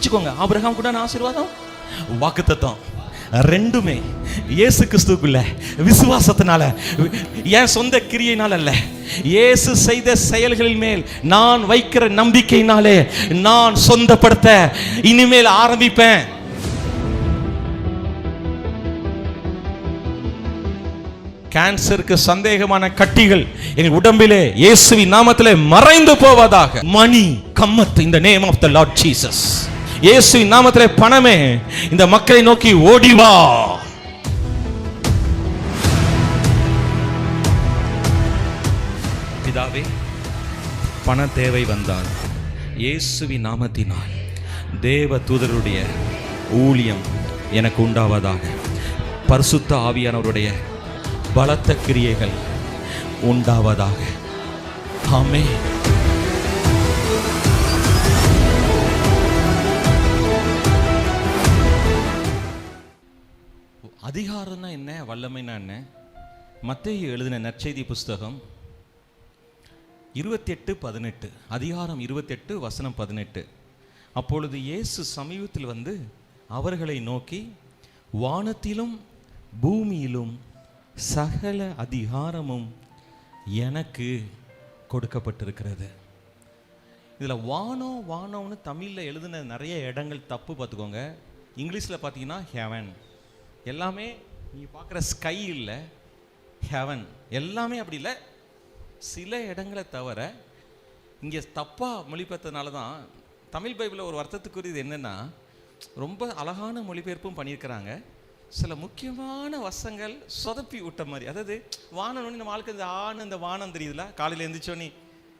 குறிச்சுக்கோங்க, Abraham கூட ஆசீர்வாதம், வாக்குத்தத்தம் ரெண்டுமே இயேசு கிறிஸ்துக்குள்ள விசுவாசத்தினால, என் சொந்த கிரியையினால அல்ல, இயேசு செய்த செயல்களின் மேல் நான் வைக்கிற நம்பிக்கையினாலே நான் சொந்தப்படுத்த இனிமேல் ஆரம்பிப்பேன். கேன்சருக்கு சந்தேகமான கட்டிகள் எங்கள் உடம்பிலே இயேசுவின் நாமத்திலே மறைந்து போவதாக. Money come out in the name of the Lord Jesus. இயேசுவின் நாமத்திலே பணமே இந்த மக்களை நோக்கி ஓடி வா. பிதாவே, பண தேவை வந்தால் இயேசுவின் நாமத்தினால் தேவ தூதருடைய ஊழியம் எனக்கு உண்டாவதாக. பரிசுத்த ஆவியானவருடைய பலத்த கிரியைகள் உண்டாவதாக. ஆமென். அதிகாரம்னா என்ன, வல்லமைனா என்ன? மத்தேயு எழுதின நற்செய்தி புஸ்தகம் 28:18, அதிகாரம் 28 வசனம் 18. அப்பொழுது இயேசு சமீபத்தில் வந்து அவர்களை நோக்கி, வானத்திலும் பூமியிலும் சகல அதிகாரமும் எனக்கு கொடுக்கப்பட்டிருக்கிறது. இதில் வானம்னு தமிழில் எழுதின நிறைய இடங்கள் தப்பு, பார்த்துக்கோங்க. இங்கிலீஷில் பார்த்தீங்கன்னா ஹெவன், எல்லாமே நீங்கள் பார்க்குற ஸ்கை இல்லை, ஹெவன் எல்லாமே அப்படி இல்லை. சில இடங்களை தவிர இங்கே தப்பாக மொழிபெயர்த்ததுனால தான் தமிழ் பைபிளில் ஒரு அர்த்தத்துக்குரியது என்னென்னா, ரொம்ப அழகான மொழிபெயர்ப்பும் பண்ணியிருக்கிறாங்க. சில முக்கியமான வசங்கள் சொதப்பி விட்ட மாதிரி. அதாவது வானம்னு நம்ம வாழ்க்கை, இந்த வானம் தெரியுதுல, காலையில் எழுந்திரிச்சோன்னே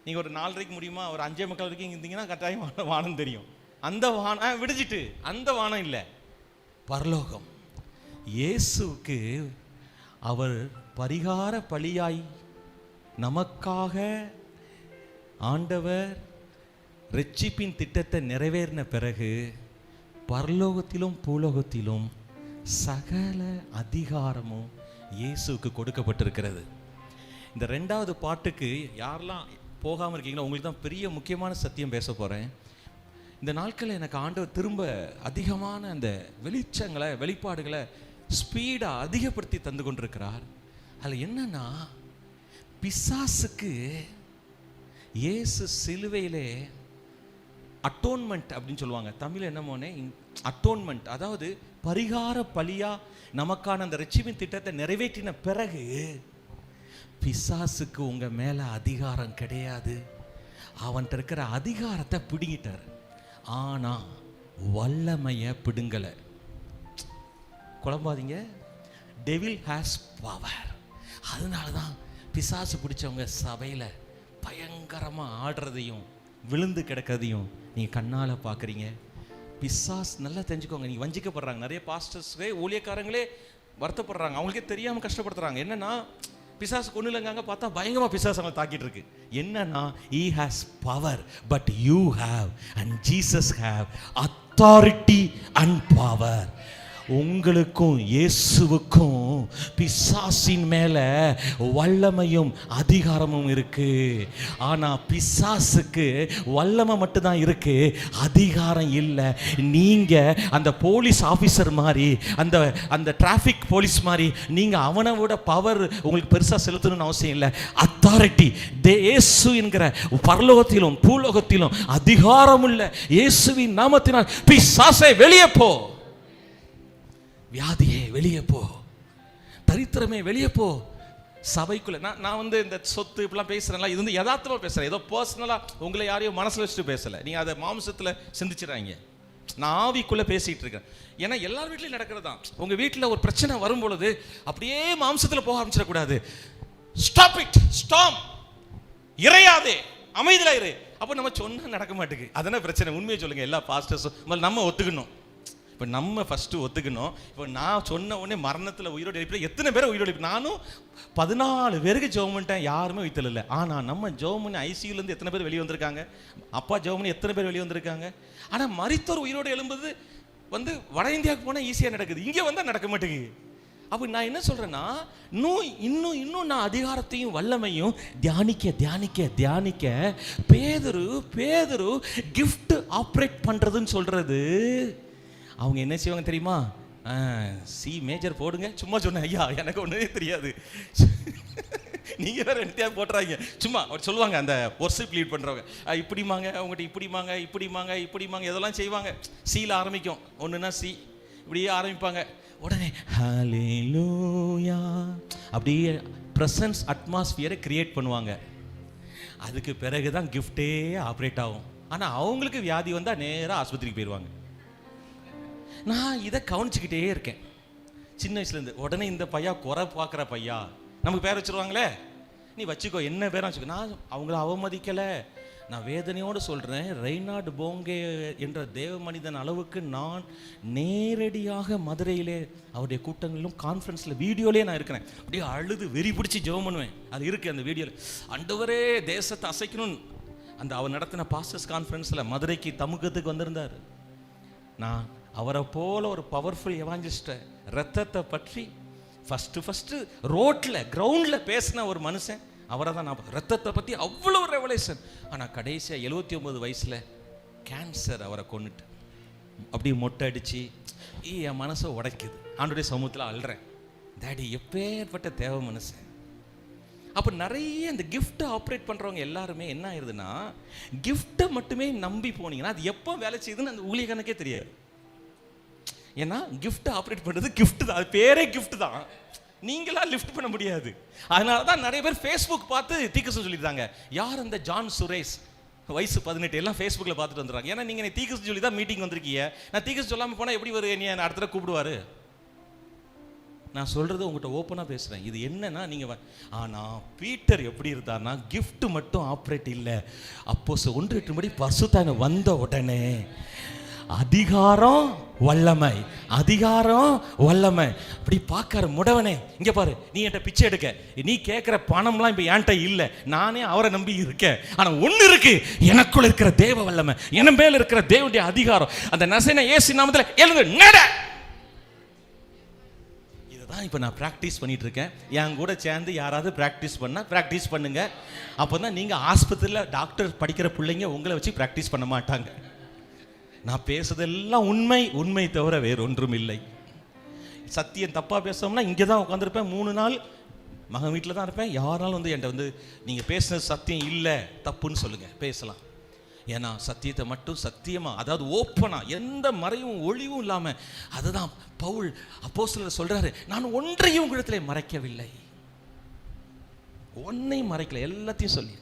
நீங்கள் ஒரு 4:30 முடியுமா, ஒரு 5:45 வரைக்கும் இருந்தீங்கன்னா கட்டாயம் வானம் தெரியும். அந்த வானம் விடிஞ்சிட்டு, அந்த வானம் இல்லை, பரலோகம். இயேசுவுக்கு அவர் பரிகார பலியாய் நமக்காக ஆண்டவர் இரட்சிப்பின் திட்டத்தை நிறைவேறின பிறகு பரலோகத்திலும் பூலோகத்திலும் சகல அதிகாரமும் இயேசுவுக்கு கொடுக்கப்பட்டிருக்கிறது. இந்த 2வது பாட்டுக்கு யாரெல்லாம் போகாமல் இருக்கீங்களோ உங்களுக்கு தான் பெரிய முக்கியமான சத்தியம் பேச போகிறேன். இந்த நாட்களில் எனக்கு ஆண்டவர் திரும்ப அதிகமான அந்த வெளிச்சங்களை, வெளிப்பாடுகளை ஸ்பீடாக அதிகப்படுத்தி தந்து கொண்டிருக்கிறார். அதில் என்னன்னா, பிசாசுக்கு இயேசு சிலுவையிலே அட்டோன்மெண்ட் அப்படின்னு சொல்லுவாங்க, தமிழ் என்னமோனே அட்டோன்மெண்ட், அதாவது பரிகார பலியா நமக்கான அந்த இரட்சிப்பின் திட்டத்தை நிறைவேற்றின பிறகு பிசாசுக்கு உங்க மேல அதிகாரம் கிடையாது. அவன்கிட்ட இருக்கிற அதிகாரத்தை பிடுங்கிட்டார், ஆனா வல்லமையை பிடுங்கலை. குழம்பாதீங்க, டெவில் ஹேஸ் பவர். அதனால தான் பிசாசு பிடிச்சவங்க சபையில் பயங்கரமாக ஆடுறதையும் விழுந்து கிடக்கிறதையும் நீங்கள் கண்ணால் பார்க்குறீங்க. பிசாஸ் நல்லா தெரிஞ்சுக்கோங்க, நீங்கள் வஞ்சிக்கப்படுறாங்க. நிறைய பாஸ்டர்ஸே ஊழியக்காரங்களே வருத்தப்படுறாங்க, அவங்களுக்கே தெரியாமல் கஷ்டப்படுத்துறாங்க. என்னன்னா, பிசாசு கொண்டு இல்லைங்க, பார்த்தா பயங்கரமாக பிசாசு அவங்க தாக்கிட்டு இருக்கு. என்னன்னா, he has power but you have and Jesus have authority and power. உங்களுக்கும் இயேசுவுக்கும் பிசாசின் மேல வல்லமையும் அதிகாரமும் இருக்கு. ஆனா பிசாசுக்கு வல்லமை மட்டும்தான் இருக்கு, அதிகாரம் இல்லை. நீங்க அந்த போலீஸ் ஆபீசர் மாதிரி, அந்த டிராஃபிக் போலீஸ் மாதிரி நீங்க அவனை விட பவர் உங்களுக்கு பெருசா செலுத்தணும்னு அவசியம் இல்லை. அத்தாரிட்டி இயேசு என்கிற பரலோகத்திலும் பூலோகத்திலும் அதிகாரம் உள்ள இயேசுவின் நாமத்தினால் பிசாசே வெளியே போ, வியாதியே வெளியே போ, தரித்திரமே வெளியே போ. சபைக்குள்ள நான் வந்து இந்த சொத்து இப்படிலாம் பேசுறேன்ல, இது வந்து யதார்த்தமாக பேசுறேன், ஏதோ பர்சனலாக உங்களை யாரையும் மனசில் வச்சுட்டு பேசலை. நீங்கள் அதை மாம்சத்தில் சிந்திச்சிடறாங்க, நான் ஆவிக்குள்ளே பேசிகிட்டு இருக்கேன். ஏன்னா எல்லார் வீட்லையும் நடக்கிறது தான். உங்கள் வீட்டில் ஒரு பிரச்சனை வரும் பொழுது அப்படியே மாம்சத்தில் போக ஆரம்பிச்சிடக்கூடாது. ஸ்டாப் இட், ஸ்டாப், இறையாதே, அமைதியில் இரு. அப்போ நம்ம சொன்னால் நடக்க மாட்டேங்குது. அதனால் பிரச்சனை. உண்மையை சொல்லுங்கள், எல்லா பாஸ்டர்ஸும் நம்ம ஒத்துக்கணும். இப்போ நம்ம ஃபஸ்ட்டு ஒத்துக்கணும். இப்போ நான் சொன்ன உடனே மரணத்தில் உயிரோடு எழுப்பி எத்தனை பேரை உயிரோடு எழுப்பி, நானும் 14 பேருக்கு ஜெபம் பண்ணிட்டேன், யாருமே உயிர்த்தல் இல்லை. ஆனால் நம்ம ஜெபம் பண்ணி ஐசியூலேருந்து எத்தனை பேர் வெளியே வந்திருக்காங்க, அப்பா ஜெபம் பண்ணி எத்தனை பேர் வெளியே வந்திருக்காங்க. ஆனால் மரித்தோர் உயிரோடு எழும்புது வந்து வட இந்தியாவுக்கு போனால் ஈஸியாக நடக்குது, இங்கே வந்தால் நடக்க மாட்டேங்குது. அப்போ நான் என்ன சொல்கிறேன்னா, இன்னும் நான் அதிகாரத்தையும் வல்லமையும் தியானிக்க பேதுரு கிஃப்ட் ஆப்ரேட் பண்ணுறதுன்னு சொல்கிறது. அவங்க என்ன செய்வாங்க தெரியுமா? சி மேஜர் போடுங்க. சும்மா சொன்னேன் ஐயா, எனக்கு ஒன்றுமே தெரியாது. நீங்கள் வேறு என்னத்தையா போட்டுறாங்க. சும்மா அவர் சொல்லுவாங்க, அந்த ஒர்ஷிப் லீட் பண்ணுறவங்க இப்படிமாங்க, அவங்ககிட்ட இப்படிமாங்க இப்படிமாங்க இப்படிமாங்க இதெல்லாம் செய்வாங்க. சீல ஆரம்பிக்கும், ஒன்றுனா சி இப்படியே ஆரம்பிப்பாங்க. உடனே ஹல்லேலூயா அப்படியே ப்ரெசன்ஸ் அட்மாஸ்பியரை கிரியேட் பண்ணுவாங்க. அதுக்கு பிறகு தான் கிஃப்டே ஆப்ரேட் ஆகும். ஆனால் அவங்களுக்கு வியாதி வந்தால் நேராக ஆஸ்பத்திரிக்கு போயிடுவாங்க. நான் இதை கவனிச்சுக்கிட்டே இருக்கேன் சின்ன வயசுலேருந்து. உடனே இந்த பையா குறை பார்க்குற பையா நமக்கு பேர் வச்சுருவாங்களே, நீ வச்சுக்கோ, என்ன பேராக வச்சுக்கோ. நான் அவங்கள அவமதிக்கலை, நான் வேதனையோடு சொல்கிறேன். ரெய்னார்டு போங்கே என்ற தேவ மனிதன் அளவுக்கு நான் நேரடியாக மதுரையிலே அவருடைய கூட்டங்களிலும் கான்ஃபரன்ஸில் வீடியோலேயே நான் இருக்கிறேன். அப்படியே அழுது வெறி பிடிச்சி ஜெபம் பண்ணுவேன். அது இருக்குது அந்த வீடியோவில். ஆண்டவரே தேசத்தை அசைக்கணும்னு அந்த அவர் நடத்தின பாஸ்டர்ஸ் கான்ஃபரன்ஸில் மதுரைக்கு தமுக்கத்துக்கு வந்திருந்தார். நான் அவரை போல ஒரு பவர்ஃபுல் எவாஞ்சலிஸ்ட்டை ரத்தத்தை பற்றி ஃபஸ்ட்டு ரோட்டில் கிரவுண்டில் பேசின ஒரு மனுஷன் அவரை தான். நான் ரத்தத்தை பற்றி அவ்வளோ ரெவலேஷன். ஆனால் கடைசியாக 79 வயசில் கேன்சர் அவரை கொண்டுட்டு அப்படி மொட்டை அடித்து என் மனசை உடைக்குது. ஆண்டோடைய சமூகத்தில் அழுறேன், டேடி எப்பேற்பட்ட தேவை மனுஷன். அப்போ நிறைய இந்த கிஃப்ட்டை ஆப்ரேட் பண்ணுறவங்க எல்லாருமே என்ன ஆயிடுதுன்னா, கிஃப்ட்டை மட்டுமே நம்பி போனீங்கன்னா அது எப்போ வேலை செய்யுதுன்னு அந்த ஊழியக்காரனுக்கே தெரியாது. ஏன்னா கிஃப்ட் ஆப்ரேட் பண்ணுறது கிஃப்ட் தான், அது பேரே கிஃப்ட் தான். நீங்களா லிஃப்ட் பண்ண முடியாது. அதனால தான் நிறைய பேர் ஃபேஸ்புக் பார்த்து தீர்க்கதரிசனம் சொல்லியிருந்தாங்க. யார் அந்த ஜான் சுரேஷ், வயசு 18, எல்லாம் ஃபேஸ்புக்கில் பார்த்துட்டு வந்துடுறாங்க. ஏன்னா நீங்கள் தீர்க்கதரிசனம் சொல்லி தான் மீட்டிங் வந்திருக்கீங்க. நான் தீர்க்கதரிசனம் சொல்லாமல் போனால் எப்படி வரும்? நீ அடுத்த தடவை கூப்பிடுவார். நான் சொல்கிறது உங்கள்கிட்ட ஓப்பனாக பேசுகிறேன். இது என்னன்னா, நீங்கள் ஆனால் பீட்டர் எப்படி இருந்தார்னா, கிஃப்ட் மட்டும் ஆப்ரேட் இல்லை. அப்போஸ் 1:8 பரிசுத்தாவியானவர் வந்த உடனே அதிகாரம் வல்லமை, அதிகாரம் வல்லமை. அப்படி பார்க்கற முடவனே, இங்கே பாரு, நீ என்கிட்ட பிச்சை எடுக்க, நீ கேட்குற பணம்லாம் இப்போ என்கிட்ட இல்லை, நானே அவரை நம்பி இருக்கேன். ஆனால் ஒன்று இருக்கு, எனக்குள்ள இருக்கிற தேவ வல்லமை, என் மேல இருக்கிற தேவனுடைய அதிகாரம். அந்த நசரேயனான இயேசு நாமத்தில் எழுந்து நட. இதுதான் இப்போ நான் ப்ராக்டிஸ் பண்ணிட்டு இருக்கேன். என் கூட சேர்ந்து யாராவது ப்ராக்டிஸ் பண்ணால் ப்ராக்டிஸ் பண்ணுங்க. அப்போ தான் நீங்கள் ஆஸ்பத்திரியில் டாக்டர் படிக்கிற பிள்ளைங்க உங்களை வச்சு ப்ராக்டிஸ் பண்ண மாட்டாங்க. நான் பேசுறதெல்லாம் உண்மை, உண்மை தவிர வேறு ஒன்றும் இல்லை. சத்தியம் தப்பாக பேசணும்னா இங்கே தான் உட்காந்துருப்பேன் 3 நாள், மகன் வீட்டில் தான் இருப்பேன். யாராலும் வந்து என்கிட்ட வந்து நீங்கள் பேசுனது சத்தியம் இல்லை தப்புன்னு சொல்லுங்கள், பேசலாம். ஏன்னா சத்தியத்தை மட்டும் சத்தியமாக, அதாவது ஓப்பனாக, எந்த மறைவும் ஒளிவும் இல்லாமல். அதுதான் பவுல் அப்போஸ்தலர் சொல்கிறாரு, நான் ஒன்றையும் உங்களிடத்திலே மறைக்கவில்லை, ஒன்றையும் மறைக்கல, எல்லாத்தையும் சொல்லி.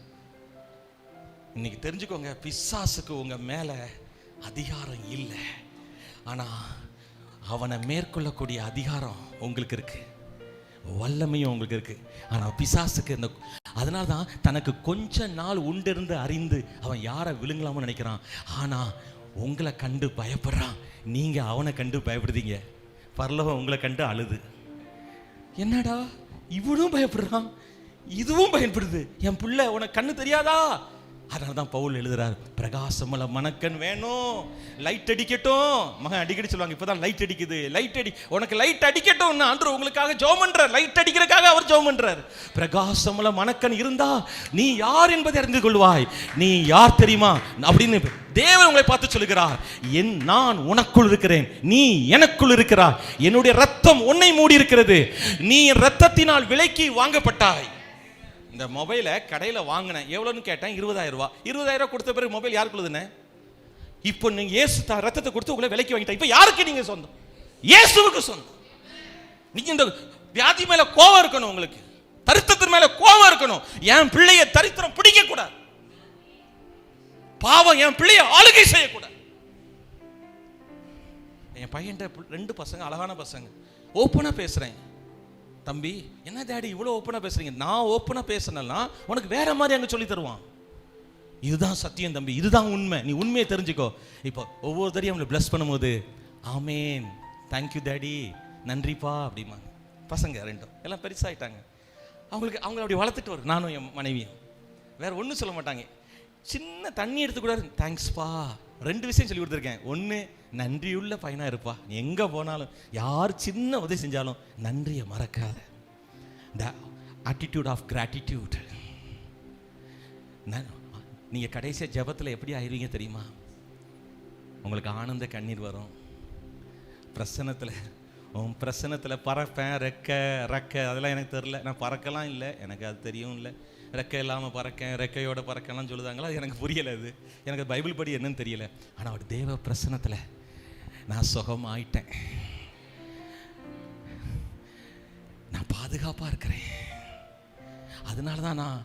இன்னைக்கு தெரிஞ்சுக்கோங்க, பிசாசுக்கு உங்கள் மேலே அதிகாரம் இல்லை, ஆனால் அவனை மேற்கொள்ளக்கூடிய அதிகாரம் உங்களுக்கு இருக்கு, வல்லமையும் உங்களுக்கு இருக்கு. ஆனால் பிசாசுக்கு இந்த, அதனால தான் தனக்கு கொஞ்ச நாள் உண்டிருந்து அறிந்து அவன் யாரை விழுங்கலாம்னு நினைக்கிறான். ஆனால் உங்களை கண்டு பயப்படுறான், நீங்கள் அவனை கண்டு பயப்படுதீங்க. பரலோகம் உங்களை கண்டு அழுது, என்னடா இவனும் பயப்படுறான், இதுவும் பயப்படுது, என் பிள்ளை உனக்கு கண்ணு தெரியாதா? அதனால தான் பவுல் எழுதுறார், பிரகாசமுள்ள மணக்கண் வேணும், லைட் அடிக்கட்டும். மகன் அடிக்கடி சொல்லுவாங்க, இப்போதான் லைட் அடிக்குது, லைட் அடி, உனக்கு லைட் அடிக்கட்டும். ஆண்டவர் உங்களுக்காக ஜெபம் பண்றார், லைட் அடிக்கிறதுக்காக அவர் ஜெபம் பண்றார். பிரகாசமுள்ள மணக்கண் இருந்தா நீ யார் என்பதை அறிந்து கொள்வாய். நீ யார் தெரியுமா அப்படின்னு தேவன் உங்களை பார்த்து சொல்லுகிறார், நான் உனக்குள் இருக்கிறேன், நீ எனக்குள் இருக்கிறாய், என்னுடைய ரத்தம் உன்னை மூடி இருக்கிறது, நீ என் ரத்தத்தினால் விலைக்கு வாங்கப்பட்டாய். இந்த மொபைலை கடையில் வாங்கினேன், எவ்வளோன்னு கேட்டேன், 20,000 ரூபா. 20,000 ரூபா கொடுத்த பிறகு மொபைல் யாருக்குள்ளதுண்ணே? இப்போ நீங்கள் இயேசு ரத்தத்தை கொடுத்து உங்களை விலைக்கு வாங்கிட்டா, இப்போ யாருக்கு நீங்கள் சொந்தம்? இயேசுவுக்கு சொந்தம். நீங்க இந்த வியாதி மேல கோபம் இருக்கணும், உங்களுக்கு தரித்திரத்தின் மேல கோபம் இருக்கணும். என் பிள்ளைய தரித்திரம் பிடிக்க கூடாது, பாவம் என் பிள்ளைய ஆளுகை செய்யக்கூடாது. என் பையன் 2 பசங்க, அழகான பசங்க, ஓப்பனா பேசுறேன். தம்பி என்ன டாடி இவ்வளோ ஓப்பனாக பேசுறீங்க? நான் ஓப்பனாக பேசினா உனக்கு வேற மாதிரி அங்கே சொல்லி தருவான். இதுதான் சத்தியம் தம்பி, இதுதான் உண்மை, நீ உண்மையை தெரிஞ்சுக்கோ. இப்போ ஒவ்வொரு தடையும் அவங்களை பிளஸ் பண்ணும்போது ஆமேன், தேங்க்யூ டாடி, நன்றிப்பா அப்படிமா. பசங்க 2 எல்லாம் பெருசாகிட்டாங்க. அவங்களை அப்படி வளர்த்துட்டு வரும். நானும் என் மனைவியும் வேற ஒன்றும் சொல்ல மாட்டாங்க. சின்ன தண்ணி எடுத்துக்கூடாது, தேங்க்ஸ்ப்பா. 2 விஷயம் சொல்லி கொடுத்துருக்கேன். 1, நன்றியுள்ள பையனாக இருப்பா, நீ எங்கே போனாலும் யார் சின்ன உதவி செஞ்சாலும் நன்றியை மறக்காத. The attitude of gratitude. நீங்கள் கடைசியாக ஜெபத்தில் எப்படி ஆயிடுவீங்க தெரியுமா? உங்களுக்கு ஆனந்த கண்ணீர் வரும். பிரசன்னத்தில், உன் பிரசன்னத்தில் பறப்பேன், ரெக்க அதெல்லாம் எனக்கு தெரில. நான் பறக்கலாம் இல்லை, எனக்கு அது தெரியும் இல்லை. ரெக்கை இல்லாமல் பறக்கேன், ரெக்கையோட பறக்கலாம் சொல்லுதாங்களா, அது எனக்கு புரியலை. அது எனக்கு பைபிள் படி என்னன்னு தெரியல. ஆனால் அவர் தேவ பிரசன்னத்தில் நான் சுகமாயிட்டேன், நான் பாதுகாப்பாக இருக்கிறேன். அதனால தான் நான்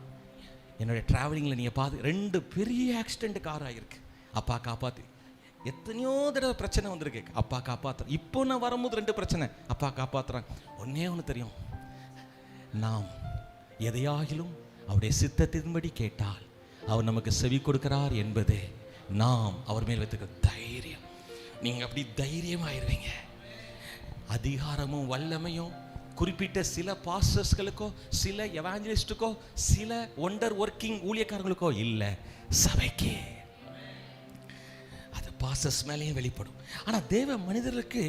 என்னுடைய ட்ராவலிங்கில் நீங்கள் 2 பெரிய ஆக்சிடென்ட் கார் ஆகிருக்கு. அப்பா காப்பாற்றி, எத்தனையோ தடவை பிரச்சனை வந்திருக்கு, அப்பா காப்பாற்றுறேன். இப்போ நான் வரும்போது 2 பிரச்சனை, அப்பா காப்பாற்றுறாங்க. ஒன்று தெரியும், நாம் எதையாகிலும் அவருடைய சித்தத்தின்படி கேட்டால் அவர் நமக்கு செவி கொடுக்கிறார் என்பது நாம் அவர் மேல் வைத்திருக்கிற தைரியம். நீங்கள் அப்படி தைரியமாயிருவீங்க. அதிகாரமும் வல்லமையும் குறிப்பிட்ட சில பாஸ்டர்ஸ்களுக்கோ, சில எவாஞ்சலிஸ்டுக்கோ, சில ஒண்டர் ஒர்க்கிங் ஊழியக்காரங்களுக்கோ இல்லை, சபைக்கே. அது பாஸ்டர்ஸ் மேலேயும் வெளிப்படும். ஆனால் தேவ மனிதர்களுக்கு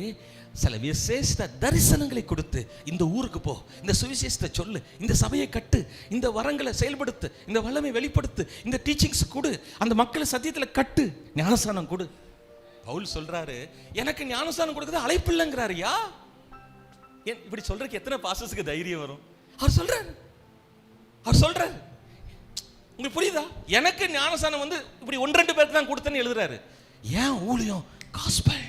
சில விசேஷ தரிசனங்களை கொடுத்து, இந்த ஊருக்கு போ, இந்த சுவிசேஷத்தை சொல்லு, இந்த சபையை கட்டு, இந்த வரங்களை செயல்படுத்து, இந்த வல்லமை வெளிப்படுத்து, இந்த டீச்சிங்ஸ் கொடு, அந்த மக்களை சத்தியத்தில் கட்டு, ஞானஸ்தானம் கொடு. பவுல் சொல்றாரு, எனக்கு ஞானஸ்தானம் கொடுக்குறது அழைப்பு இல்லைங்கிறாருயா. இப்படி சொல்றதுக்கு எத்தனை பாஸ்டர்ஸ்க்கு தைரியம் வரும்? அவர் சொல்றாரு, உங்களுக்கு புரியுதா? எனக்கு ஞானஸ்தானம் வந்து இப்படி 1-2 பேருக்கு தான் கொடுத்தேன்னு எழுதுறாரு. ஏன் ஊழியம்? காஸ்பல்.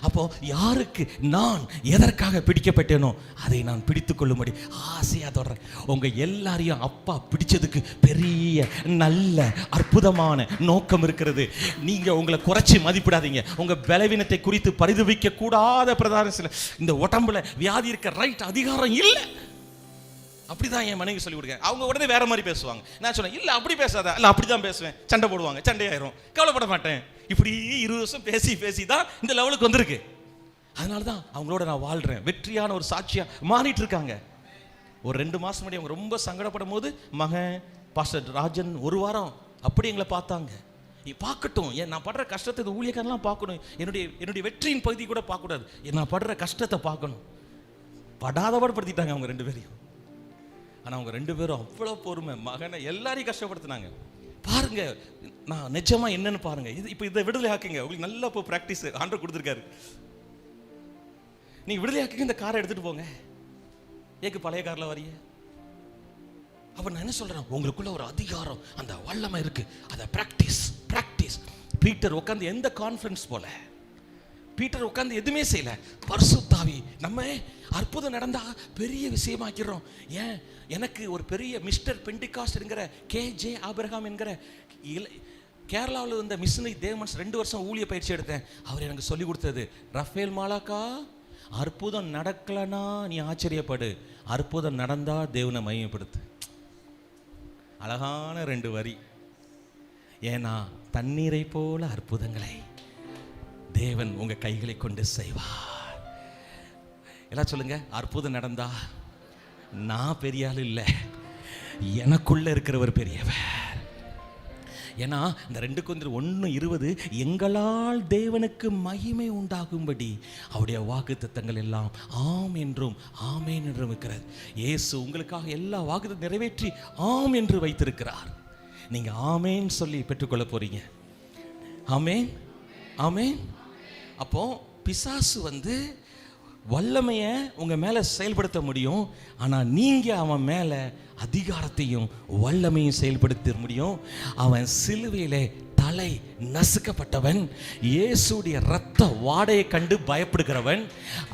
அப்போ யாருக்கு நான் எதற்காக பிடிக்கப்பட்டேனோ அதை நான் பிடித்து கொள்ளும்படி ஆசையாக தொடர்றேன். உங்க எல்லாரையும் அப்பா பிடிச்சதுக்கு பெரிய நல்ல அற்புதமான நோக்கம் இருக்கிறது. நீங்க உங்களை குறைச்சி மதிப்பிடாதீங்க. உங்க பலவீனத்தை குறித்து பரிதவிக்க கூடாத பிரதான சில இந்த உடம்புல வியாதி இருக்க ரைட் அதிகாரம் இல்லை. அப்படிதான் என் மனைவி சொல்லி கொடுக்க. அவங்க உடனே வேற மாதிரி பேசுவாங்க. நான் சொன்னேன், இல்லை அப்படி பேசாத, இல்லை அப்படிதான் பேசுவேன். சண்டை போடுவாங்க, சண்டையாயிரும், கவலைப்பட மாட்டேன். இப்படி 20 வருஷம் பேசி தான் இந்த லெவலுக்கு வந்திருக்கு. அதனால தான் அவங்களோட நான் வாழ்றேன். வெற்றியான ஒரு சாட்சியா மாறிட்டு இருக்காங்க. ஒரு 2 மாசம் முன்னாடி அவங்க ரொம்ப சங்கடப்படும் போது மகன் பாஸ்டர் ராஜன் 1 வாரம் அப்படி எங்களை பார்த்தாங்க. பார்க்கட்டும், நான் படுற கஷ்டத்தை இந்த ஊழியக்காரெல்லாம் பார்க்கணும். என்னுடைய வெற்றியின் பகுதி கூட பார்க்கக்கூடாது, நான் படுற கஷ்டத்தை பார்க்கணும். படாதபாடு படுத்திட்டாங்க அவங்க 2 பேரையும். ஆனால் அவங்க 2 பேரும் அவ்வளோ பொறுமை, மகனை எல்லாரையும் கஷ்டப்படுத்தினாங்க. பாருங்க, நான் நிஜமா என்னன்னு பாருங்க. இப்போ இதை விடுதலை ஆக்குங்க. உங்களுக்கு நல்லா இப்போ ப்ராக்டிஸ் ஆண்டவர் கொடுத்துருக்காரு. நீங்க விடுதலை ஆக்குங்க, இந்த காரை எடுத்துட்டு போங்க. ஏக்கு பழைய காரில் வரிய. அப்ப நான் என்ன சொல்றேன், உங்களுக்குள்ள ஒரு அதிகாரம், அந்த வல்லமை இருக்கு, அதை பிராக்டிஸ். பீட்டர் உட்காந்து எந்த கான்ஃபரன்ஸ் போல, பீட்டர் உட்காந்து எதுவுமே செய்யல. பரிசுத்தாவி நம்ம அற்புதம் நடந்தா பெரிய விஷயமாக்கிறோம். ஏன், எனக்கு ஒரு பெரிய மிஸ்டர் பெண்டிகாஸ்ட் என்கிற KJ ஆபிரகாம் என்கிற கேரளாவில் இருந்த மிஷனரி தேவமன்ஸ் 2 வருஷம் ஊழிய பயிற்சி எடுத்தேன். அவர் எனக்கு சொல்லி கொடுத்தது, ரஃபேல் மாலாக்கா, அற்புதம் நடக்கலனா நீ ஆச்சரியப்படு, அற்புதம் நடந்தா தேவனை மையப்படுத்து. அழகான 2 வரி. ஏன்னா தண்ணீரை போல அற்புதங்களை தேவன் உங்க கைகளை கொண்டு செய்வார். எல்லாம் சொல்லுங்க, அற்புதம் நடந்தா நான் பெரிய ஆள் இல்லை, எனக்குள்ள இருக்கிறவர் பெரியவர். ஏன்னா இந்த 2 Corinthians 1:20 எங்களால் தேவனுக்கு மகிமை உண்டாகும்படி அவருடைய வாக்குத்தத்தங்கள் எல்லாம் ஆம் என்றும் ஆமேன் என்றும் இருக்கிறது. இயேசு உங்களுக்காக எல்லா வாக்குத்தத்தம் நிறைவேற்றி ஆம் என்று வைத்திருக்கிறார். நீங்க ஆமேன் சொல்லி பெற்றுக்கொள்ள போறீங்க. ஆமேன், ஆமேன். அப்போ பிசாசு வந்து வல்லமையை உங்க மேல செயல்படுத்த முடியும். ஆனா நீங்க அவன் மேல அதிகாரத்தையும் வல்லமையும் செயல்படுத்த முடியும். அவன் சிலுவையிலே தலை நசுக்கப்பட்டவன், இயேசுடைய இரத்த வாடையை கண்டு பயப்படுகிறவன்.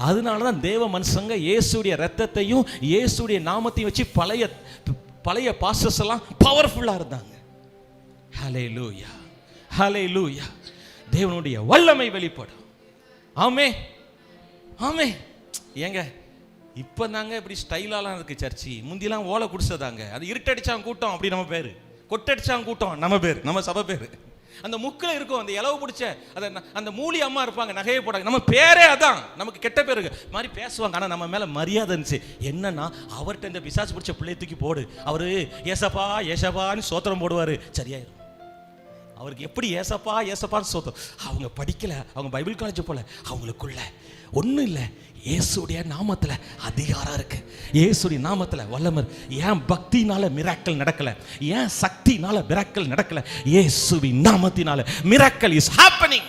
அதனாலதான் தேவ மனுஷங்க இயேசுடைய இரத்தத்தையும் இயேசுடைய நாமத்தையும் வச்சு பழைய பாஸ்டர்ஸ் எல்லாம் பவர்ஃபுல்லா இருந்தாங்க. ஹல்லேலூயா, ஹல்லேலூயா. தேவனுடைய வல்லமை வெளிப்படும். ஆமே, ஆமே. ஏங்க இப்போ தாங்க இப்படி ஸ்டைலாலாம் இருக்குது சர்ச்சி. முந்திலாம் ஓலை குடிச்சதாங்க, அது இருட்டடிச்சாங்க கூட்டம், அப்படி நம்ம பேர், கொட்டடிச்சாங்க கூட்டம் நம்ம பேர், நம்ம சபை பேர். அந்த முக்கில் இருக்கும், அந்த இலவு பிடிச்ச அந்த மூலி அம்மா இருப்பாங்க, நகையை போடாங்க, நம்ம பேரே அதான், நமக்கு கெட்ட பேருக்கு மாதிரி பேசுவாங்க. ஆனால் நம்ம மேலே மரியாதை இருந்துச்சு. என்னன்னா, அவர்கிட்ட இந்த பிசாசு பிடிச்ச பிள்ளையை தூக்கி போடு, அவர் ஏசப்பா ஏசப்பான்னு சோத்திரம் போடுவார், சரியாயிரும். அவருக்கு எப்படி ஏசப்பான்னு சோத்திரம். அவங்க படிக்கல, அவங்க பைபிள் காலேஜ் போல, அவங்களுக்குள்ள ஒன்றும் இல்லை. இயேசுடைய நாமத்தில் அதிகாரம் இருக்கு, இயேசுடைய நாமத்தில் வல்லமர். ஏன் பக்தினால மிராக்கல் நடக்கல, ஏன் சக்தினால மிராக்கல் நடக்கல, இயேசுவின் நாமத்தினால மிராக்கல் இஸ் ஹேப்பனிங்.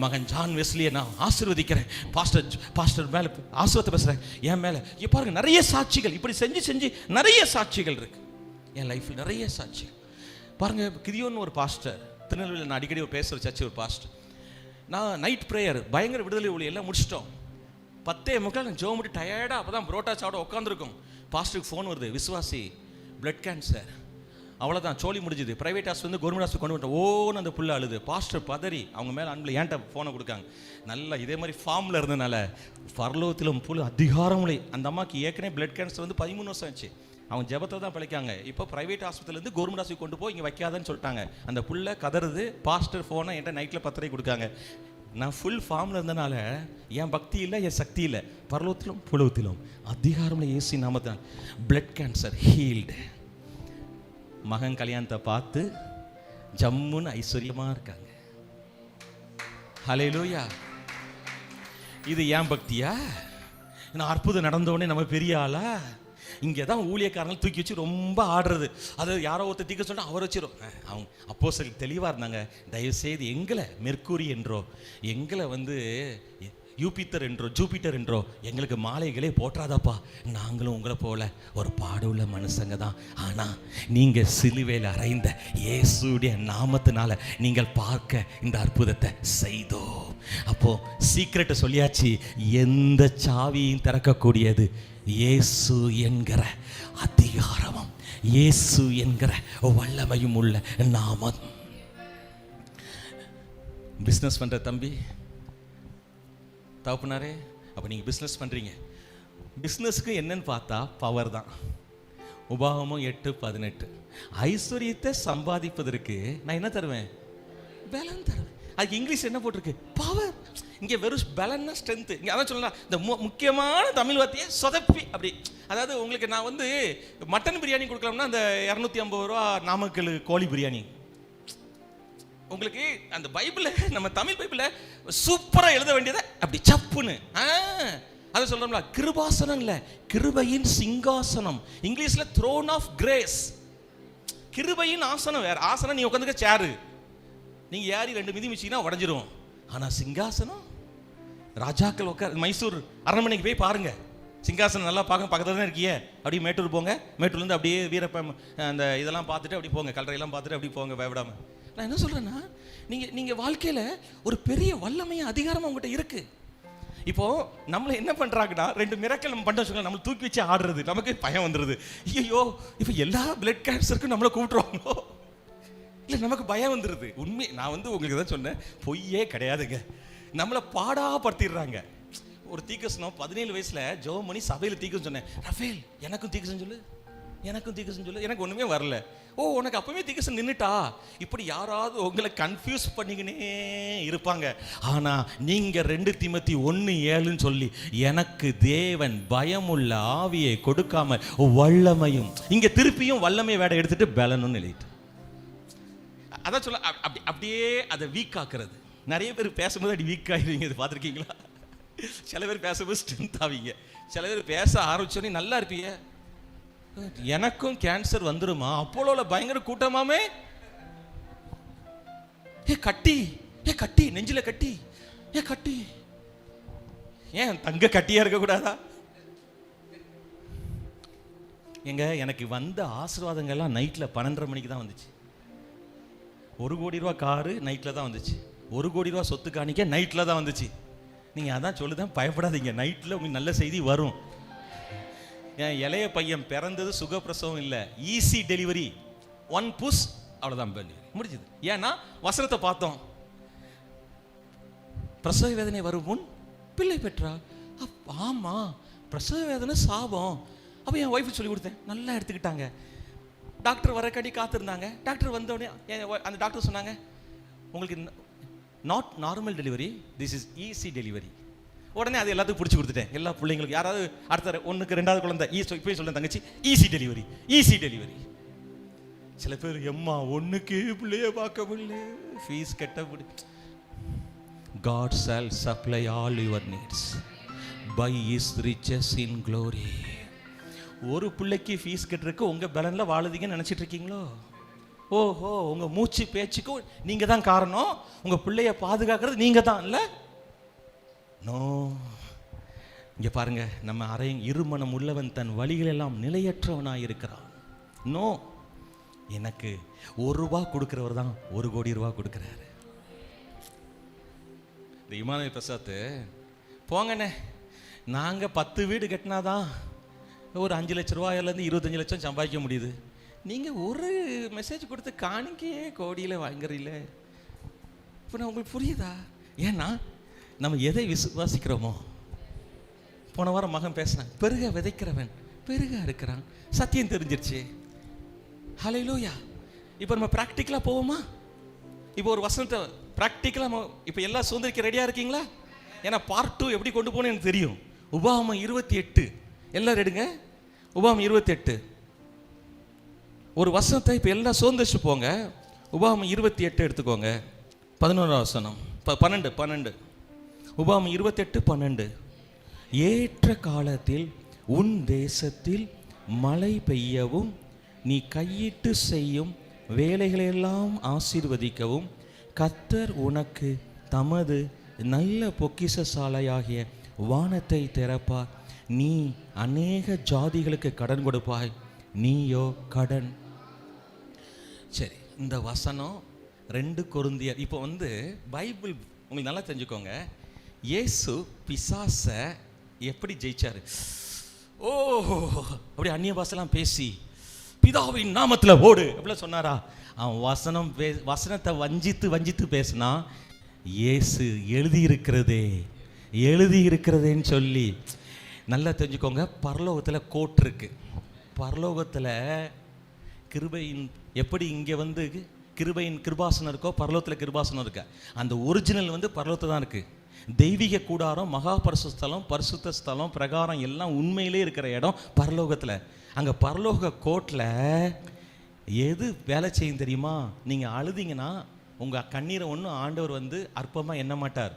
மகன் ஜான் வெஸ்லியை நான் ஆசீர்வதிக்கிறேன். பாஸ்டர் மேலே ஆசீர்வாதத்தை பேசுகிறேன், என் மேலே. பாருங்க, நிறைய சாட்சிகள் இப்படி செஞ்சு நிறைய சாட்சிகள் இருக்கு என் லைஃப்பில், நிறைய சாட்சிகள். பாருங்க, கிதியோன்னு ஒரு பாஸ்டர், திருநெல்வேலியில் நான் அடிக்கடி பேசுகிற சர்ச்சை ஒரு பாஸ்டர். நான் நைட் ப்ரேயர் பயங்கர விடுதலை ஒளி எல்லாம் முடிச்சிட்டோம். 10:45 நான் ஜோ முடிட்டு டயர்டாக அப்போ தான் புரோட்டா சாப்பிட உட்காந்துருக்கோம். பாஸ்டருக்கு ஃபோன் வருது, விசுவாசி பிளட் கேன்சர். அவ்வளோதான், சோழி முடிஞ்சுது. ப்ரைவேட் ஹாஸ்பிட்டல் கவர்மெண்ட் ஹாஸ்பிட்டல் கொண்டு வந்துட்டோம். ஓன்னு அந்த புள்ள அழுது. பாஸ்டர் பதறி அவங்க மேலே அன்பில் ஏன்ட்ட ஃபோனை கொடுக்காங்க. நல்லா இதே மாதிரி ஃபார்மில் இருந்தனால பரலோகத்திலும் புல் அதிகாரமுறை. அந்த அம்மாவுக்கு ஏற்கனவே பிளட் கேன்சர் 13 வருஷம் ஆச்சு. அவங்க ஜெபத்தை தான் பிழைக்காங்க. இப்போ ப்ரைவேட் ஹாஸ்பிட்டலேருந்து கவர்மெண்ட் ஹாஸ்பிட்டல் கொண்டு போய் இங்கே வைக்காதன்னு சொல்லிட்டாங்க. அந்த புள்ள கதறுது. பாஸ்டர் ஃபோனை என்கிட்ட நைட்டில் 10:30 கொடுக்காங்க. நான் ஃபுல் ஃபார்மில் இருந்தனால என் பக்தி இல்லை, என் சக்தி இல்லை. பரலோகத்திலும் புலவத்திலும் அதிகாரமுள்ள இயேசு நாமத்தினால் பிளட் கேன்சர் ஹீல்டு. மகன் கல்யாணத்தை பார்த்து ஜம்முன்னு ஐஸ்வர்யமா இருக்காங்க. ஹல்லேலூயா. இது ஏன் பக்தியா? நான் அற்புதம் நடந்தோடனே நம்ம பெரிய ஆளா? இங்கே தான் ஊழியக்காரங்கள் தூக்கி வச்சு ரொம்ப ஆடுறது. அது யாரோ ஒருத்தர் தீக்க சொன்னா அவர் வச்சிடும். அவங்க அப்போஸ்தலர் தெளிவாக இருந்தாங்க. தயவுசெய்து எங்களை மெர்க்குரி என்றோ, எங்களை யூபிட்டர் என்றோ, ஜூபிட்டர் என்றோ எங்களுக்கு மாலைகளே போற்றாதப்பா. நாங்களும் உங்களை போல ஒரு பாடுள்ள மனுஷங்க தான். ஆனால் நீங்கள் சிலுவையில் அறைந்த இயேசுடைய நாமத்தினால நீங்கள் பார்க்க இந்த அற்புதத்தை செய்தோம். அப்போ சீக்ரெட்டை சொல்லியாச்சு. எந்த சாவியும் திறக்கக்கூடியது இயேசு என்கிற அதிகாரமும் இயேசு என்கிற வல்லமையும் உள்ள நாமம். பிஸ்னஸ் பண்ற தம்பி தகப்பனாரே, அப்போ நீங்கள் பிஸ்னஸ் பண்ணுறீங்க. பிஸ்னஸ்க்கு என்னன்னு பார்த்தா பவர் தான். உபாகமம் 8:18 ஐஸ்வர்யத்தை சம்பாதிப்பதற்கு நான் என்ன தருவேன்? பலன் தருவேன். அதுக்கு இங்கிலீஷ் என்ன போட்டிருக்கு? பவர். இங்கே வெறும் பலன்னா ஸ்ட்ரென்த்து. இங்கே அதான் சொல்லலாம், இந்த முக்கியமான தமிழ் வார்த்தையை சொதப்பி அப்படி. அதாவது உங்களுக்கு நான் மட்டன் பிரியாணி கொடுக்கலாம்னா அந்த 250 ரூபா நாமக்கல் கோழி பிரியாணி. உங்களுக்கு அந்த பைபிளில், நம்ம தமிழ் பைபிளில் சூப்பராக எழுத வேண்டியதை அப்படி சப்புன்னு அதை சொல்கிறோம்ல, கிருபாசனம் இல்லை, கிருபையின் சிங்காசனம். இங்கிலீஷில் த்ரோன் ஆஃப் கிரேஸ். கிருபையின் ஆசனம் வேறு. ஆசனம் நீ உட்காந்துக்க சேரு, நீங்கள் ஏறி 2 மிதி மிச்சிங்கன்னா உடஞ்சிரும். ஆனால் சிங்காசனம் ராஜாக்கள் உட்கார். மைசூர் அரண்மனைக்கு போய் பாருங்க, சிங்காசனம் நல்லா பார்க்க பக்கத்தில் தான் இருக்கியே. அப்படியே மேட்டூர் போங்க, மேட்டூர்லேருந்து அப்படியே வீரப்ப அந்த இதெல்லாம் பார்த்துட்டு அப்படி போங்க, கல்லறையெல்லாம் பார்த்துட்டு அப்படி போங்க பயப்படாமல். நான் என்ன சொல்கிறேன்னா, நீங்கள் வாழ்க்கையில் ஒரு பெரிய வல்லமையும் அதிகாரமும் உங்கள்கிட்ட இருக்குது. இப்போது நம்மளை என்ன பண்ணுறாங்கன்னா, 2 மிராக்கிள் நம்ம பண்ண சொல்ல நம்மளை தூக்கி வச்சு ஆடுறது. நமக்கு பயம் வந்துடுது. ஐயோ இப்போ எல்லா பிளட் கேன்சருக்கும் நம்மளை கூப்பிட்ருவாங்களோ, இல்லை நமக்கு பயம் வந்துடுது. உண்மை நான் உங்களுக்கு தான் சொன்னேன், பொய்யே கிடையாதுங்க. நம்மளை பாடாப்படுத்திடுறாங்க. ஒரு தீக்கசனம் 17 வயசில் ஜெபம் பண்ணி சபையில் தீக்கசம் சொன்னேன். ரஃபேல் எனக்கும் தீக்கசம் சொல்லு, எனக்கும் தீக்கசம் சொல்லு. எனக்கு ஒன்றுமே வரல. ஓ, உனக்கு அப்பவே தீக்கசம் நின்றுட்டா? இப்படி யாராவது உங்களை கன்ஃபியூஸ் பண்ணிக்கினே இருப்பாங்க. ஆனால் நீங்கள் 2 தீமோத்தேயு 1:7 சொல்லி, எனக்கு தேவன் பயமுள்ள ஆவியை கொடுக்காம வல்லமையும், இங்கே திருப்பியும் வல்லமை வேட எடுத்துட்டு பலனும் எழுதிட்டு, அதான் சொல்ல அப்படியே அதை வீக் ஆக்குறது. நிறைய பேர் பேசும்போது அப்படி வீக் ஆகிடுவீங்க. இது பார்த்துருக்கீங்களா? சில பேர் பேசும்போது ஸ்ட்ரென்த் ஆவீங்க, சில பேர் பேச ஆரம்பிச்சோன்னே நல்லா இருப்பீங்க. எனக்கும் கேன்சர் வந்துருமா? அப்போலோல பயங்கர கூட்டமாமே. கட்டி நெஞ்சில கட்டி, கட்டி ஏன் தங்க கட்டியா இருக்க கூடாதா? எனக்கு வந்த ஆசீர்வாதங்கள்லாம் நைட்டில் 12:30 மணிக்கு தான் வந்துச்சு. 1 கோடி ரூபா காரு நைட்டில் தான் வந்துச்சு. 1 கோடி ரூபா சொத்து காணிக்க நைட்டில் தான் வந்துச்சு. நீங்கள் அதான் சொல்லுதான், பயப்படாதீங்க, நைட்டில் உங்களுக்கு நல்ல செய்தி வரும். என் இளைய பையன் பிறந்தது சுகப்பிரசவம் இல்லை, ஈஸி டெலிவரி. 1 புஷ், அவ்வளோதான் முடிஞ்சது. ஏன்னா வசனத்தை பார்த்தோம், பிரசவ வேதனை வரும் முன் பிள்ளை பெற்றா. ஆமாம், பிரசவ வேதனை சாபம். அப்போ என் ஒய்ஃபு சொல்லி கொடுத்தேன், நல்லா எடுத்துக்கிட்டாங்க. டாக்டர் வரக்காடி காத்திருந்தாங்க. டாக்டர் வந்தோடனே அந்த டாக்டர் சொன்னாங்க, உங்களுக்கு not normal delivery, this is easy delivery. உடனே அது எல்லாத்துக்கும் பிடிச்சி கொடுத்துட்டேன். எல்லா பிள்ளைங்களுக்கு யாராவது அடுத்த 1க்கு 2வது குழந்தை இப்போயும் சொல்ல தங்கச்சி, ஈஸி டெலிவரி, ஈஸி டெலிவரி. சில பேர் எம்மா 1க்கு பிள்ளைய பார்க்க முடியல, ஃபீஸ் கட்ட முடியும். God shall supply all your needs by his riches in glory. ஒரு பிள்ளைக்கு ஃபீஸ் கட்டுறதுக்கு உங்கள் பலனில் வாழுதீங்கன்னு நினச்சிட்டு இருக்கீங்களோ? ஓஹோ, உங்க மூச்சு பேச்சுக்கும் நீங்க தான் காரணம், உங்க பிள்ளைய பாதுகாக்கிறது நீங்க தான் இல்ல? நோ. இங்க பாருங்க, நம்ம அறையும் இருமனம் உள்ளவன் தன் வழிகள் எல்லாம் நிலையற்றவனாய் இருக்கிறான். நோ, எனக்கு ₹1 கொடுக்கிறவர் தான் ₹1,00,00,000 கொடுக்கிறாரு. இந்த இமானுவேல் பிரசாத், போங்கண்ணே, நாங்கள் 10 வீடு கட்டினாதான் ஒரு 5 லட்ச ரூபாயிலேருந்து 25 லட்சம் சம்பாதிக்க முடியுது. நீங்கள் ஒரு மெசேஜ் கொடுத்து காணிக்கையே கோடியில் வாங்குறீங்களே. இப்போ நான் உங்களுக்கு புரியுதா? ஏன்னா நம்ம எதை விசுவாசிக்கிறோமோ. போன வாரம் மகன் பேசினான், பெருக விதைக்கிறவன் பெருக இருக்கிறான். சத்தியம் தெரிஞ்சிருச்சு. ஹல்லேலூயா. இப்போ நம்ம ப்ராக்டிக்கலாக போவோமா? இப்போ ஒரு வசனத்தை ப்ராக்டிக்கலாக இப்போ எல்லாம் சுதந்திரிக்க ரெடியாக இருக்கீங்களா? ஏன்னா பார்ட் 2 எப்படி கொண்டு போகணும்னு எனக்கு தெரியும். உபாகமம் 28 எல்லாரும் எடுங்க. உபாகமம் 28 ஒரு வசனத்தை இப்போ எல்லாம் சுதந்திரிச்சு போங்க. உபாகமம் 28 எடுத்துக்கோங்க. 11 வசனம் 12 உபாகமம் 28:12. ஏற்ற காலத்தில் உன் தேசத்தில் மழை பெய்யவும் நீ கையிட்டு செய்யும் வேலைகளெல்லாம் ஆசீர்வதிக்கவும் கர்த்தர் உனக்கு தமது நல்ல பொக்கிஷசாலையாகிய வானத்தை திறப்பார். நீ அநேக ஜாதிகளுக்கு கடன் கொடுப்பாய், நீயோ கடன். சரி, இந்த வசனம் 2 கொரிந்தியர். இப்போ பைபிள் உங்களுக்கு நல்லா தெரிஞ்சுக்கோங்க. இயேசு பிசாசை எப்படி ஜெயிச்சாரு? ஓ, அப்படி அந்நிய பாஷைலாம் பேசி பிதாவின் நாமத்தில் ஓடு அப்படிலாம் சொன்னாரா? அவன் வசனத்தை வஞ்சித்து பேசினா, இயேசு எழுதியிருக்கிறதேன்னு சொல்லி நல்லா தெரிஞ்சுக்கோங்க. பரலோகத்தில் கோட் இருக்கு. பரலோகத்தில் கிருபையின் எப்படி இங்கே கிருபையின் கிருபாசனம் இருக்கோ, பரலோகத்தில் கிருபாசனம் இருக்கு. அந்த ஒரிஜினல் பரலோகத்தில் தான் இருக்கு. தெய்வீக கூடாரம், மகா பரிசுத்தலம், பரிசுத்த ஸ்தலம், பிரகாரம் எல்லாம் உண்மையிலே இருக்கிற இடம் பரலோகத்தில். அங்கே பரலோக கோட்டில் எது வேலை செய்யும் தெரியுமா? நீங்கள் அழுதிங்கன்னா உங்கள் கண்ணீரை ஒன்றும் ஆண்டவர் அற்பமாக எண்ண மாட்டார்.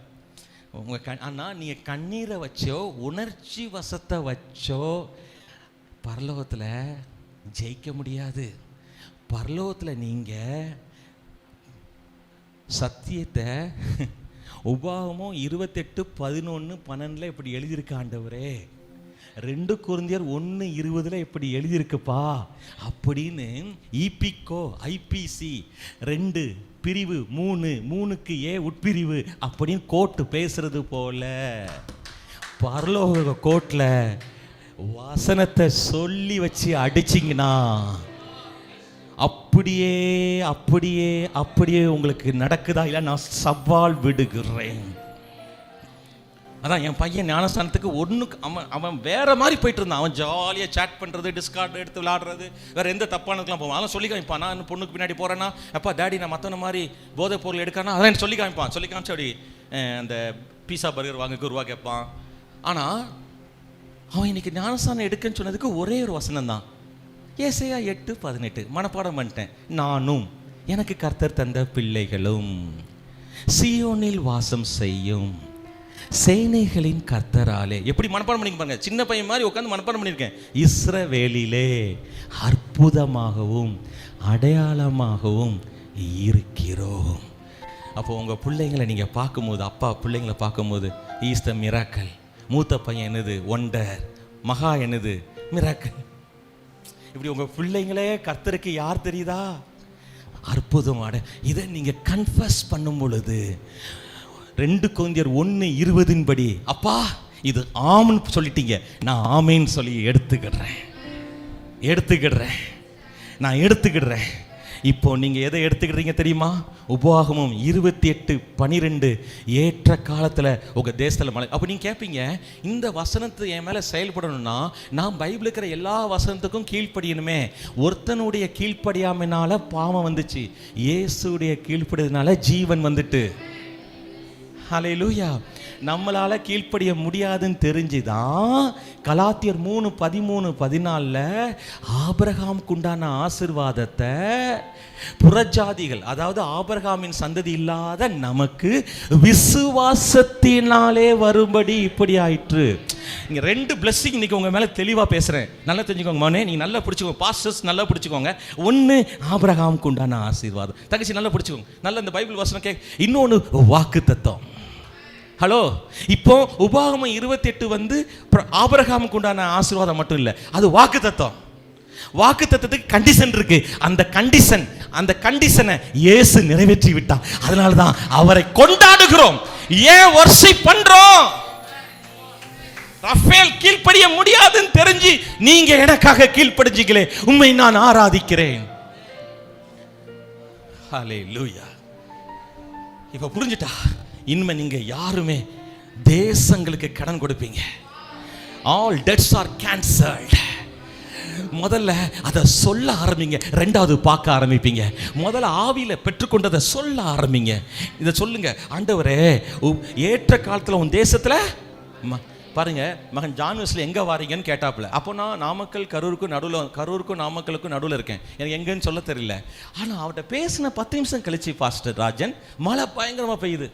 ஆனால் நீங்கள் கண்ணீரை வச்சோ உணர்ச்சி வசத்தை வச்சோ பரலோகத்தில் ஜெயிக்க முடியாது. பரலோகத்தில் நீங்கள் சத்தியத்தை உபாகமம் 28:11-12 இப்படி எழுதியிருக்க ஆண்டவரே, 2 கொரிந்தியர் 1:20 இப்படி எழுதியிருக்குப்பா அப்படின்னு இபிகோ ஐபிசி 2 பிரிவு 3க்கு ஏ உட்பிரிவு அப்படின்னு கோர்ட்டு பேசுறது போல பரலோக கோர்ட்டில் வசனத்தை சொல்லி வச்சு அடிச்சிங்கன்னா அப்படியே அப்படியே அப்படியே உங்களுக்கு நடக்குதா இல்லை நான் சவால் விடுகிறேன். அதான் என் பையன் ஞானஸ்தானத்துக்கு அவன் வேற மாதிரி போயிட்டு இருந்தான். அவன் ஜாலியாக சேட் பண்ணுறது, டிஸ்கார்ட் எடுத்து விளாடுறது, வேற எந்த தப்பானதுக்கெலாம் போவான். அதெல்லாம் சொல்லி காமிப்பான். நான் பொண்ணுக்கு பின்னாடி போகிறேன்னா, அப்பா டேடி நான் மற்றவன மாதிரி போதை பொருள் எடுக்கானா, அதான் சொல்லி காமிப்பான். சொல்லி காமிச்சு அப்படி அந்த பீஸா பர்கர் வாங்க ₹1 கேட்பான். ஆனால் அவன் இன்னைக்கு ஞானஸ்தானம் எடுக்கன்னு சொன்னதுக்கு ஒரே ஒரு வசனம் தான், ஏசாயா 8:18 மனப்பாடம் பண்ணிட்டேன். நானும் எனக்கு கர்த்தர் தந்த பிள்ளைகளும் சீயோனில் வாசம் செய்யும் சேனைகளின் கர்த்தராலே. எப்படி மனப்பாடம் பண்ணி பாருங்க, சின்ன பையன் மாதிரி உட்காந்து மனப்பாடம் பண்ணியிருக்கேன். இஸ்ரவேலிலே அற்புதமாகவும் அடையாளமாகவும் இருக்கிறோம். அப்போ உங்கள் பிள்ளைங்களை நீங்கள் பார்க்கும்போது, அப்பா பிள்ளைங்களை பார்க்கும்போது ஈஸ் த மிராக்கல். மூத்த பையன் என்னது? ஒண்டர். மகா என்னது? மிராக்கல். இப்படி உங்கள் பிள்ளைங்களே கர்த்தருக்கு யார் தெரியுதா? அற்புதம். இதை நீங்கள் கன்ஃபஸ் பண்ணும் பொழுது 2 கொரிந்தியர் 1:20 படி, அப்பா இது ஆமன்னு சொல்லிட்டீங்க, நான் ஆமேன்னு சொல்லி எடுத்துக்கிடுறேன். இப்போ நீங்க எதை எடுத்துக்கிட்டீங்க தெரியுமா? உபாகமம் 28:12 ஏற்ற காலத்துல உங்க தேசத்துல மழை. அப்ப நீங்க கேட்பீங்க, இந்த வசனத்தை என் மேல செயல்படணும்னா நான் பைபிள் இருக்கிற எல்லா வசனத்துக்கும் கீழ்ப்படியணுமே. ஒருத்தனுடைய கீழ்ப்படியாமைனால பாவம் வந்துச்சு, இயேசுடைய கீழ்ப்படியதுனால ஜீவன் வந்துட்டு. ஹல்லேலூயா. நம்மளால கீழ்ப்படிய முடியாதுன்னு தெரிஞ்சுதான் கலாத்தியர் 3:13-14 ஆபிரகாமுக்கு உண்டான ஆசீர்வாதத்தை புறஜாதிகள், அதாவது ஆபிரகாமின் சந்ததி இல்லாத நமக்கு விசுவாசத்தினாலே வரும்படி இப்படி ஆயிற்று. இங்க 2 blessing இன்னைக்கு உங்க மேல தெளிவா பேசுறேன், நல்லா தெரிஞ்சுக்கோங்க. மோனே நீங்க நல்லா பிடிச்சுக்கோங்க, பாஸ்டர்ஸ் நல்லா பிடிச்சுக்கோங்க. ஒன்னு ஆபிரகாமுக்கு உண்டான ஆசீர்வாதம், தங்கச்சி நல்லா பிடிச்சுக்கோங்க, நல்ல இந்த பைபிள் வசனம் கேட்க. இன்னொன்னு வாக்குத்தத்தம். ஹலோ, இப்போ உபாகமம் 28 வந்து ஆபிரகாமுக்கு உண்டான ஆசீர்வாதம் மட்டும் இல்லை, அது வாக்குத்தத்தம். வாக்குத்தத்தத்துக்கு கண்டிஷன் இருக்கு. அந்த கண்டிஷனை இயேசு நிறைவேற்றி விட்டார். அதனால தான் அவரை கொண்டாடுகிறோம். ஏன் வர்ஷிப் பண்றோம்? ரஃபேல் கீழ்ப்படிய முடியாதுன்னு தெரிஞ்சு நீங்க எனக்காக கீழ்ப்படிஞ்சீங்களே, உம்மை நான் ஆராதிக்கிறேன். ஹல்லேலூயா. இப்ப புரிஞ்சுட்டா? இனிமே நீங்க யாருமே தேசங்களுக்கு கடன் கொடுப்பீங்க. All debts are cancelled. முதல்ல அதை சொல்ல ஆரம்பிங்க, ரெண்டாவது பார்க்க ஆரம்பிப்பீங்க. முதல்ல ஆவியில பெற்றுக்கொண்டதை சொல்ல ஆரம்பிங்க. இதை சொல்லுங்க, ஆண்டவரே ஏற்ற காலத்துல உன் தேசத்துல பாருங்க. மகன் ஜான் வெஸ்லி எங்க வாரீங்கன்னு கேட்டாப்புல, அப்போ நான் நாமக்கல் கரூருக்கும் நாமக்கலுக்கும் நடுவில் இருக்கேன், எனக்கு எங்கன்னு சொல்ல தெரியல. ஆனா அவர்கிட்ட பேசின 10 நிமிஷம் கழிச்சு பாஸ்டர் ராஜன் மழை பயங்கரமா பெய்யுது,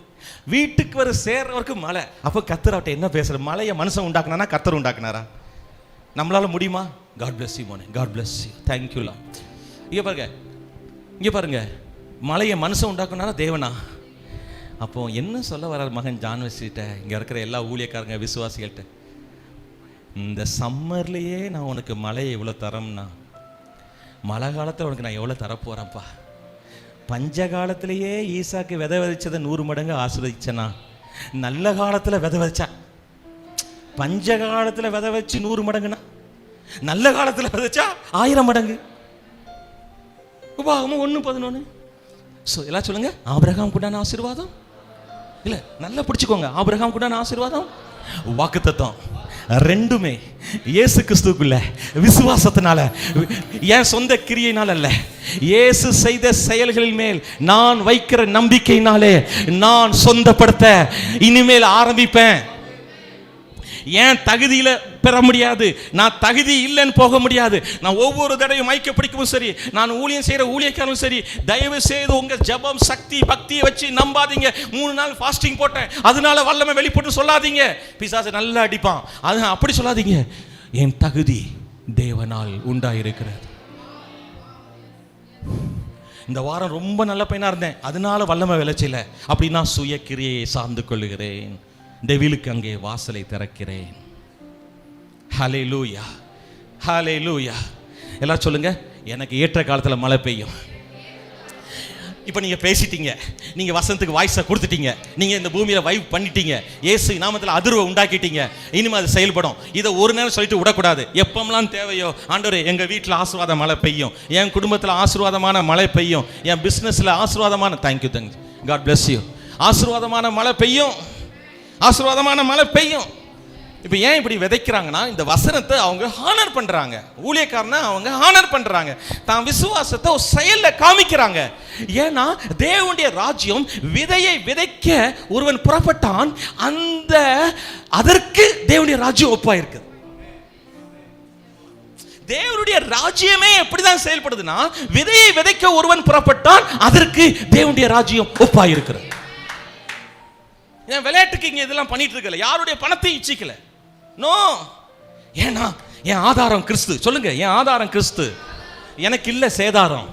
வீட்டுக்கு வர சேர்றவருக்கு மழை. அப்போ கர்த்தர் அவர்கிட்ட என்ன பேசுற? மழையை மனுஷன் உண்டாக்குனானா கர்த்தர் உண்டாக்குனாரா? நம்மளால முடியுமா? God bless you மோனே, God bless you, thank you Lord. இங்க பாருங்க, மழையை மனுஷன் உண்டாக்குனாரா தேவனா? அப்போ என்ன சொல்ல வர்றார் மகன் ஜான் வெஸ்லிட்ட, இங்க இருக்கிற எல்லா ஊழியக்காரங்க விசுவாசிகள்கிட்ட? இந்த சம்மர்லயே நான் உனக்கு மழையை எவ்வளவு தரம்னா, மழை காலத்துல உனக்கு நான் எவ்வளவு தரப்போறேன்ப்பா. பஞ்ச காலத்திலேயே ஈசாக்கு விதை விதைச்சதை 100 மடங்கு ஆசீர்வதிச்சனா, நல்ல காலத்துல விதை விதைச்சா, பஞ்ச காலத்துல விதை வச்சு 100 மடங்குனா, நல்ல காலத்துல விதைச்சா 1000 மடங்கு. உபாகமம் 1:11. எல்லாம் சொல்லுங்க, ஆபிரகாம் கூடான ஆசீர்வாதம் இல்ல, நல்லா பிடிச்சுக்கோங்க. ஆபிரகாம் கூடான ஆசீர்வாதம், வாக்குத்தத்தம், ரெண்டுமே இயேசு கிறிஸ்துக்குள்ள விசுவாசத்தினால, என் சொந்த கிரியையினால் அல்ல, இயேசு செய்த செயல்களின் மேல் நான் வைக்கிற நம்பிக்கையினாலே நான் சொந்தப்படுத்த இனிமேல் ஆரம்பிப்பேன். ஏன் தகுதியில பெற முடியாது, நான் தகுதி இல்லைன்னு போக முடியாது. நான் ஒவ்வொரு தடவையும் மைக்க பிடிக்கவும் சரி, நான் ஊழியம் செய்யற ஊழியக்காரனும் சரி, தயவு செய்து உங்க ஜபம் சக்தி பக்தியை வச்சு நம்பாதீங்க. 3 நாள் ஃபாஸ்டிங் போட்டேன் அதனால வல்லமை வெளிப்பட்டு சொல்லாதீங்க, பிசாசு நல்லா அடிப்பான், அது அப்படி சொல்லாதீங்க. என் தகுதி தேவனால் உண்டாயிருக்கிறது. இந்த வாரம் ரொம்ப நல்ல பையனா இருந்தேன், அதனால வல்லமை விளைச்சல, அப்படின்னா சுய கிரியை சார்ந்து கொள்ளுகிறேன், டெவிலுக்கு அங்கே வாசலை திறக்கிறேன். ஹல்லேலூயா, ஹல்லேலூயா. எல்லாம் சொல்லுங்க, எனக்கு ஏற்ற காலத்துல மழை பெய்யும். இப்போ நீங்க பேசிட்டீங்க, நீங்க வசனத்துக்கு வாய்ஸை கொடுத்துட்டீங்க, நீங்க இந்த பூமியில வைப் பண்ணிட்டீங்க, இயேசு நாமத்தில் அதிர்வை உண்டாக்கிட்டீங்க. இனிமே அது செயல்படும். இதை ஒரு நேரம் சொல்லிட்டு விடக்கூடாது. எப்பமெல்லாம் தேவையோ, ஆண்டவரே எங்க வீட்டில் ஆசீர்வாத மழை பெய்யும், என் குடும்பத்தில் ஆசீர்வாதமான மழை பெய்யும், என் பிசினஸ்ல ஆசீர்வாதமான, தேங்க்யூ காட் பிளஸ் யூ, ஆசீர்வாதமான மழை பெய்யும், ஆசீர்வாதமான மழை பெய்யும். இப்போ ஏன் இப்படி விதைக்கிறாங்கன்னா, இந்த வசனத்தை அவங்க ஹானர் பண்றாங்க, ஊழியக்காரனை அவங்க ஹானர் பண்றாங்க, தான் விசுவாசத்தை ஒரு செயல்ல காமிக்கிறாங்க. ஏன்னா தேவனுடைய ராஜ்யம் விதையை விதைக்க ஒருவன் புறப்பட்டான், அதற்கு தேவனுடைய ராஜ்யம் ஒப்பாயிருக்கு. தேவனுடைய ராஜ்யமே எப்படிதான் செயல்படுதுன்னா, விதையை விதைக்க ஒருவன் புறப்பட்டான், அதற்கு தேவனுடைய ராஜ்யம் ஒப்பாயிருக்கிறது. விளையாட்டுக்கு இங்க இதெல்லாம் பண்ணிட்டு இருக்கல, யாருடைய பணத்தை இச்சிக்கல, நோ. ஏன்னா என் ஆதாரம் கிறிஸ்து. சொல்லுங்க, என் ஆதாரம் கிறிஸ்து, எனக்கு இல்ல சேதாரம்.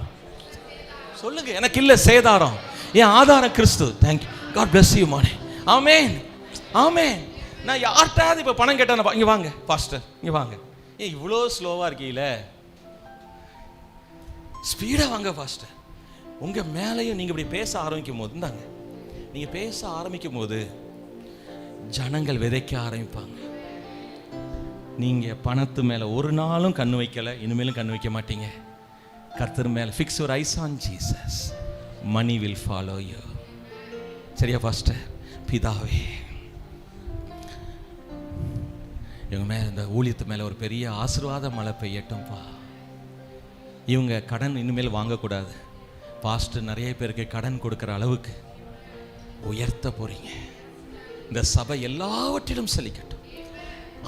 சொல்லுங்க, எனக்கு இல்ல சேதாரம், என் ஆதாரம் கிறிஸ்து. தேங்க்யூ, காட் பிளஸ் யூ மானே. ஆமென், ஆமென். நான் யார்கிட்டயாவது இப்ப பணம் கேட்டேன், இங்க வாங்க பாஸ்டர், இங்க வாங்க, ஏன் இவ்வளோ ஸ்லோவா இருக்கீல, ஸ்பீடா வாங்க பாஸ்டர். உங்க மேலையும் நீங்க இப்படி பேச ஆரம்பிக்கும் போது, இருந்தாங்க நீங்க பேச ஆரம்பிக்கும் போது ஜனங்கள் விதைக்க ஆரம்பிப்பாங்க. நீங்க பணத்து மேல ஒரு நாளும் கண்ணு வைக்கல, இனிமேலும் கண்ணு வைக்க மாட்டீங்க. கர்த்தர் மேல fix your eyes on Jesus, money will follow you. சரியா பாஸ்டர்? பிதாவே, இவங்க மேல, இந்த ஊழியத்து மேல ஒரு பெரிய ஆசீர்வாத மழை பெய்யட்டும்பா. இவங்க கடன் இனிமேல் வாங்கக்கூடாது. பாஸ்டர் நிறைய பேருக்கு கடன் கொடுக்குற அளவுக்கு உயர்த்த போறீங்க. இந்த சபை எல்லாவற்றிலும் செழிக்கட்டும்.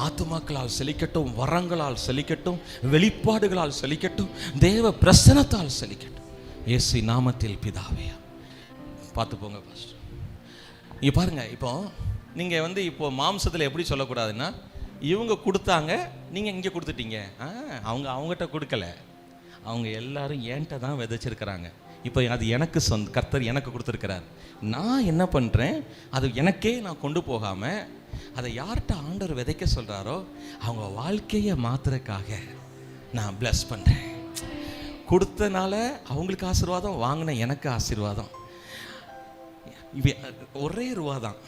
ஆத்துமாக்களால் செழிக்கட்டும், வரங்களால் செழிக்கட்டும், வெளிப்பாடுகளால் செழிக்கட்டும், தேவ பிரசன்னத்தால் செழிக்கட்டும். இயேசு நாமத்தில் பிதாவே. பார்த்து போங்க பாஸ்டர். இங்கே பாருங்க, இப்போ நீங்கள் இப்போ மாம்சத்தில் எப்படி சொல்லக்கூடாதுன்னா, இவங்க கொடுத்தாங்க, நீங்கள் இங்கே கொடுத்துட்டீங்க. அவங்ககிட்ட கொடுக்கல, அவங்க எல்லாரும் என்கிட்ட தான் விதைச்சிருக்கிறாங்க. இப்போ அது எனக்கு கர்த்தர் எனக்கு கொடுத்துருக்கிறார். நான் என்ன பண்ணுறேன், அது எனக்கே நான் கொண்டு போகாமல் அதை யார்கிட்ட ஆண்டவர் விதைக்க சொல்கிறாரோ அவங்க வாழ்க்கையை மாத்துறதுக்காக நான் பிளஸ் பண்ணுறேன். கொடுத்தனால அவங்களுக்கு ஆசீர்வாதம், வாங்கின எனக்கு ஆசீர்வாதம். ஒரே ரூபா தான்,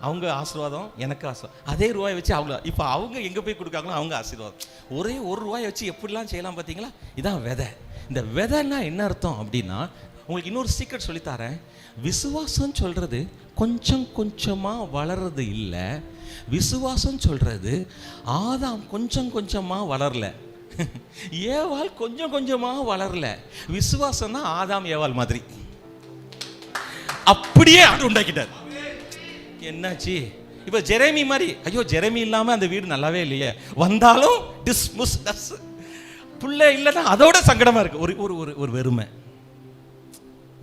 அவங்க ஆசீர்வாதம் எனக்கு ஆசீர்வாதம். அதே ரூபாயை வச்சு இப்போ அவங்க எங்கே போய் கொடுக்காங்களோ அவங்க ஆசீர்வாதம். ஒரே ஒரு ரூபாயை வச்சு எப்படிலாம் செய்யலாம் பார்த்தீங்களா? இதான் விதை. இந்த விதைன்னா என்ன அர்த்தம் அப்படின்னா, உங்களுக்கு இன்னொரு சீக்ரெட் சொல்லித்தரேன். விசுவாசம் சொல்கிறது கொஞ்சம் கொஞ்சமாக வளர்றது இல்லை. விசுவாசம் சொல்கிறது ஆதாம் கொஞ்சம் கொஞ்சமாக வளரல, ஏவாள் கொஞ்சம் கொஞ்சமாக வளரல. விசுவாசம் தான் ஆதாம் ஏவாள் மாதிரி அப்படியே ஆண்டு உண்டாக்கிட்டார். என்னாச்சு? இப்போ ஜெரேமி மாதிரி, ஐயோ ஜெரேமி இல்லாமல் அந்த வீடு நல்லாவே இல்லையே, வந்தாலும் டிஸ்முஸ் பிள்ளை இல்லைன்னா அதோட சங்கடமாக இருக்கு. ஒரு ஒரு ஒரு வெறுமை,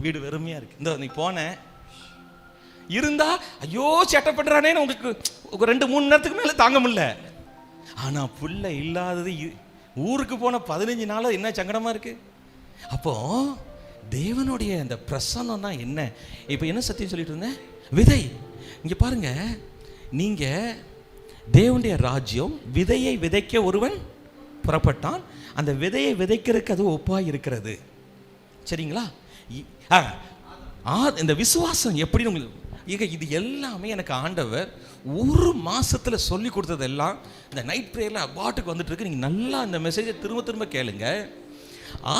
வீடு வெறுமையாக இருக்கு. இந்த நீ போன இருந்தா ஐயோ சேட்டை பண்ணுறானேன்னு உங்களுக்கு 2-3 நேரத்துக்கு மேலே தாங்க முடியல. ஆனால் பிள்ளை இல்லாதது ஊருக்கு போன 15 நாள் என்ன சங்கடமாக இருக்கு. அப்போ தேவனுடைய அந்த பிரசன்னம் தான் என்ன. இப்போ என்ன சத்தியம் சொல்லிட்டு இருந்தேன்? விதை. இங்கே பாருங்க, நீங்க தேவனுடைய ராஜ்யம், விதையை விதைக்க ஒருவன் புறப்பட்டான், அந்த விதையை விதைக்கிறதுக்கு அது ஒப்பாய் இருக்கிறது. சரிங்களா? இந்த விசுவாசம் எப்படி இது எல்லாமே எனக்கு ஆண்டவர் ஒரு மாசத்துல சொல்லி கொடுத்ததெல்லாம் இந்த நைட் பிரேயர்ல பாட்டுக்கு வந்துட்டு இருக்கு. நீங்க நல்லா இந்த மெசேஜை திரும்ப திரும்ப கேளுங்க.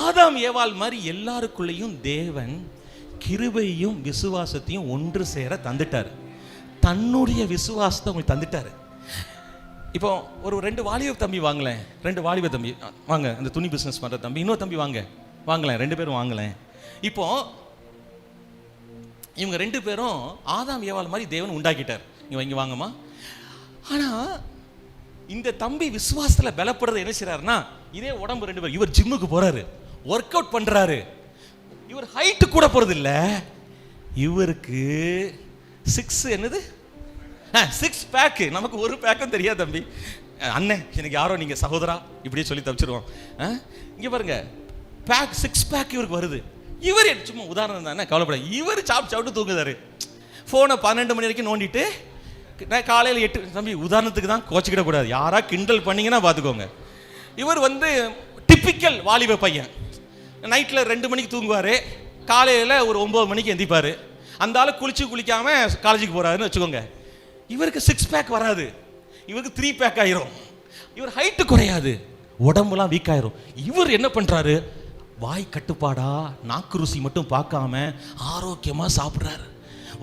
ஆதாம் ஏவாள் மாதிரி எல்லாருக்குள்ளேயும் தேவன் கிருபையும் விசுவாசத்தையும் ஒன்று சேர தந்துட்டாரு. தன்னுடைய விசுவாசத்தை உங்களுக்கு தந்துட்டாரு. இப்போ ஒரு 2 வாலிப தம்பி வாங்கலேன், 2 வாலிப தம்பி வாங்க, இந்த துணி பிஸ்னஸ் பண்ணுற தம்பி, இன்னொரு தம்பி வாங்கலேன், 2 பேரும் வாங்கலேன். இப்போ இவங்க 2 பேரும் ஆதாம் ஏவாள் மாதிரி தேவன் உண்டாக்கிட்டார். இங்கே வாங்கம்மா. ஆனால் இந்த தம்பி விசுவாசத்தில் பலப்படுறது என்ன செய்றாருன்னா, இதே உடம்பு 2 பேர், இவர் ஜிம்முக்கு போறாரு, ஒர்க் அவுட் பண்றாரு. இவர் ஹைட்டு கூட போறது இல்லை, இவருக்கு 6 பேக்கு. நமக்கு ஒரு பேக்கும் தெரியாது தம்பி. அண்ணன் எனக்கு யாரோ நீங்க சகோதரா இப்படியே சொல்லி தப்பிச்சிருவோம். இங்க பாருங்க, 6 பேக் இவருக்கு வருது. இவர் சும்மா உதாரணம் தானே, கவலைப்பட. இவர் சாப்பிட்டு தூங்குதாரு, போனை 12 மணி வரைக்கும் நோண்டிட்டு காலையில் 8. தம்பி உதாரணத்துக்கு தான், கோச்சிக்கிட கூடாது, யாரா கிண்டல் பண்ணீங்கன்னா பார்த்துக்கோங்க. இவர் டிப்பிக்கல் வாலிப பையன். நைட்டில் 2 மணிக்கு தூங்குவார், காலையில் ஒரு 9 மணிக்கு எந்திப்பார். அந்த ஆள் குளிக்காம காலேஜுக்கு போறாருன்னு வச்சுக்கோங்க. இவருக்கு 6 பேக் வராது, இவருக்கு 3 பேக் ஆயிரும். இவர் ஹைட்டு குறையாது, உடம்புலாம் வீக் ஆயிரும். இவர் என்ன பண்றாரு? வாய் கட்டுப்பாடா, நாக்கு ருசி மட்டும் பார்க்காம ஆரோக்கியமா சாப்பிட்றாரு.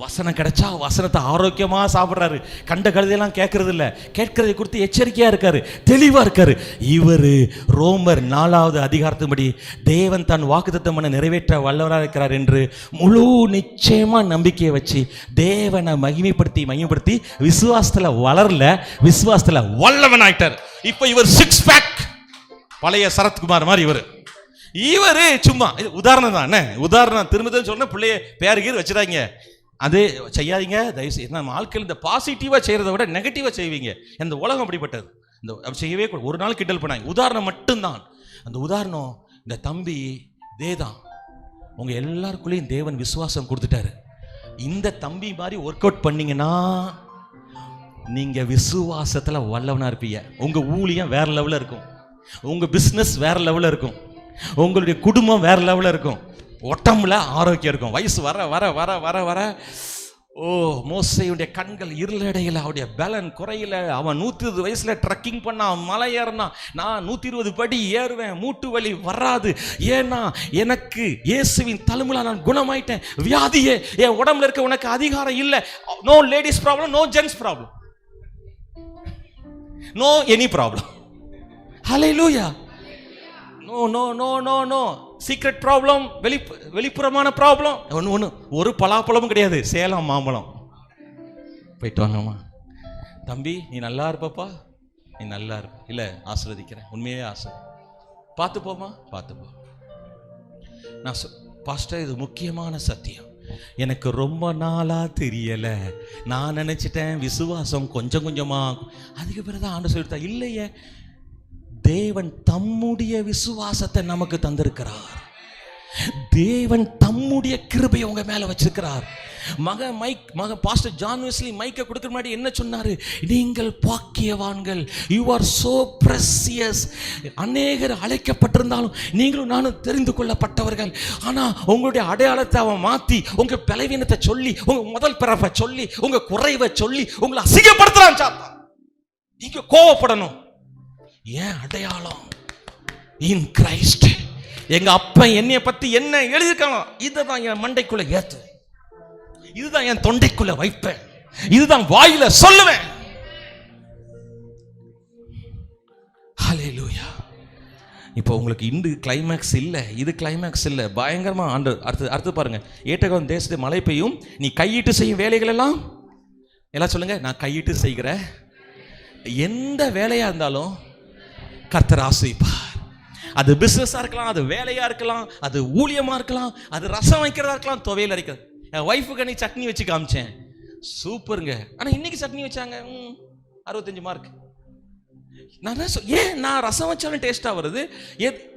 வசனம் கிடைச்சா வசனத்தை ஆரோக்கியமா சாப்பிட்றாரு. கண்ட கழுதையெல்லாம் கேட்கறது இல்லை, கேட்கறதை குறித்து எச்சரிக்கையா இருக்காரு, தெளிவா இருக்காரு. இவர் ரோமர் 4வது அதிகாரத்தின்படி தேவன் தன் வாக்குத்தத்தம் பண்ண நிறைவேற்ற வல்லவராக இருக்கிறார் என்று முழு நிச்சயமா நம்பிக்கையை வச்சு தேவனை மகிமைப்படுத்தி விசுவாசத்துல வளரல, விசுவாசத்துல வல்லவன் ஆயிட்டார். இப்ப இவர் 6 பேக், பழைய சரத்குமார் மாதிரி இவர் சும்மா உதாரணம் தான். என்ன உதாரணம்? திரும்ப சொன்ன பிள்ளைய பேர் வச்சிடாங்க, அது செய்யாதீங்க தயவுசெய்து. நம்ம ஆட்கள் இந்த பாசிட்டிவாக செய்கிறத விட நெகட்டிவாக செய்வீங்க. இந்த உலகம் அப்படிப்பட்டது, அப்படி செய்யவே கூட. ஒரு நாள் கிண்டல் பண்ணாங்க, உதாரணம் மட்டும்தான். அந்த உதாரணம் இந்த தம்பி தேதான். உங்கள் எல்லாருக்குள்ளேயும் தேவன் விசுவாசம் கொடுத்துட்டாரு. இந்த தம்பி மாதிரி ஒர்க் அவுட் பண்ணீங்கன்னா நீங்கள் விசுவாசத்தில் வல்லவனாக இருப்பீங்க. உங்கள் ஊழியம் வேற லெவலில் இருக்கும், உங்கள் பிஸ்னஸ் வேற லெவலில் இருக்கும், உங்களுடைய குடும்பம் வேற லெவலில் இருக்கும், உடம்புல ஆரோக்கியம் இருக்கும். வயசு வர வர வர வர வர மோசேயுடைய கண்கள் இருளடையில, அவருடைய பலன் குறையில. அவன் 120 வயசுல ட்ரக்கிங் பண்ணான், மலை ஏறினான். நான் 120 படி ஏறுவேன், மூட்டு வலி வராது. ஏன்னா எனக்கு இயேசுவின் தழும்புல நான் குணமாயிட்டேன். வியாதியே என் உடம்புல இருக்க உனக்கு அதிகாரம் இல்லை. No ladies problem, no gents problem, no any problem. Hallelujah. No no no no no secret problem, வெளிப்புறமான ப்ராப்ளம் ஒன்று ஒரு பலாப்பழமும் கிடையாது, சேலம் மாம்பழம். போயிட்டு வாங்கம்மா. தம்பி நீ நல்லா இருப்பப்பா, நீ நல்லா இருப்ப. இல்லை ஆசீர்வதிக்கிறேன், உண்மையே ஆசை. பார்த்து போமா, பார்த்து போ. நான் பாஸ்டர் இது முக்கியமான சத்தியம், எனக்கு ரொம்ப நாளா தெரியல, நான் நினைச்சிட்டேன் விசுவாசம் கொஞ்சம் கொஞ்சமா. அதுக்கு பிறகுதான் ஆண்டு சொல்லிட்டா, இல்லையே தேவன் தம்முடைய விசுவாசத்தை நமக்கு தந்திருக்கிறார். தேவன் தம்முடைய கிருபையை உங்க மேல வச்சிருக்கிறார். மக பாஸ்டர் ஜான் வெஸ்லி மைக்கை கொடுக்கிற முன்னாடி என்ன சொன்னாரு? நீங்கள் பாக்கியவான்கள், யூ ஆர் சோ பிரசியஸ். அநேகர் அழைக்கப்பட்டிருந்தாலும் நீங்களும் நானும் தெரிந்து கொள்ளப்பட்டவர்கள். ஆனா உங்களுடைய அடையாளத்தை அவன் மாத்தி உங்க பலவீனத்தை சொல்லி, உங்க முதல் பிறப்பை சொல்லி, உங்க குறைவை சொல்லி உங்களை அசிங்கப்படுத்துறான் சாத்தான். நீங்க கோவப்படணும். ஏன் அடையாளம் இன் கிரைஸ்ட். எங்க அப்பன் என்னைய பத்தி என்ன எழுதிருக்கானோ இதுதான் என் மண்டைக்குள்ள ஏத்து, இதுதான் என் தொண்டைக்குள்ள வைப்பேன், இதுதான் வாயில சொல்லுவேன். ஹல்லேலூயா. இப்போ உங்களுக்கு இந்த கிளைமேக்ஸ் இல்லை, இது கிளைமேக்ஸ் இல்லை, பயங்கரமா ஆண்டு அடுத்து பாருங்க. ஏற்றகம் தேசத்து மழை பெய்யும், நீ கையிட்டு செய்யும் வேலைகள் எல்லாம் சொல்லுங்க, நான் கையிட்டு செய்கிற எந்த வேலையா இருந்தாலும் கர்த்தர் ஆசீர்வதிப்பார். அது பிசினஸா இருக்கலாம், அது வேலையா இருக்கலாம், அது ஊழியமா இருக்கலாம், அது ரசம் வைக்கிறதா இருக்கலாம், துவையல் அரைக்கிறது. என் ஒய்ஃபுக்கு நீ சட்னி வச்சு காமிச்சேன், சூப்பருங்க. ஆனா இன்னைக்கு சட்னி வச்சாங்க 65 மார்க். நான் ரசம் வச்சாலும் டேஸ்டா வருது,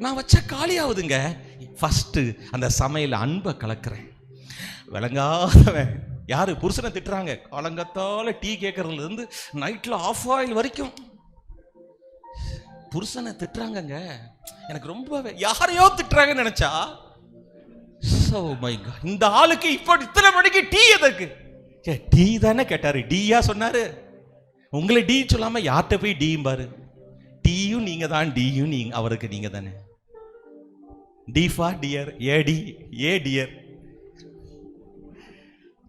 நான் வச்சா காலி ஆகுதுங்க. ஃபர்ஸ்ட் அந்த சமையல் அன்பை கலக்கிறேன். விளங்காதவன் யாரு புருஷனை திட்டுறாங்க, காலங்கத்தால டீ கேட்கறதுல இருந்து நைட்ல ஆஃப் ஆயில் வரைக்கும் புருஷனை திட்டுறாங்கங்க. எனக்கு ரொம்ப யாரையோ திட்டுறாங்கன்னு நினைச்சா, இந்த ஆளுக்கு இப்போ இத்தனை மணிக்கு டீ எதற்கு? டீ தானே கேட்டாரு, டீயா சொன்னாரு. உங்களை டீ சொல்லாம யார்கிட்ட போய் டீயும் பாரு. டீயும் நீங்க தான், டீயும் நீங்க, அவருக்கு நீங்க தானே. D for dear, ad a dear.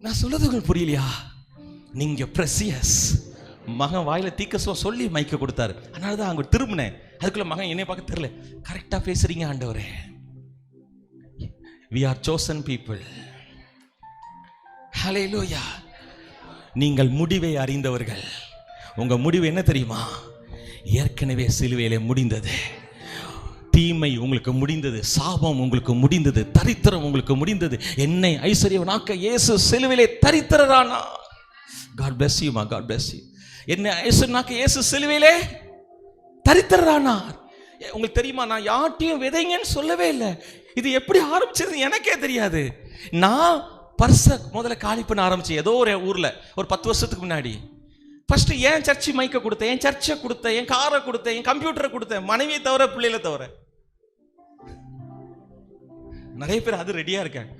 நான் சொல்றது உங்களுக்கு புரியலையா? நீங்க பிரசியஸ். மகன் வாயில தீக்க சொல்லி மைக்க கொடுத்தாரு, அதனாலதான் அங்க திரும்பினேன். அதுக்குள்ள மகன் என்னைய பார்க்க தெரியல, கரெக்டா பேசுறீங்க ஆண்டவரே. we are chosen people. ஹல்லேலூயா. நீங்கள் முடிவை அறிந்தவர்கள். உங்க முடிவு என்ன தெரியுமா? ஏற்கனவே சிலுவையிலே முடிந்தது. தீமை உங்களுக்கு முடிந்தது, சாபம் உங்களுக்கு முடிந்தது, தரித்திரம் உங்களுக்கு முடிந்தது. என்னை ஐஸ்வர்யவனாக்க இயேசு சிலுவையிலே தரித்திரரானா. God bless you ma, God bless you. என்னை ஐஸ்வர்யவனாக்க இயேசு சிலுவையிலே தரித்திரரானார். உங்களுக்கு தெரியுமா, நான் யார்ட்டையும் விதைங்கன்னு சொல்லவே இல்லை. இது எப்படி ஆரம்பிச்சது எனக்கே தெரியாது. நான் பர்ஸை முதல்ல காலி பண்ண ஆரம்பிச்சேன் ஏதோ ஒரு ஊர்ல ஒரு 10 வருஷத்துக்கு முன்னாடி. ஃபர்ஸ்ட் ஏன் சர்ச்சை மைக்க கொடுத்தேன், என் சர்ச்சை கொடுத்தேன், என் காரை கொடுத்தேன், என் கம்ப்யூட்டரை கொடுத்தேன், மனைவியை தவிர பிள்ளைகளை தவிர. நிறைய பேர் அது ரெடியா இருக்காங்க.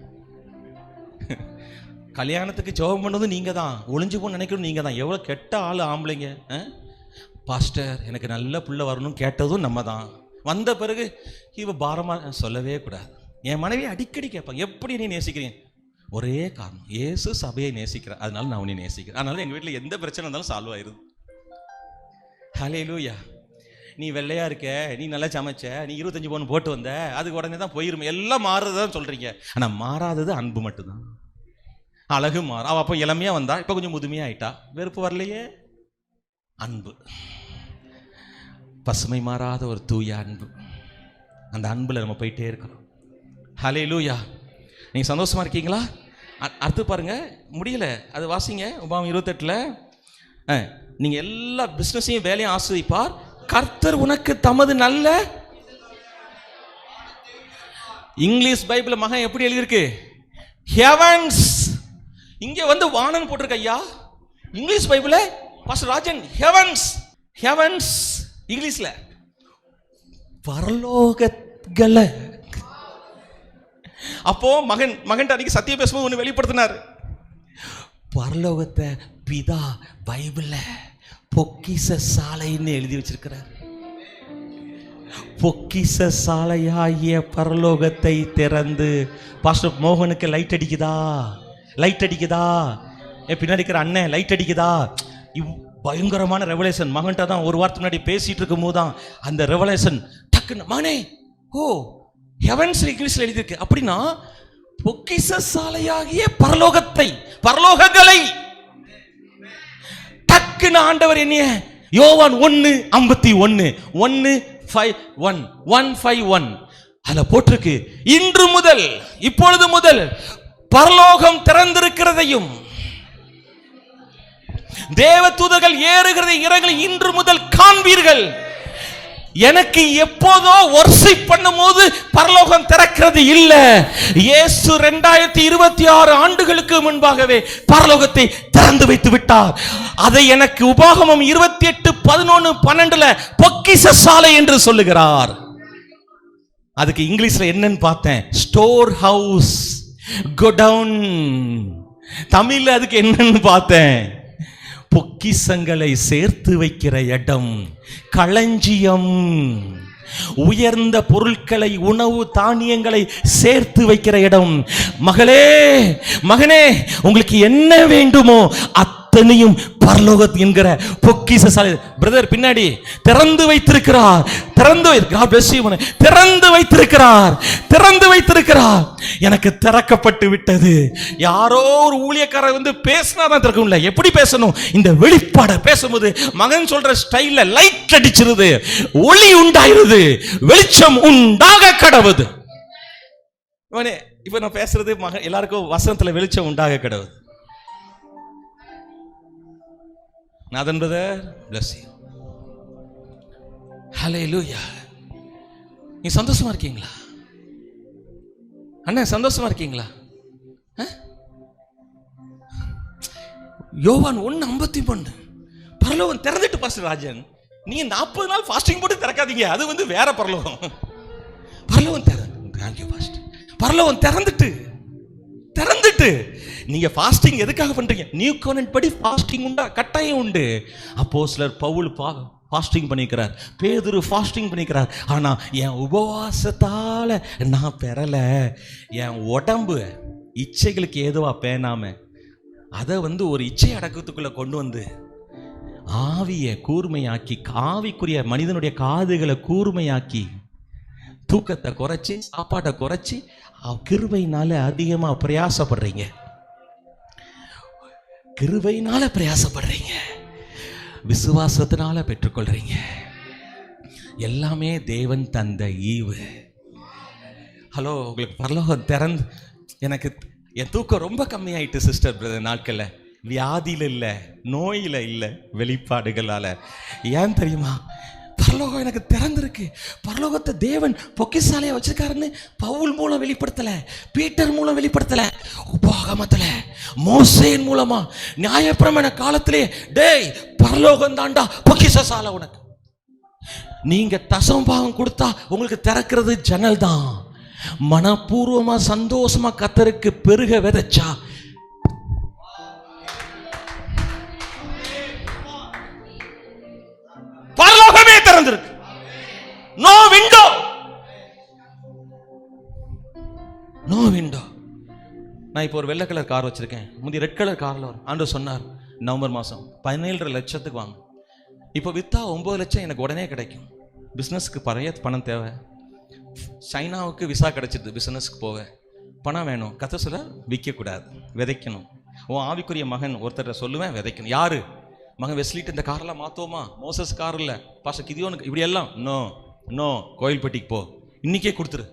கல்யாணத்துக்கு ஜெபம் பண்ணதும் நீங்க தான், ஒளிஞ்சு போன்னு நினைக்கணும் நீங்க தான். எவ்வளவு கெட்ட ஆளு ஆம்பளைங்க. பாஸ்டர் எனக்கு நல்ல புள்ள வரணும் கேட்டதும் நம்ம தான். வந்த பிறகு இவ பாரமா சொல்லவே கூடாது. என் மனைவி அடிக்கடி கேட்பாங்க, எப்படி நீ நேசிக்கிறீங்க? ஒரே காரணம், இயேசு சபையை நேசிக்கிறேன், அதனால நான் உன்னை நேசிக்கிறேன். அதனால எங்க வீட்டில் எந்த பிரச்சனை இருந்தாலும் சால்வ் ஆயிருது. ஹல்லேலூயா. நீ வெள்ளையா இருக்க, நீ நல்லா சமைச்ச, நீ 25 பவுன் போட்டு வந்த, அதுக்கு உடனே தான் போயிருமே. எல்லாம் மாறுறதுதான் சொல்றீங்க, ஆனா மாறாதது அன்பு மட்டும்தான். அழகு மாறும். அவ அப்போ இளமையா வந்தா, இப்ப கொஞ்சம் முதுமையா ஆயிட்டா, வெறுப்பு வரலையே. அன்பு, பசுமை மாறாத ஒரு தூய அன்பு. அந்த அன்புல நம்ம போயிட்டே இருக்கணும். ஹல்லேலூயா. நீங்க சந்தோஷமா இருக்கீங்களா? அடுத்து பாருங்க, முடியல, அது வாசிங்க. உபாகம் 28ல நீங்க எல்லா பிசினஸையும் வேலையும் ஆஸ்வதிப்பார், கர்த்தர் உனக்கு தமது நல்ல. இங்கிலீஷ் பைபிள் மகன் எப்படி எழுதியிருக்கு? ஹெவன்ஸ். இங்க வந்து வானன் போட்டிருக்க ஐயா. English Bible pastor Rajan heavens. Heavens இங்கிலீஷ்ல பரலோகங்களை. அப்போ மகன் அன்னைக்கு சத்திய பேசும்போது ஒன்று வெளிப்படுத்தினார். பரலோகத்தை பிதா பைபிள்ல பொக்கிஷ சாலைன்னு எழுதி வச்சிருக்கிறார். பொக்கிஷ சாலையாகிய பரலோகத்தை திறந்து. பாஸ்டர் மோகனுக்கு லைட் அடிக்குதா? லைட் அடிக்குதா? பின்னாடி இருக்கிற அண்ணன் லைட் அடிக்குதா? பயங்கரமான ரெவலேஷன். மகன்கிட்ட தான் ஒரு வாரத்துக்கு முன்னாடி பேசிட்டு இருக்கும் போது தான் அந்த ரெவலேஷன் டக்குன்னு, மகனே ஓ ஹெவன்ஸ் இங்கிலீஷ்ல எழுதியிருக்கு. அப்படின்னா பொக்கிஷ சாலையாகிய பரலோகத்தை, பரலோகங்களை டக்குன்னு ஆண்டவர் என்னைய யோவான் 1:51 1:51 அதுல போட்டிருக்கு, இன்று முதல், இப்பொழுது முதல் பரலோகம் திறந்திருக்கிறதையும் தேவ தூதர்கள் ஏறுகிறதை இறங்களை இன்று முதல் காண்பீர்கள். எனக்கு எப்போதோ வொர்ஷிப் பண்ணும்போது பரலோகம் திறக்கிறது இல்ல. இயேசு 2026 ஆண்டுகளுக்கு முன்பாகவே பரலோகத்தை திறந்து வைத்து விட்டார். அதை எனக்கு உபாகமம் 28:11-12 பொக்கிஷ சாலை என்று சொல்லுகிறார். அதுக்கு இங்கிலீஷ்ல என்னன்னு பார்த்தேன், ஸ்டோர் ஹவுஸ், கோடவுன். தமிழ்ல அதுக்கு என்னன்னு பார்த்தேன், பொக்கிஷங்களை சேர்த்து வைக்கிற இடம், களஞ்சியம். உயர்ந்த பொருட்களை, உணவு தானியங்களை சேர்த்து வைக்கிற இடம். மகளே, மகனே, உங்களுக்கு என்ன வேண்டுமோ அத்தனையும் பரலோகம் என்கிற பொக்கிஷ சாலை பிரதர் பின்னாடி திறந்து வைத்திருக்கிறார். திறந்து வைத்திருக்கிறார். எனக்கு திறக்கப்பட்டு விட்டது. யாரோ ஒரு ஊழியக்காரர் வந்து பேசினாதான் திறக்கும் இல்ல. எப்படி பேசணும்? இந்த வெளிப்பாட பேசும்போது மகன் சொல்ற ஸ்டைல்ல லைட் அடிச்சிருது, ஒளி உண்டாயிருது, வெளிச்சம் உண்டாக கடவுது. இப்ப நான் பேசுறது மகன் எல்லாருக்கும் வசனத்துல வெளிச்சம் உண்டாக கடவுது. நாதன் பிரதர் bless you. ஹல்லேலூயா. நீ சந்தோஷமா இருக்கீங்களா அண்ணா? சந்தோஷமா இருக்கீங்களா? யோவான் 1:51 பரலோகம் திறந்துட்டு பாஸ்டர் ராஜன், நீங்க 40 நாள் ஃபாஸ்டிங் போட்டு திறக்காதீங்க, அது வந்து வேற பரலோகம். பரலோகம் பரலோகம் திறந்துட்டு நீங்க ஃபாஸ்டிங் எதுக்காக பண்றீங்க? நியூ கோவெனன்ட் படி ஃபாஸ்டிங் உண்டா? கட்டாயம் உண்டு. அப்போஸ்தலர் பவுல் ஃபாஸ்டிங் பண்ணிக்கிறார், பேதுரு ஃபாஸ்டிங் பண்ணிக்கிறார். ஆனா என் உபவாசத்தால நான் பெறல, என் உடம்பு இச்சைகளுக்கு ஏதுவா பேணாம அதை வந்து ஒரு இச்சை அடக்கத்துக்குள்ள கொண்டு வந்து ஆவியை கூர்மையாக்கி, ஆவிக்குரிய மனிதனுடைய காதுகளை கூர்மையாக்கி, தூக்கத்தை குறைச்சி, சாப்பாட்டை குறைச்சி, கிருபையினால அதிகமா பிரயாசப்படுறீங்க. கிருபையினால பிரயாசப்படுறீங்க, விசுவாசத்தினால பெற்றுக்கொள்றீங்க. எல்லாமே தேவன் தந்த ஈவு. ஹலோ, உங்களுக்கு பரலோகம் திறந்து, எனக்கு என் தூக்கம் ரொம்ப கம்மியாயிட்டு சிஸ்டர் பிரதர் நாட்கள்ல. வியாதியில இல்ல, நோயில இல்ல, வெளிப்பாடுகளால. ஏன் தெரியுமா? பரலோகம் எனக்கு திறந்திருக்கு. பரலோகத்தை தேவன் பொக்கிஷாலையா வச்சிருக்காருன்னு பவுல் மூலம் வெளிப்படுத்தல, பீட்டர் மூலம் வெளிப்படுத்தல, உபாகமத்துல மோசேயின் மூலமா நியாயப்பிரமாண காலத்திலே டேய் பரலோகம் தாண்டா பொக்கிஷசாலை உனக்கு. நீங்க தசமபாகம் கொடுத்தா உங்களுக்கு திறக்கிறது ஜன்னல் தான். மனப்பூர்வமா சந்தோஷமா கர்த்தருக்கு பெருக விதைச்சா பரலோகமே திறந்திருக்கு. No window, no window. நான் இப்போ ஒரு வெள்ளை கலர் கார் வச்சிருக்கேன், முந்தைய ரெட் கலர் கார்ல வரும். ஆண்டவர் சொன்னார் நவம்பர் மாதம் 17.5 லட்சத்துக்கு வாங்க. இப்போ விற்றா 9 லட்சம் எனக்கு உடனே கிடைக்கும். பிஸ்னஸ்க்கு பணம் தேவை. சைனாவுக்கு விசா கிடைச்சிது, பிஸ்னஸ்க்கு போக பணம் வேணும். கர்த்தர் சொல்ல விற்கக்கூடாது, விதைக்கணும். உன் ஆவிக்குரிய மகன் ஒருத்தர் சொல்லுவேன், விதைக்கணும். யாரு? மகன் வெஸ்லிட்டு இந்த காரெல்லாம் மாற்றுவோமா? மோசஸ் கார் இல்லை, பாஸ்டர் கிதியோனுக்கு இப்படி எல்லாம் நோ நோ, கோயில்பட்டிக்கு போ, இன்னைக்கே கொடுத்துரு.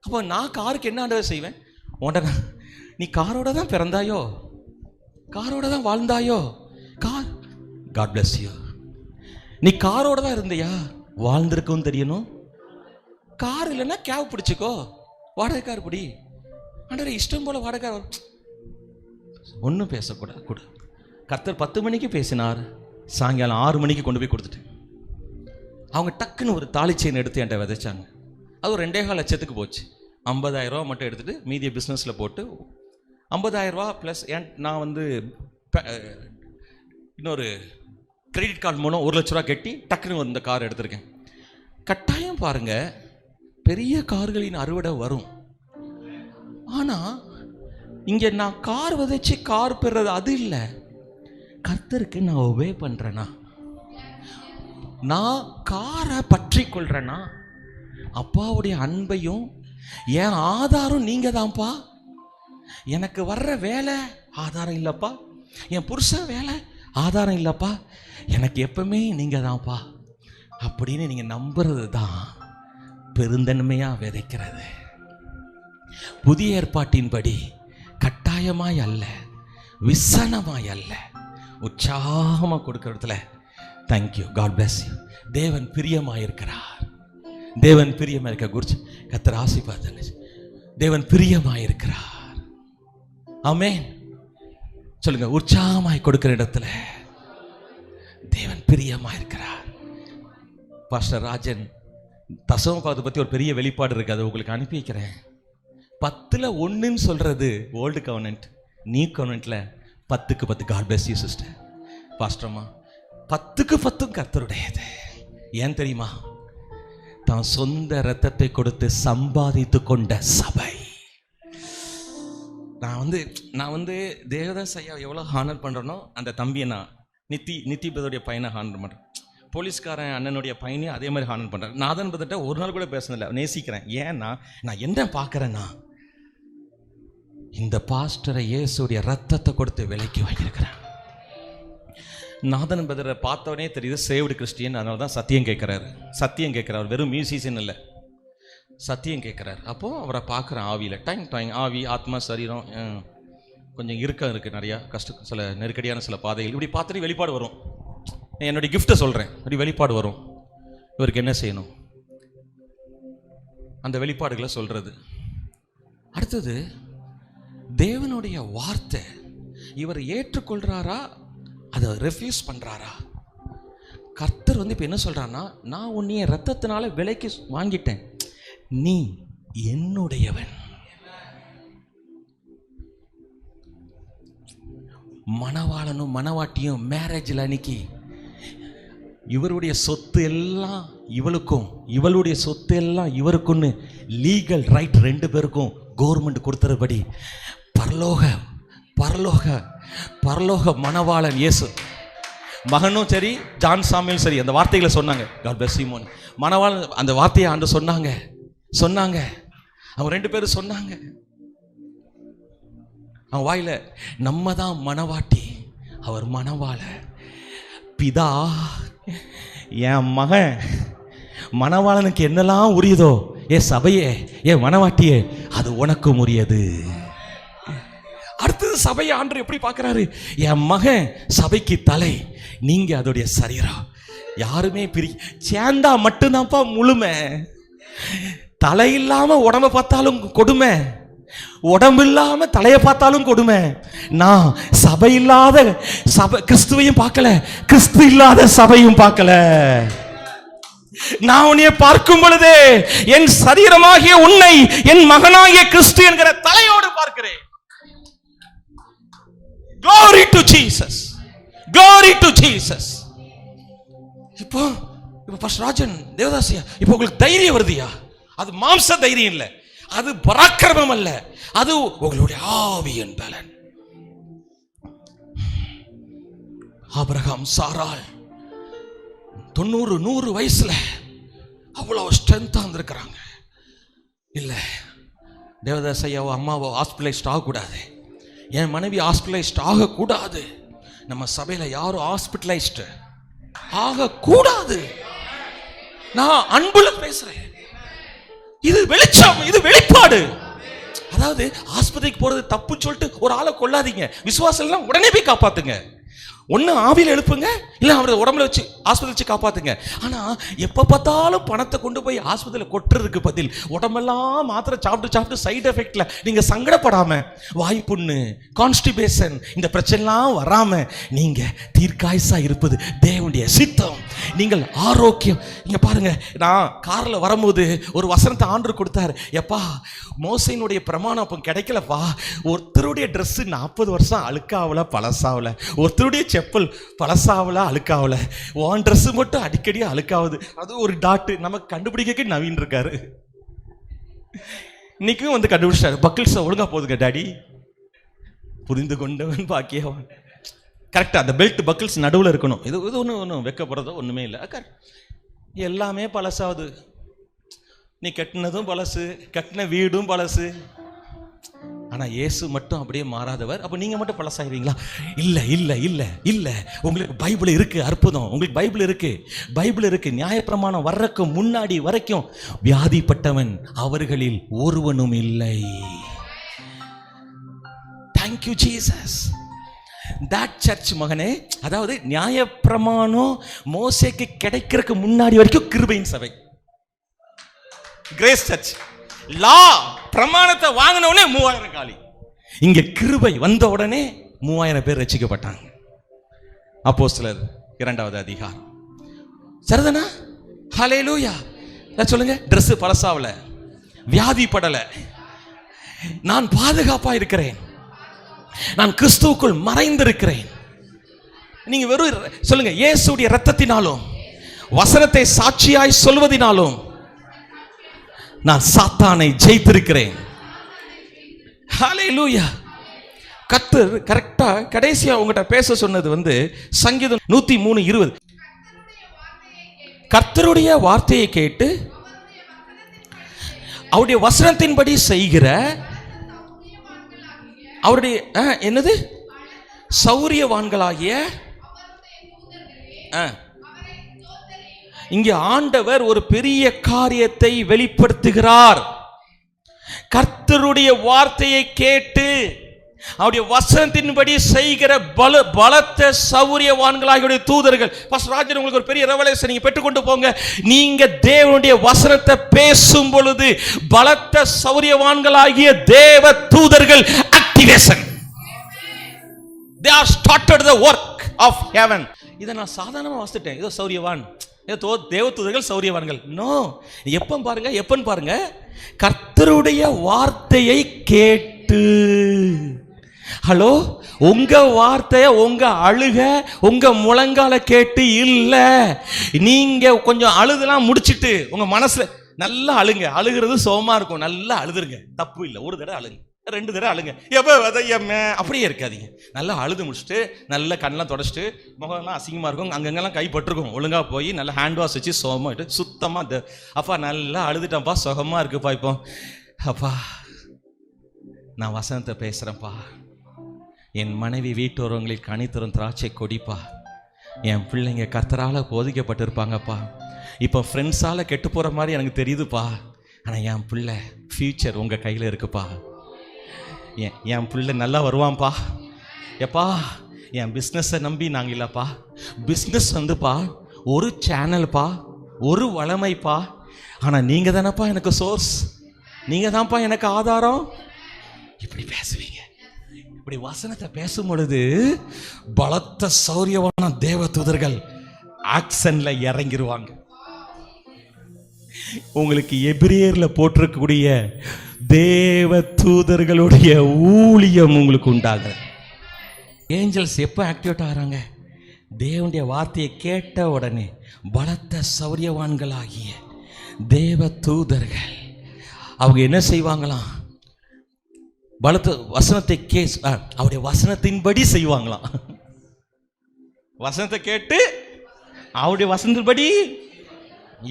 அப்போ நான் காருக்கு என்ன ஆண்டவர் செய்வேன்? உடனே நீ காரோட தான் பிறந்தாயோ, காரோட தான் வாழ்ந்தாயோ, கார் காட் பிளஸ் யூ. நீ காரோட தான் இருந்தியா, வாழ்ந்திருக்கும் தெரியணும். கார் இல்லைன்னா கேப் பிடிச்சிக்கோ, வாடகை கார் பிடி. ஆண்டவரே இஷ்டம் போல வாடகை கார் ஒன்றும் பேசக்கூடாது கூட. கர்த்தர் 10 மணிக்கு பேசினார், சாயங்காலம் 6 மணிக்கு கொண்டு போய் கொடுத்துட்டு அவங்க டக்குன்னு ஒரு தாலிச்செயின் எடுத்து என்கிட்ட விதைச்சாங்க. அது ஒரு 2.5 லட்சத்துக்கு போச்சு. 50,000 ரூபா மட்டும் எடுத்துகிட்டு மீதியை பிஸ்னஸில் போட்டு 50,000 ரூபா ப்ளஸ் நான் வந்து இன்னொரு கிரெடிட் கார்டு மூலம் 1 லட்ச ரூபா கட்டி டக்குன்னு இந்த கார் எடுத்திருக்கேன். கட்டாயம் பாருங்க, பெரிய கார்களின் அறுவடை வரும். ஆனால் இங்கே நான் கார் விதைச்சு கார் பெறுறது அது இல்லை. கர்த்தருக்கு நான் ஒபே பண்றேனா, நான் காரை பற்றி கொள்றேனா, அப்பாவுடைய அன்பையும் என் ஆதாரம் நீங்க தான்ப்பா. எனக்கு வர்ற வேலை ஆதாரம் இல்லப்பா, என் புருஷன் வேலை ஆதாரம் இல்லைப்பா, எனக்கு எப்பவுமே நீங்கள் தான்ப்பா அப்படின்னு நீங்கள் நம்புறது தான் பெருந்தன்மையாக விதைக்கிறது. புதிய ஏற்பாட்டின்படி கட்டாயமாய் அல்ல, விசனமாய் அல்ல, உற்சாகமாக கொடுக்கறதுல தேங்க்யூ, காட் பிளஸ் யூ. தேவன் பிரியமாயிருக்கிறார். தேவன் பிரியமாயிருக்க குறிச்சு கர்த்தர் ஆசீர்வாதம். தேவன் பிரியமாயிருக்கிறார். ஆமென் சொல்லுங்க. உற்சாகமாய் கொடுக்கிற இடத்துல தேவன் பிரியமாயிருக்கிறார். பாஸ்டர் ராஜன் தசம பாகத்தை பற்றி ஒரு பெரிய வெளிப்பாடு இருக்குது, அதை உங்களுக்கு அனுப்பி வைக்கிறேன். 10ல் 1ன்னு சொல்கிறது ஓல்டு கவர்னன்ட். நியூ கவர்னன்ட்ல 10க்கு 10. God bless you sister. பாஸ்டர்மா 10க்கு 10 கர்த்தருடையது. ஏன் தெரியுமா? தான் சொந்த இரத்தத்தை கொடுத்து சம்பாதித்து கொண்ட சபை. நான் வந்து தேவதாஸ் ஐயா எவ்வளோ ஹானர் பண்ணுறனோ அந்த தம்பியை நான் நித்தி பிரதருடைய பையனை ஹானர் பண்ணுறேன். போலீஸ்காரன் அண்ணனுடைய பையனையும் அதே மாதிரி ஹானர் பண்ணுறேன். நாதன் பிரதர்கிட்ட ஒரு நாள் கூட பேசுனதில்லை, நேசிக்கிறேன். ஏன்னா நான் என்ன பார்க்குறேன்னா, இந்த பாஸ்டரை இயேசுடைய ரத்தத்தை கொடுத்து விலைக்கு வாங்கியிருக்கிறேன். நாதன் பிரதரை பார்த்தவனே தெரியுது சேவ்டு கிறிஸ்டியன். அதனால தான் சத்தியம் கேட்குறாரு. வெறும் மியூசிஷியன் இல்லை, சத்தியம் கேட்குறாரு. அப்போது அவரை பார்க்குறேன் ஆவியில். டைம் ஆவி ஆத்மா சரீரம் கொஞ்சம் இறுக்கம் இருக்குது, நிறையா கஷ்டம், சில நெருக்கடியான சில பாதைகள். இப்படி பார்த்துட்டு வெளிப்பாடு வரும். என்னுடைய கிஃப்ட்டை சொல்கிறேன், இப்படி வெளிப்பாடு வரும். இவருக்கு என்ன செய்யணும், அந்த வெளிப்பாடுகளை சொல்கிறது. அடுத்தது தேவனுடைய வார்த்தை இவர் ஏற்றுக்கொள்கிறாரா, அதை ரெஃப்யூஸ் பண்ணுறாரா? கர்த்தர் இப்போ என்ன சொல்கிறான்னா, நான் உன்னைய ரத்தத்தினால விலைக்கு வாங்கிட்டேன், நீ என்னுடையவன். மணவாளனும் மணவாட்டியும் மேரேஜில் அன்னைக்கு இவருடைய சொத்து எல்லாம் இவளுக்கும், இவளுடைய சொத்து எல்லாம் இவருக்குன்னு லீகல் ரைட் 2 பேருக்கும் கவர்மெண்ட் கொடுத்தபடி பரலோக மணவாளன் இயேசு மகனும் சரி, ஜான் சாமியும் சரி, அந்த வார்த்தைகளை சொன்னாங்க. காட் பிளஸ் யூ மோன். மணவாளன் அந்த வார்த்தையை ஆண்டு சொன்னாங்க. அவங்க 2 பேரும் சொன்னாங்க. அவன் வாயில நம்ம தான் மணவாட்டி, அவர் மணவாள. பிதா என் மகன் மணவாளனுக்கு என்னெல்லாம் உரியதோ, என் சபையே, என் மணவாட்டியே, அது உனக்கும் உரியது. அடுத்தது சபையை ஆண்டு எப்படி பார்க்கிறாரு? என் மகன் சபைக்கு தலை, நீங்க அதோடைய சரீரம். யாருமே சேர்ந்தா மட்டும்தான்ப்பா முழுமை. தலை இல்லாம உடம்ப பார்த்தாலும் கொடுமை, உடம்பு இல்லாம தலையை பார்த்தாலும் கொடுமை. நான் சபை இல்லாத சபை கிறிஸ்துவையும் பார்க்கல, கிறிஸ்து இல்லாத சபையும் பார்க்கல. நான் உன்னை பார்க்கும் பொழுதே என் சரீரமாகிய உன்னை என் மகனாகிய கிறிஸ்து என்கிற தலையோடு பார்க்கிறேன். Glory to Jesus. Glory to Jesus. இப்போ பாஸ்டர் ராஜன் தேவதாசியா, இப்போ உங்களுக்கு தைரியம் வருதியா? அது மாம்ச தைரியம் இல்லை, அது பராக்கிரமம் அல்ல, அது உங்களுடைய ஆவியின் பலன். ஆபிரகாம் சாராள் 90-100 வயசுல அவ்வளவு ஸ்ட்ரென்த்தா இருந்திருக்கிறாங்க. இல்ல தேவதாஸ் ஐயாவோ அம்மாவோ ஹாஸ்பிட்டலைஸ்ட் ஆகக்கூடாது, என் மனைவி ஹாஸ்பிட்டலைஸ்ட் ஆகக்கூடாது, நம்ம சபையில யாரும் ஹாஸ்பிட்டலைஸ்ட் ஆகக்கூடாது. நான் அன்புல பேசுறேன். இது வெளிச்சம், இது வெளிப்பாடு. அதாவது ஆஸ்பத்திரிக்கு போறது தப்புன்னு சொல்லிட்டு ஒரு ஆளை கொள்ளாதீங்க. விசுவாசம் எல்லாம் உடனே போய் காப்பாத்துங்க. ஒன்று ஆவியில் எழுப்புங்க, இல்லை அவரை உடம்புல வச்சு ஆஸ்பத்திரி வச்சு காப்பாத்துங்க. ஆனால் எப்போ பார்த்தாலும் பணத்தை கொண்டு போய் ஆஸ்பத்திரியில் கொட்டுறதுக்கு பதில் உடம்பெல்லாம் மாத்திரை சாப்பிட்டு சைடு எஃபெக்டில் நீங்கள் சங்கடப்படாமல், வாய்ப்புண்ணு, கான்ஸ்டிபேஷன், இந்த பிரச்சனைலாம் வராமல் நீங்கள் தீர்க்காயசாக இருப்பது தேவனுடைய சித்தம். நீங்கள் ஆரோக்கியம். இங்கே பாருங்கள், நான் காரில் வரும்போது ஒரு வசனத்தை ஆண்டவர் கொடுத்தாரு. எப்பா மோசையினுடைய பிரமாணம் அப்போ கிடைக்கலப்பா. ஒருத்தருடைய ட்ரெஸ்ஸு 40 வருஷம் அழுக்காவல பழசாவல, ஒருத்தருடைய செப்பல் பழசாவல அழுக்காவல, உன் ட்ரெஸ் மட்டும் அடிக்கடி அழுக்காவது. அது ஒரு டாட்டு நமக்கு கண்டுபிடிக்க நவீன் இருக்காரு. இன்னைக்கும் வந்து கண்டுபிடிச்சாரு. பக்கிள்ஸ் ஒழுங்கா போதுங்க டாடி, புரிந்து கொண்டவன் பாக்கியவன். கரெக்டா அந்த பெல்ட் பக்கிள்ஸ் நடுவில் இருக்கணும். இது ஒன்றும் வைக்கப்படுறதோ ஒன்றுமே இல்லை. எல்லாமே பழசாவது. நீ கட்டினதும் பழசு, கட்டின வீடும் பழசு. ஆனா இயேசு மட்டும் அப்படியே மாறாதவர். அப்ப நீங்க மட்டும் பழசாயிருவீங்களா? இல்ல இல்ல இல்ல இல்ல, உங்களுக்கு பைபிள் இருக்கு. அற்புதம், உங்களுக்கு பைபிள் இருக்கு, பைபிள் இருக்கு. நியாயப்பிரமாணம் வர்றதுக்கு முன்னாடி வரைக்கும் வியாதிப்பட்டவன் அவர்களில் ஒருவனும் இல்லை. Thank you Jesus. That church மகனே, அதாவது நியாயப்பிரமாணம் மோசேக்கு கிடைக்கிறதுக்கு முன்னாடி வரைக்கும் கிருபையின் சபை, கிரேஸ் சர்ச். லா பிரமாணத்தை வாங்கின உடனே 3000 காலி. இங்க கிருபை வந்த உடனே 3000 பேர் ரட்சிக்கப்பட்டாங்க. அப்போஸ்தலர் 2வது அதிகாரம். சரிதானா? ஹல்லேலூயா. சொல்லுங்க. Dress பழசாவல, வியாதிப்படல, நான் பாதுகாப்பா இருக்கிறேன், நான் கிறிஸ்துவுக்குள் மறைந்திருக்கிறேன். நீங்க வெறும் சொல்லுங்க, இயேசுடைய இரத்தத்தினாலும் வசனத்தை சாட்சியாய் சொல்வதினாலும் நான் சாத்தானை ஜெயித்திருக்கிறேன். ஹல்லேலூயா. கர்த்தர் கரெக்டா கடைசியா உங்ககிட்ட பேச சொன்னது சங்கீதம் 103:20. கர்த்தருடைய வார்த்தையை கேட்டு அவருடைய வசனத்தின்படி செய்கிற அவருடைய என்னது சௌரியவான்களாகிய, இங்கே ஆண்டவர் ஒரு பெரிய காரியத்தை வெளிப்படுத்துகிறார். கர்த்தருடைய வார்த்தையை கேட்டு அவருடைய வசனத்தின்படி செய்கிற பலத்த சௌரியவான்களாகிய தூதர்கள். பாஸ்டர் ராஜன், உங்களுக்கு ஒரு பெரிய ரெவலேஷன் நீங்க பெற்றுக்கொண்டு போங்க. நீங்க தேவனுடைய வசனத்தை பேசும் பொழுது பலத்த சௌரியவான்களாகிய தேவ தூதர்கள் activation. They have started the work of heaven. இதை நான் சாதாரணமா வாசிட்டேன். ஏதோ சௌரியவான், தேவதூதர்கள் சௌரியவான்கள். நோ. எப்பன்னு பாருங்க, கர்த்தருடைய வார்த்தையை கேட்டு. ஹலோ, உங்க வார்த்தைய உங்க அழுக உங்க முழங்கால கேட்டு இல்ல. நீங்க கொஞ்சம் அழுதெல்லாம் முடிச்சிட்டு உங்க மனசுல நல்லா அழுங்க. அழுகிறது சோமா இருக்கும். நல்லா அழுதுருங்க, தப்பு இல்லை. ஒரு தடவை அழுங்க, 2 தடவை அழுங்க. அப்படியே இருக்காதீங்க. நல்லா அழுது முடிச்சுட்டு நல்ல கண்ணெல்லாம் தொடச்சிட்டு, முகம்லாம் அசிங்கமா இருக்கும், அங்கங்கெல்லாம் கைப்பட்டிருக்கும், ஒழுங்கா போய் நல்லா ஹேண்ட் வாஷ் வச்சு சோமாட்டு சுத்தமா அப்பா நல்லா அழுதுட்டேன்ப்பா, சுகமா இருக்குப்பா, இப்போ அப்பா நான் வசனத்தை பேசுறேன்ப்பா, என் மனைவி வீட்டோரங்களில் கனி தரும் திராட்சை கொடிப்பா, என் பிள்ளைங்க கர்த்தரால போதிக்கப்பட்டிருப்பாங்கப்பா, இப்போ ஃப்ரெண்ட்ஸால கெட்டு போற மாதிரி எனக்கு தெரியுதுப்பா, ஆனா என் பிள்ளை ஃபியூச்சர் உங்க கையில இருக்குப்பா, என் பிள்ளை நல்லா வருவான்ப்பா, எப்பா என் பிஸ்னஸை நம்பி நாங்கள் இல்லைப்பா, பிஸ்னஸ் வந்துப்பா ஒரு சேனல்ப்பா, ஒரு வளமைப்பா, ஆனால் நீங்கள் தானப்பா எனக்கு சோர்ஸ், நீங்கள் தான்ப்பா எனக்கு ஆதாரம். இப்படி பேசுவீங்க. இப்படி வசனத்தை பேசும் பொழுது பலத்த சௌரியவான தேவ தூதர்கள் ஆக்சன்ல இறங்கிருவாங்க. உங்களுக்கு எபிரேயர்ல போட்டிருக்கக்கூடிய தேவ தூதர்களுடைய ஊழியம் உங்களுக்கு உண்டாகுது. ஏஞ்சல்ஸ் எப்போ ஆக்டிவேட் ஆகிறாங்க? தேவனுடைய வார்த்தையை கேட்ட உடனே பலத்த சௌரியவான்களாகிய தேவ தூதர்கள் அவங்க என்ன செய்வாங்களாம்? பலத்த வசனத்தை அவருடைய வசனத்தின்படி செய்வாங்களாம். வசனத்தை கேட்டு அவருடைய வசனத்தின்படி.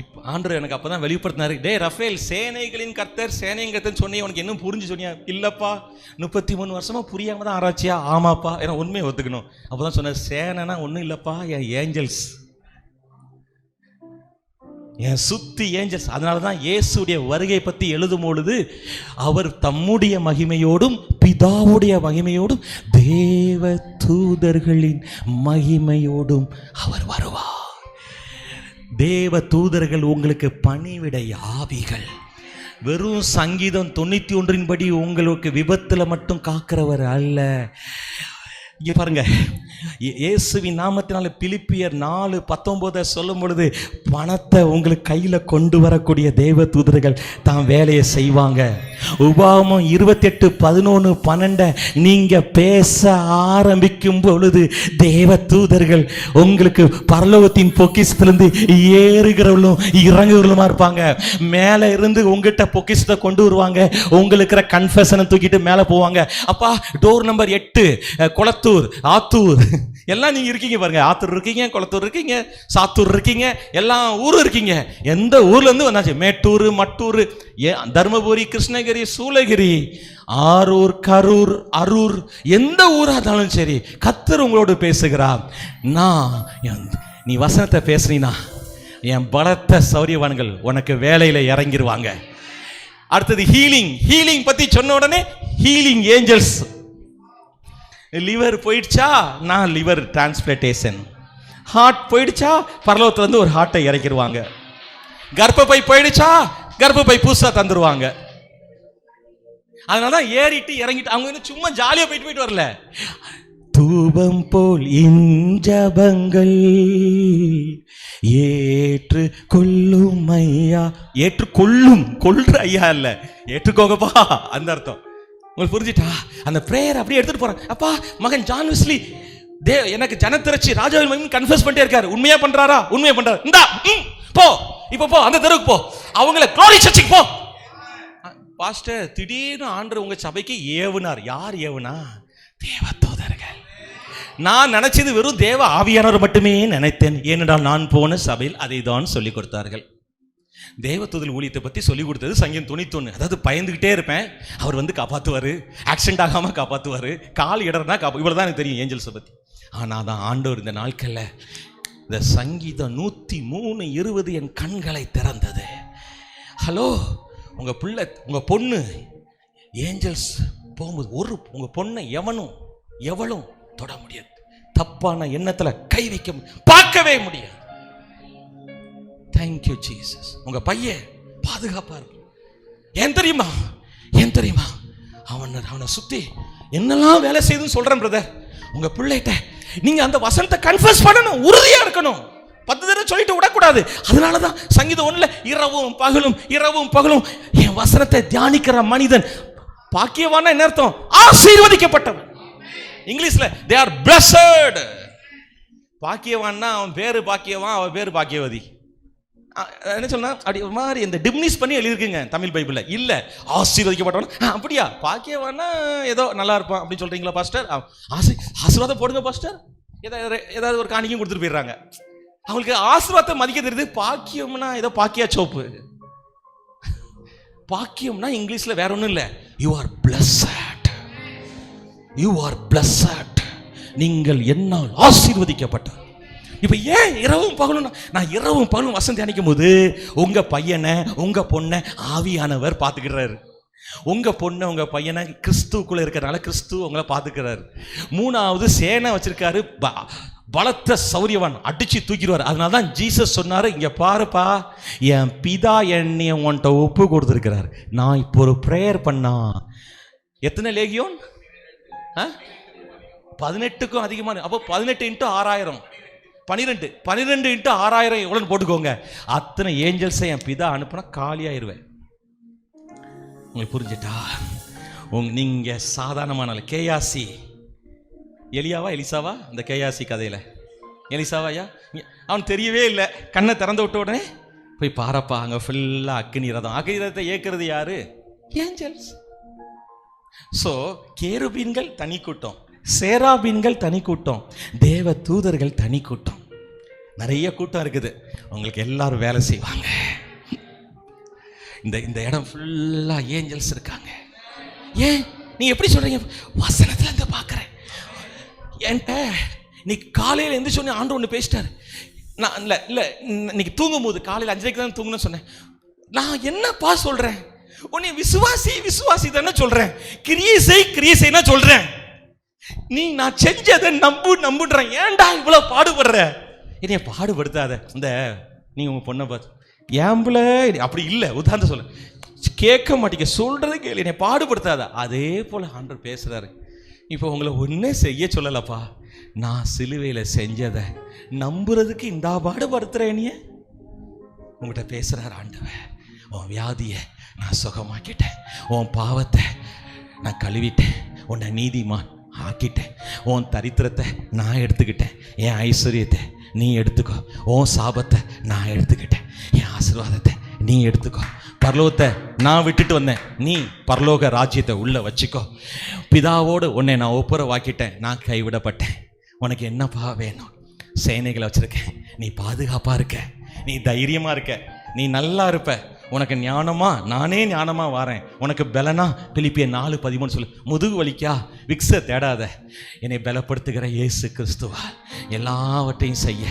இப்போ ஆண்டவர் எனக்கு அப்பதான் வெளிப்படுத்தினாரு, டே ரஃபேல், சேனைகளின் கர்த்தர் சேனையின் கர்த்தர் சொன்னே, உனக்கு இன்னும் புரிஞ்சு சொன்னியா? இல்லப்பா, 33 வருஷமா புரியாம தான் ஆராய்ச்சியா. ஆமாப்பா, ஏன்னா உண்மையை ஒத்துக்கணும். அப்பதான் சொன்னார், சேனைனா ஒன்றும் இல்லப்பா, என் ஏஞ்சல்ஸ், என் சுத்தி ஏஞ்சல்ஸ். அதனாலதான் இயேசுடைய வருகை பத்தி எழுதும் பொழுது அவர் தம்முடைய மகிமையோடும் பிதாவுடைய மகிமையோடும் தேவ தூதர்களின் மகிமையோடும் அவர் வருவார். தேவ தூதர்கள் உங்களுக்கு பணிவிடை ஆவிகள். வெறும் சங்கீதம் 91 படி உங்களுக்கு விபத்துல மட்டும் காக்கிறவர் அல்ல. இங்க பாருங்க, இயேசுவின் நாமத்தினால பிலிப்பியர் 4:19 சொல்லும் பொழுது பணத்தை உங்களுக்கு கையில கொண்டு வரக்கூடிய தேவ தூதர்கள் தான் வேலையை செய்வாங்க. உபாகமம் 28:11-12 நீங்க பேச ஆரம்பிக்கும் பொழுது தேவ தூதர்கள் உங்களுக்கு பரலோகத்தின் பொக்கிஷத்திலிருந்து ஏறுகிறவர்களும் இறங்குகிறவர்களுமா இருப்பாங்க. மேல இருந்து உங்ககிட்ட பொக்கிஷத்தை கொண்டு வருவாங்க. உங்களுக்கு இருக்கிற கன்ஃபெஷனை தூக்கிட்டு மேல போவாங்க. அப்பா, டோர் நம்பர் 8 குளத்தூர் குளத்தூர், ஆத்தூர் எல்லாம் நீங்க இருக்கீங்க பாருங்க. ஆத்தூர் இருக்கீங்க, குளத்தூர் இருக்கீங்க, சாத்தூர் இருக்கீங்க, எல்லா ஊரும் இருக்கீங்க. எந்த ஊர்ல இருந்து வந்தாச்சு, மேட்டூர், மட்டூர், தர்மபுரி, கிருஷ்ணகிரி, சூளகிரி, ஆரூர், கரூர், அரூர், எந்த ஊரா இருந்தாலும் சரி, கர்த்தர் உங்களோடு பேசுகிறார். நீ வசனத்தை பேசுனீனா என் பலத்த சௌரியவான்கள் உனக்கு வேலையில இறங்கிருவாங்க. அடுத்தது ஹீலிங். ஹீலிங் பத்தி சொன்ன உடனே ஹீலிங் ஏஞ்சல்ஸ். லிவர் போயிடுச்சா, நான் லிவர் டிரான்ஸ்பிளான்டேஷன். ஹார்ட் போயிடுச்சா, பரலோகத்துல இருந்து ஒரு ஹார்ட்டை இறக்கிடுவாங்க. கர்ப்பப்பை போயிடுச்சா, கர்ப்பப்பை புதுசா தந்துருவாங்க. அதனாலதான் ஏறிட்டு இறங்கிட்டு அவங்க சும்மா ஜாலியா போயிட்டு வரல. தூபம் போல் இஞ்சபங்கள் ஏற்று கொள்ளும் ஐயா. ஏற்று கொள்ளும், கொள்ற ஐயா இல்ல, ஏற்றுக்கோங்கப்பா அந்த அர்த்தம். உங்களுக்கு புரிஞ்சிட்டா? அந்த பிரேயர் அப்படியே எடுத்துட்டு போறேன். அப்பா மகன் ஜான் வெஸ்லி எனக்கு ஜனத்திரட்சி ராஜாவின் மகிமை கன்ஃபஸ் பண்ணிட்டே இருக்காரு. உண்மையா பண்றாரா? உண்மையா பண்றாரு. இந்தா போ, இப்ப போ, அந்த தெருவுக்கு போ, அவங்கள க்ளோரி சர்ச்சுக்கு போ. பாஸ்டர் திடீர்னு ஆண்டவர் உங்க சபைக்கு ஏவுனார். யார் ஏவுனா? தேவதூதர்கள். நான் நினைச்சது வெறும் தேவ ஆவியானவர் மட்டுமே நினைத்தேன். ஏனென்றால் நான் போன சபையில் அதை தான் சொல்லிக் கொடுத்தார்கள். தேவதூதர் ஊழியத்தை பற்றி சொல்லிக் கொடுத்தது சங்கீதம் 91. அதாவது பயந்துகிட்டே இருப்பேன், அவர் வந்து காப்பாற்றுவார், ஆக்சிடென்ட் ஆகாமல் காப்பாற்றுவார், கால் இடர்னா இவ்வளோ தான் எனக்கு தெரியும் ஏஞ்சல்ஸை பற்றி. ஆனால் தான் ஆண்டவர் இந்த நாட்களில் இந்த சங்கீதம் 103:20 என் கண்களை திறந்தது. ஹலோ, உங்கள் பிள்ளை, உங்கள் பொண்ணு ஏஞ்சல்ஸ் போகும்போது உங்கள் பொண்ணை எவனும் தொட முடியாது. தப்பான எண்ணத்தில் கை வைக்க பார்க்கவே முடியாது. Thank you Jesus. உங்க பையன் பாதுகாப்பா இருக்கும். ஏன் தெரியுமா அவனை சுத்தி என்னெல்லாம் வேலை செய்யுதுன்னு சொல்றேன் பிரதர். உங்க பிள்ளைகிட்ட நீங்க அந்த வசனத்தை கன்ஃபஸ் பண்ணணும், உறுதியா இருக்கணும். 10 தடவை சொல்லிட்டு விடக்கூடாது. அதனாலதான் சங்கீதம் 1 இரவும் பகலும் என் வசனத்தை தியானிக்கிற மனிதன் பாக்கியவான. என்ன அர்த்தம்? ஆசீர்வதிக்கப்பட்டவன். இங்கிலீஷ்ல they are blessed. பாக்கியவான்னா அவன் பேரு பாக்கியவான், அவன் பேரு பாக்கியவதி. என்ன சொன்னா அப்படி மாதிரி இந்த டிம்னிஸ் பண்ணி எழுதிருக்குங்க தமிழ் பைபிள்ல. இல்ல ஆசீர்வதிக்கப்பட்டவன். அப்படியா? பாக்கியவானா ஏதோ நல்லா இருப்பான் அப்படின்னு சொல்றீங்களா பாஸ்டர்? ஆசீர்வாதம் போடுங்க பாஸ்டர். ஏதாவது ஒரு காணிக்கையும் கொடுத்துட்டு போயிடுறாங்க. அவங்களுக்கு ஆசீர்வாதத்தை மதிக்க தெரியுது. பாக்கியம்னா ஏதோ பாக்கியா சோப்பு. பாக்கியம்னா இங்கிலீஷ்ல வேற ஒன்றும் இல்லை, you are blessed. You are blessed. நீங்கள் என்னால் ஆசீர்வதிக்கப்பட்ட. இப்ப ஏன் இரவும் பகலும்? நான் இரவும் பகலும் வசனம் தியானிக்கும் போது உங்க பையனை உங்க பொண்ணை ஆவியானவர் பார்த்துக்கிறாரு. உங்க பொண்ணை உங்க பையனை கிறிஸ்துக்குள்ள இருக்கிறனால கிறிஸ்து உங்களை பார்த்துக்கிறாரு. 3வது சேனை வச்சிருக்காரு, பலத்த சௌரியவான், அடிச்சு தூக்கிடுவார். அதனால தான் ஜீசஸ் சொன்னாரு, இங்க பாருப்பா, என் பிதா என்னைய உன்கிட்ட ஒப்பு கொடுத்துருக்கிறார். நான் இப்போ ஒரு பிரேயர் பண்ணா எத்தனை லேகியோன்? 18க்கும் அதிகமான. அப்போ 18 × 6000, 12 × 6000 எவ்வளோன்னு போட்டுக்கோங்க. அத்தனை ஏஞ்சல்ஸை என் பிதா அனுப்புனா காலியாயிருவேன். உங்களுக்கு புரிஞ்சிட்டா? நீங்க சாதாரணமான கேயாசி எலியாவா எலிசாவா? இந்த கேயாசி கதையில எலிசாவாயா? அவன் தெரியவே இல்லை. கண்ணை திறந்து விட்ட உடனே போய் பாரப்பா, அங்க ஃபுல்லா அக்னி ரதம். அக்னி ரதத்தை ஏற்கிறது யாரு? ஏஞ்சல்ஸ். ஸோ கேருபீன்கள் தனி கூட்டம், சேராபீன்கள் தனி கூட்டம், தேவ தூதர்கள் தனி கூட்டம். நிறைய கூட்டம் இருக்குது. உங்களுக்கு எல்லாரும் வேலை செய்வாங்க. இந்த இடம் ஃபுல்லா ஏஞ்சல்ஸ் இருக்காங்க. ஏன் நீங்க எப்படி சொல்றீங்க? வசனத்துல இருந்து பார்க்கிறேன். என்கிட்ட நீ காலையில எந்த சொன்ன ஆண்டு ஒன்று பேசிட்டாரு. நான் இல்லை இன்னைக்கு தூங்கும் போது காலையில் 5:30 தான் தூங்கணும்னு சொன்னேன். நான் என்னப்பா சொல்றேன்? உன்னை விசுவாசி தானே சொல்றேன். கிரியை செய்ய சொல்றேன். நீ நான் செஞ்சதை நம்புன்றேன். ஏன்டா இவ்வளவு பாடுபடுற? என்னைய பாடுபடுத்தாத. இந்த நீ உங்க பொண்ணை பார்த்து ஏம்புல அப்படி இல்லை, உதாரணம் சொல்ல கேட்க மாட்டீங்க, சொல்றது கேள்வி, என்னை பாடுபடுத்தாத. அதே போல ஆண்டவர் பேசுறாரு. இப்போ உங்களை ஒன்னே செய்ய சொல்லலப்பா, நான் சிலுவையில் செஞ்சதை நம்புறதுக்கு இந்த பாடுபடுத்துறேனிய உங்கள்கிட்ட பேசுறாரு ஆண்டவர். உன் வியாதியை நான் சுகமாக்கிட்டேன், உன் பாவத்தை நான் கழுவிட்டேன், உன்னை நீதிமான் ஆக்கிட்டேன், உன் தரித்திரத்தை நான் எடுத்துக்கிட்டேன், என் ஐஸ்வர்யத்தை நீ எடுத்துக்கோ, உன் சாபத்தை நான் எடுத்துக்கிட்டேன், என் ஆசீர்வாதத்தை நீ எடுத்துக்கோ. பரலோகத்தை நான் விட்டுட்டு வந்தேன், நீ பரலோக ராஜ்யத்தை உள்ள வச்சுக்கோ. பிதாவோடு உன்னை நான் ஒப்புரவாக்கிட்டேன், நான் கைவிடப்பட்டேன். உனக்கு என்னப்பா வேணும்? சேனைகளை வச்சிருக்கேன், நீ பாதுகாப்பா இருக்க, நீ தைரியமா இருக்க, நீ நல்லா இருப்ப. உனக்கு ஞானமா நானே ஞானமா வாரேன், உனக்கு பலனா பிலிப்பியர் 4:13 சொல்லு. முதுகு வலிக்கா விக்ஸை தேடாத, என்னை பலப்படுத்துகிற இயேசு கிறிஸ்துவா எல்லாவற்றையும் செய்ய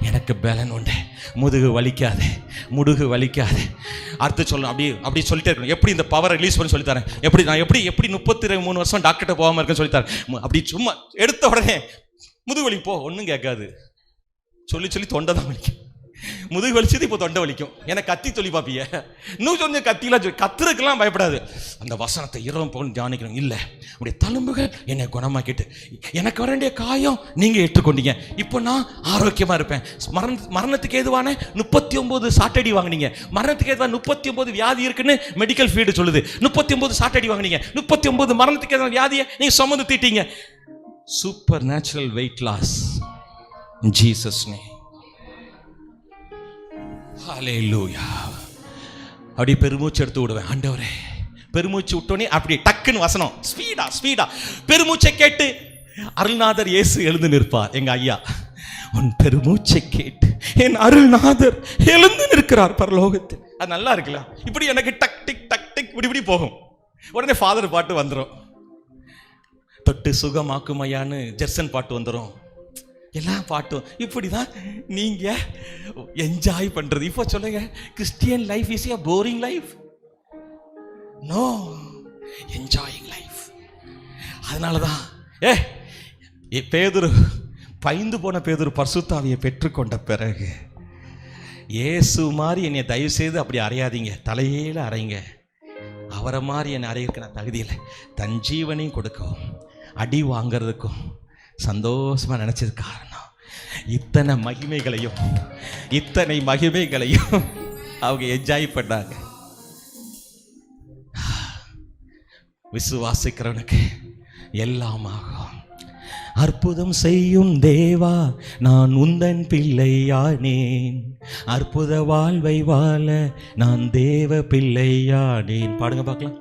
எனக்கு பலன் உண்டு. முதுகு வலிக்காது, முதுகு வலிக்காது. அடுத்து சொல்லணும், அப்படி சொல்லிட்டே இருக்கணும். எப்படி இந்த பவரை ரிலீஸ் பண்ணி சொல்லித்தரேன், நான் எப்படி 33 வருஷம் டாக்டர்கிட்ட போகாமல் இருக்கேன்னு சொல்லித்தரேன். அப்படி சும்மா எடுத்த உடனே முதுகு வலி போ, ஒன்றும் கேட்காது. சொல்லி தொண்டை தான் வலிக்கும். முதுகு வலிச்சது இப்போ தொண்டை வலிக்கும். எனக்கு கத்தி சொல்லி பார்ப்பிய, இன்னும் கொஞ்சம் கத்திலாம் கத்துறதுக்கெல்லாம் பயப்படாது. அந்த வசனத்தை இரவும் போகணும் தியானிக்கணும். இல்லை, உடைய தழும்புகள் என்னை குணமாக்கிட்டு, எனக்கு வர வேண்டிய காயம் நீங்கள் ஏற்றுக்கொண்டீங்க, இப்போ நான் ஆரோக்கியமாக இருப்பேன். மரணத்துக்கு ஏதுவான 39 சாட்டடி வாங்கினீங்க, மரணத்துக்கு ஏதுவான 39 வியாதி இருக்குன்னு மெடிக்கல் ஃபீல்டு சொல்லுது. 39 சாட்டடி வாங்கினீங்க, 39 மரணத்துக்கு ஏதுவான வியாதியை நீங்கள் சுமந்து தீட்டீங்க. Supernatural weight loss in Jesus name. Hallelujah. அப்படி பெருமூச்சு எடுத்து விடுவேன். ஆண்டவரே, பெருமூச்சு விட்டோனே அப்படி டக்குன்னு வசனம் ஸ்பீடா பெருமூச்சை கேட்டு அருள்நாதர் இயேசு எழுந்து நிற்பார். எங்க ஐயா, உன் பெருமூச்சை கேட்டு என் அருள்நாதர் எழுந்து நிற்கிறார் பரலோகத்தில். அது நல்லா இருக்குல்ல? இப்படி எனக்கு டக் டிக் டக் டிக் இப்படி போகும். உடனே ஃபாதர் பாட்டு வந்துடும், தொட்டு சுகமாக்கும் ஐயான்னு ஜெர்சன் பாட்டு வந்துடும். எல்லா பாட்டும் இப்படிதான் நீங்க என்ஜாய் பண்றது. இப்போ சொல்லுங்க, Christian life is a boring life? No, enjoying life. அதனாலதான் பேதுரு, பயந்து போன பேதுரு பரிசுத்தாவியை பெற்றுக்கொண்ட பிறகு, இயேசு மாதிரி என்னை தயவு செய்து அப்படி அறையாதீங்க, தலையில அறைங்க. அவரை மாதிரி என்னை அறையிறதுக்கு நான் தகுதியில் தன் ஜீவனையும் கொடுக்கவும் அடி வாங்கிறதுக்கும் சந்தோஷமா நினைச்சது காரணம், இத்தனை மகிமைகளையும் அவங்க என்ஜாய் பண்ணாங்க. விசுவாசிக்கிறவனுக்கு எல்லாமாகும். அற்புதம் செய்யும் தேவா, நான் உந்தன் பிள்ளையானேன், அற்புத வாழ்வை வாழ நான் தேவ பிள்ளையானேன். பாடுங்க பார்க்கலாம்.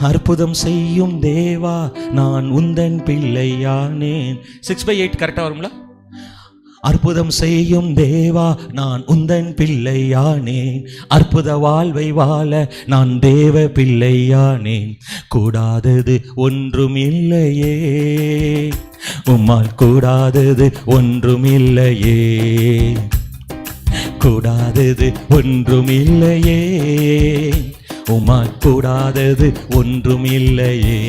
அற்புதம் செய்யும் தேவா, நான் உந்தன் பிள்ளையானேன். 6/8 கரெக்டா வரும்ல? அற்புதம் செய்யும் தேவா, நான் உந்தன் பிள்ளையானேன், அற்புத வாழ்வை வாழ நான் தேவ பிள்ளையானேன். கூடாதது ஒன்றும் இல்லையே, உம்மால் கூடாதது ஒன்றும் இல்லையே, கூடாதது ஒன்றும் இல்லையே, உம்மால் கூடாதது ஒன்றும் இல்லையே.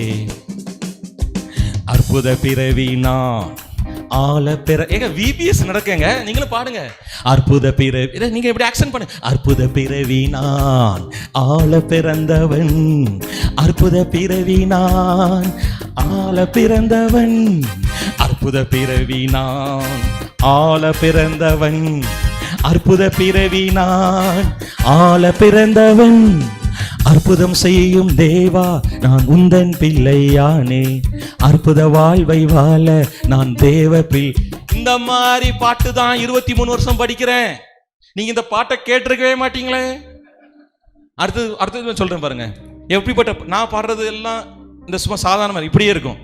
அற்புத பிறவி நான் ஆல பிற ஏங்க விபிஎஸ் நடக்குங்க, நீங்களும் பாடுங்க. அற்புத பிறவி, நீங்க எப்படி ஆக்சன் பண்ணு. அற்புத பிறவி நான் ஆல பிறந்தவன், அற்புத பிறவி நான் ஆல பிறந்தவன், அற்புத பிறவி நான் ஆல பிறந்தவன், அற்புத பிறவி நான் ஆல பிறந்தவன். அற்புதம் செய்யும் தேவா, நான் உந்தன் பிள்ளையானே, அற்புத வாழ்வை வாழ நான் தேவ பிள்ளை. இந்த மாதிரி பாட்டு தான் 23 வருஷம் படிக்கிறேன். நீங்க இந்த பாட்டை கேட்டிருக்கவே மாட்டீங்களே. அடுத்தது சொல்றேன் பாருங்க, எப்படிப்பட்ட நான் பாடுறது எல்லாம் இந்த சும்மா சாதாரண இப்படியே இருக்கும்.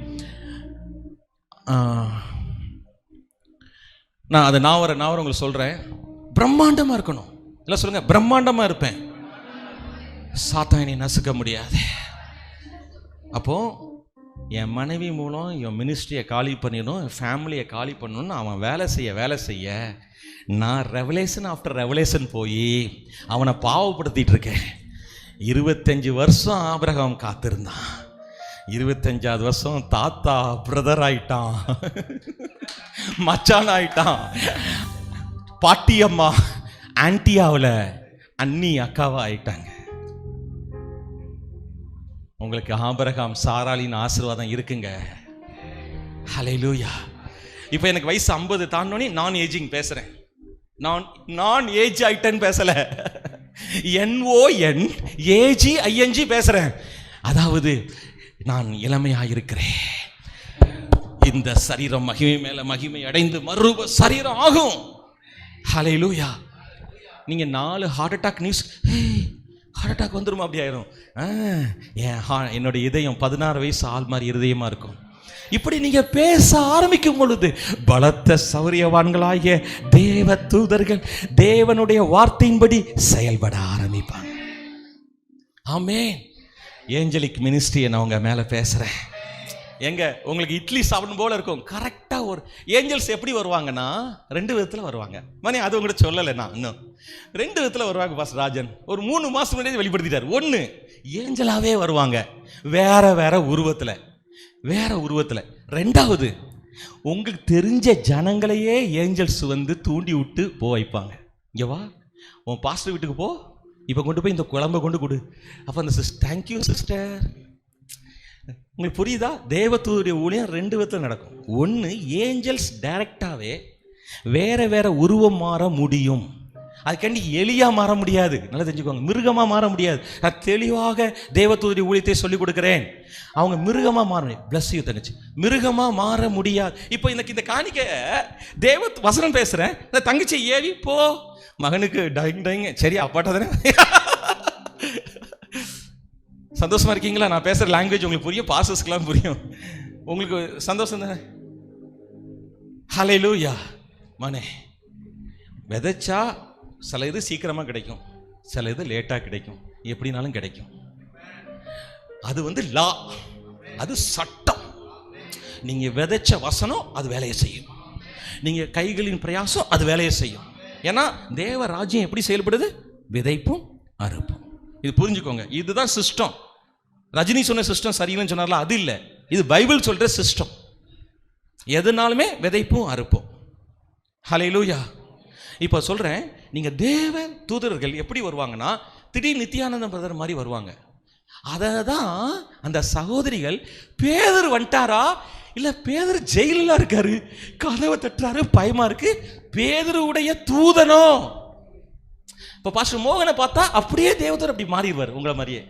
நான் உங்களுக்கு சொல்றேன், பிரம்மாண்டமா இருக்கணும். இல்ல சொல்லுங்க, பிரம்மாண்டமா இருப்பேன், சாத்தானை நசுக்க முடியாது. அப்போ என் மனைவி மூலம் என் மினிஸ்ட்ரியை காலி பண்ணிடணும், என் ஃபேமிலியை காலி பண்ணணும்னு அவன் வேலை செய்ய நான் ரெவலேஷன் ஆஃப்டர் ரெவலேஷன் போய் அவனை பாவப்படுத்திட்டு இருக்கேன். 25 வருஷம் ஆபிரகாம் காத்திருந்தான், 25வது வருஷம் தாத்தா பிரதர் ஆயிட்டான், மச்சான் ஆயிட்டான், பாட்டி அம்மா ஆன்டியாவில் அண்ணி அக்காவா ஆயிட்டாங்க. உங்களுக்கு ஆபிரகாம் சாராளின் ஆசீர்வாதம் இருக்குங்க. ஹல்லேலூயா. இப்போ எனக்கு வயசு 50 தாண்டோனே நான் ஏஜிங் பேசுறேன். நான் ஏஜ் ஆயிட்டேன்னு பேசல, NONAGING பேசுறேன். அதாவது நான் இளமையாக இருக்கிறேன். இந்த சரீரம் மகிமை மேல மகிமை அடைந்து மறுரூப சரீரம் ஆகும். ஹல்லேலூயா. நீங்க 4 heart attack news, heart attack வந்துருமா? அப்படி ஆயிரும். என்னுடைய இதயம் 16 வயசு ஆள் மாதிரி இருதயமா இருக்கும். இப்படி நீங்க பேச ஆரம்பிக்கும் பொழுது பலத்த சௌரியவான்களாகிய தேவ தூதர்கள் தேவனுடைய வார்த்தையின்படி செயல்பட ஆரம்பிப்பாங்க. ஆமென். ஏஞ்சலிக் மினிஸ்ட்ரியை நான் உங்க மேல பேசுறேன். எங்க உங்களுக்கு இட்லி சாப்பிடும் போல இருக்கும். கரெக்டா ஒரு ஏஞ்சல்ஸ் எப்படி வருவாங்கன்னா 2 விதத்துல வருவாங்க. மணி அது உங்கள்கிட்ட சொல்லலை, நான் இன்னும் 2 விதத்துல வருவாங்க. பாஸ் ராஜன் ஒரு 3 மாசம் முன்னாடி வெளிப்படுத்திட்டார். 1 ஏஞ்சலாவே வருவாங்க, வேற வேற உருவத்துல. 2வது உங்களுக்கு தெரிஞ்ச ஜனங்களையே ஏஞ்சல்ஸ் வந்து தூண்டி விட்டு வைப்பாங்க. இங்க வா, உன் பாஸ்டர் வீட்டுக்கு போ, இப்போ கொண்டு போய் இந்த குழம்பை கொண்டு கொடு. அப்போ அந்த தேங்க்யூ சிஸ்டர். உங்களுக்கு புரியுதா? தேவதூதருடைய ஊழியம் 2 விதத்தில் நடக்கும். 1, ஏஞ்சல்ஸ் டைரக்டாவே வேற வேற உருவம் மாற முடியும். அதுக்காண்டி எலியா மாற முடியாது, நல்லா தெரிஞ்சுக்கோங்க. மிருகமா மாற முடியாது. நான் தெளிவாக தேவதூதருடைய ஊழியத்தை சொல்லிக் கொடுக்கிறேன். அவங்க மிருகமா மாற முடியும். பிளஸ் யூ தங்கச்சி, மிருகமா மாற முடியாது. இப்போ எனக்கு இந்த காணிக்க தேவ வசனம் பேசுறேன், இந்த தங்கச்சி ஏவி போ மகனுக்கு டைங் டைங். சரி, அப்பாட்ட தானே. சந்தோஷமா இருக்கீங்களா? நான் பேசுற லாங்குவேஜ் உங்களுக்கு புரியும், பாஸ்டர்ஸ்க்குலாம் புரியும். உங்களுக்கு சந்தோஷம் தானே? ஹல்லேலூயா. மனே, விதைச்சா சில இது சீக்கிரமா கிடைக்கும், சில இது லேட்டா கிடைக்கும், எப்படினாலும் கிடைக்கும். அது வந்து லா, அது சட்டம். நீங்க விதைச்ச வசனம் அது வேலையை செய்யும், நீங்க கைகளின் பிரயாசம் அது வேலையை செய்யும். ஏன்னா தேவ ராஜ்யம் எப்படி செயல்படுது? விதைப்பும் அறுப்பும். இது புரிஞ்சுக்கோங்க. இதுதான் சிஸ்டம். ரஜினி சொன்ன சிஸ்டம் சரியில்லைன்னு சொன்னார்ல, அது இல்லை. இது பைபிள் சொல்ற சிஸ்டம். எதுனாலுமே விதைப்பும் அறுப்பும். ஹல்லேலூயா. இப்போ சொல்றேன், நீங்க தேவ தூதர்கள் எப்படி வருவாங்கன்னா திடீர் நித்யானந்தம் பிரதர் மாதிரி வருவாங்க. அதை தான் அந்த சகோதரிகள் பேதர் வந்துட்டாரா இல்ல பேதர் ஜெயிலில் இருக்காரு, கதவை தட்டுறாரு, பயமா இருக்கு, பேதருடைய தூதனோ. இப்போ பாஸ்டர் மோகனை பார்த்தா அப்படியே தேவதூதர் அப்படி மாறிடுவார் உங்களை மாதிரியே.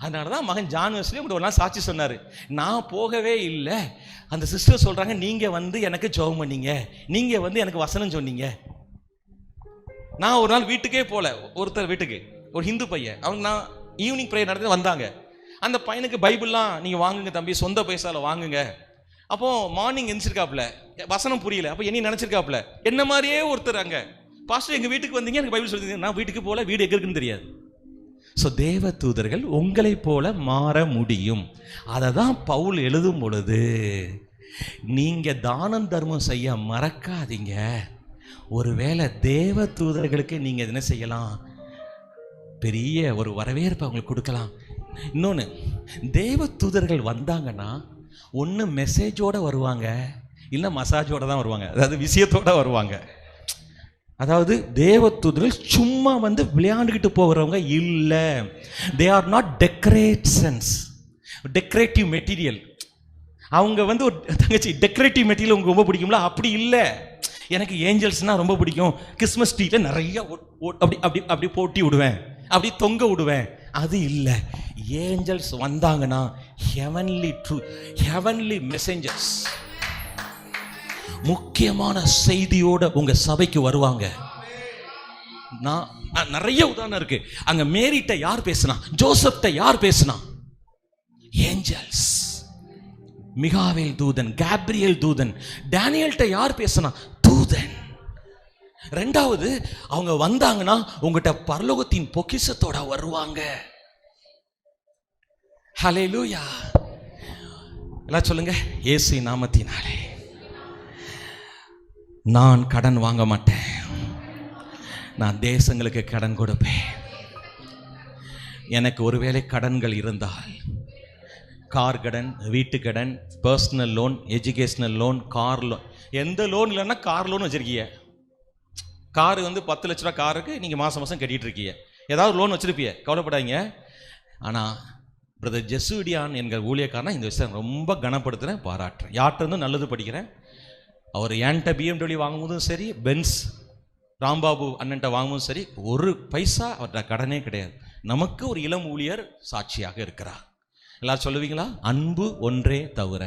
அதனால தான் மகன் ஜான் வெஸ்லி ஒரு நாள் சாட்சி சொன்னார், நான் போகவே இல்லை, அந்த சிஸ்டர் சொல்கிறாங்க நீங்கள் வந்து எனக்கு ஜெபம் பண்ணீங்க, நீங்கள் வந்து எனக்கு வசனம் சொன்னீங்க. நான் ஒரு நாள் வீட்டுக்கே போகல, ஒருத்தர் வீட்டுக்கு, ஒரு ஹிந்து பையன், அவங்க நான் ஈவினிங் ப்ரேயர் நடந்து வந்தாங்க. அந்த பையனுக்கு பைபிள்லாம் நீங்கள் வாங்குங்க தம்பி, சொந்த பைசாவில் வாங்குங்க. அப்போது மார்னிங் எந்திரிச்சிருக்காப்புல, வசனம் புரியல. அப்போ என்ன நினச்சிருக்காப்புல, என்ன மாதிரியே ஒருத்தர் அங்கே, பாஸ்டர் எங்கள் வீட்டுக்கு வந்தீங்க, எனக்கு பைபிள் சொல்லிங்க. நான் வீட்டுக்கு போகல, வீடு எங்கே இருக்குன்னு தெரியாது. ஸோ தேவ தூதர்கள் உங்களை போல மாற முடியும். அதை தான் பவுல் எழுதும் பொழுது, நீங்கள் தானம் தர்மம் செய்ய மறக்காதீங்க. ஒருவேளை தேவ தூதர்களுக்கு நீங்கள் என்ன செய்யலாம், பெரிய ஒரு வரவேற்பை அவங்களுக்கு கொடுக்கலாம். இன்னொன்று, தேவ தூதர்கள் வந்தாங்கன்னா ஒன்று மெசேஜோடு வருவாங்க, இல்லை மசாஜோட தான் வருவாங்க, அதாவது விஷயத்தோடு வருவாங்க. அதாவது தேவதூதர்கள் சும்மா வந்து விளையாண்டுக்கிட்டு போகிறவங்க இல்லை. They are not decorative material. அவங்க வந்து ஒரு தங்கச்சி டெக்கரேட்டிவ் மெட்டீரியல் உங்களுக்கு ரொம்ப பிடிக்கும்ல, அப்படி இல்லை. எனக்கு ஏஞ்சல்ஸ்னால் ரொம்ப பிடிக்கும், கிறிஸ்மஸ் ட்ரீல நிறைய அப்படி அப்படி அப்படி போட்டி விடுவேன், அப்படி தொங்க விடுவேன், அது இல்லை. ஏஞ்சல்ஸ் வந்தாங்கன்னா ஹெவன்லி மெசேஞ்சர்ஸ், முக்கியமான செய்தியோட உங்க சபைக்கு வருவாங்க. நான் நிறைய உதாரணம் இருக்கு. அங்க மேரிட்ட யார் பேசினா, ஜோசப்ட்ட யார் பேசினா, ஏஞ்சல்ஸ். மிகாவேல் தூதன், கேப்ரியல் தூதன், டேனியல்ட்ட யார் பேசினா, தூதன். 2வது, அவங்க வந்தாங்கன்னா உங்ககிட்ட பரலோகத்தின் பொக்கிஷத்தோட வருவாங்க. ஹல்லேலூயா. எல்லாம் சொல்லுங்க, இயேசு நாமத்தினாலே. நான் கடன் வாங்க மாட்டேன், நான் தேசங்களுக்கு கடன் கொடுப்பேன். எனக்கு ஒருவேளை கடன்கள் இருந்தால், கார் கடன், வீட்டு கடன், personal loan, educational loan, car loan, எந்த லோன் இல்லைன்னா கார் லோன் வச்சிருக்கீங்க. காரு வந்து 10 லட்ச ரூபா காருக்கு நீங்கள் மாதம் மாதம் கட்டிகிட்டு இருக்கீங்க, ஏதாவது லோன் வச்சுருப்பீங்க, கவலைப்படாதீங்க. ஆனால் பிரதர் ஜெசுடியான் என்கிற ஊழியக்காரனா இந்த விஷயம் ரொம்ப கனப்படுத்துகிறேன், பாராட்டுறேன். யார்கிட்ட இருந்தும் நல்லது படிக்கிறேன். அவர் என்கிட்ட BMW வாங்கும்போதும் சரி, பென்ஸ் ராம்பாபு அண்ணன்ட்ட வாங்கும்போதும் சரி, ஒரு பைசா அவர்கிட்ட கடனே கிடையாது. நமக்கு ஒரு இளம் ஊழியர் சாட்சியாக இருக்கிறார். எல்லாரும் சொல்லுவீங்களா? அன்பு ஒன்றே தவிர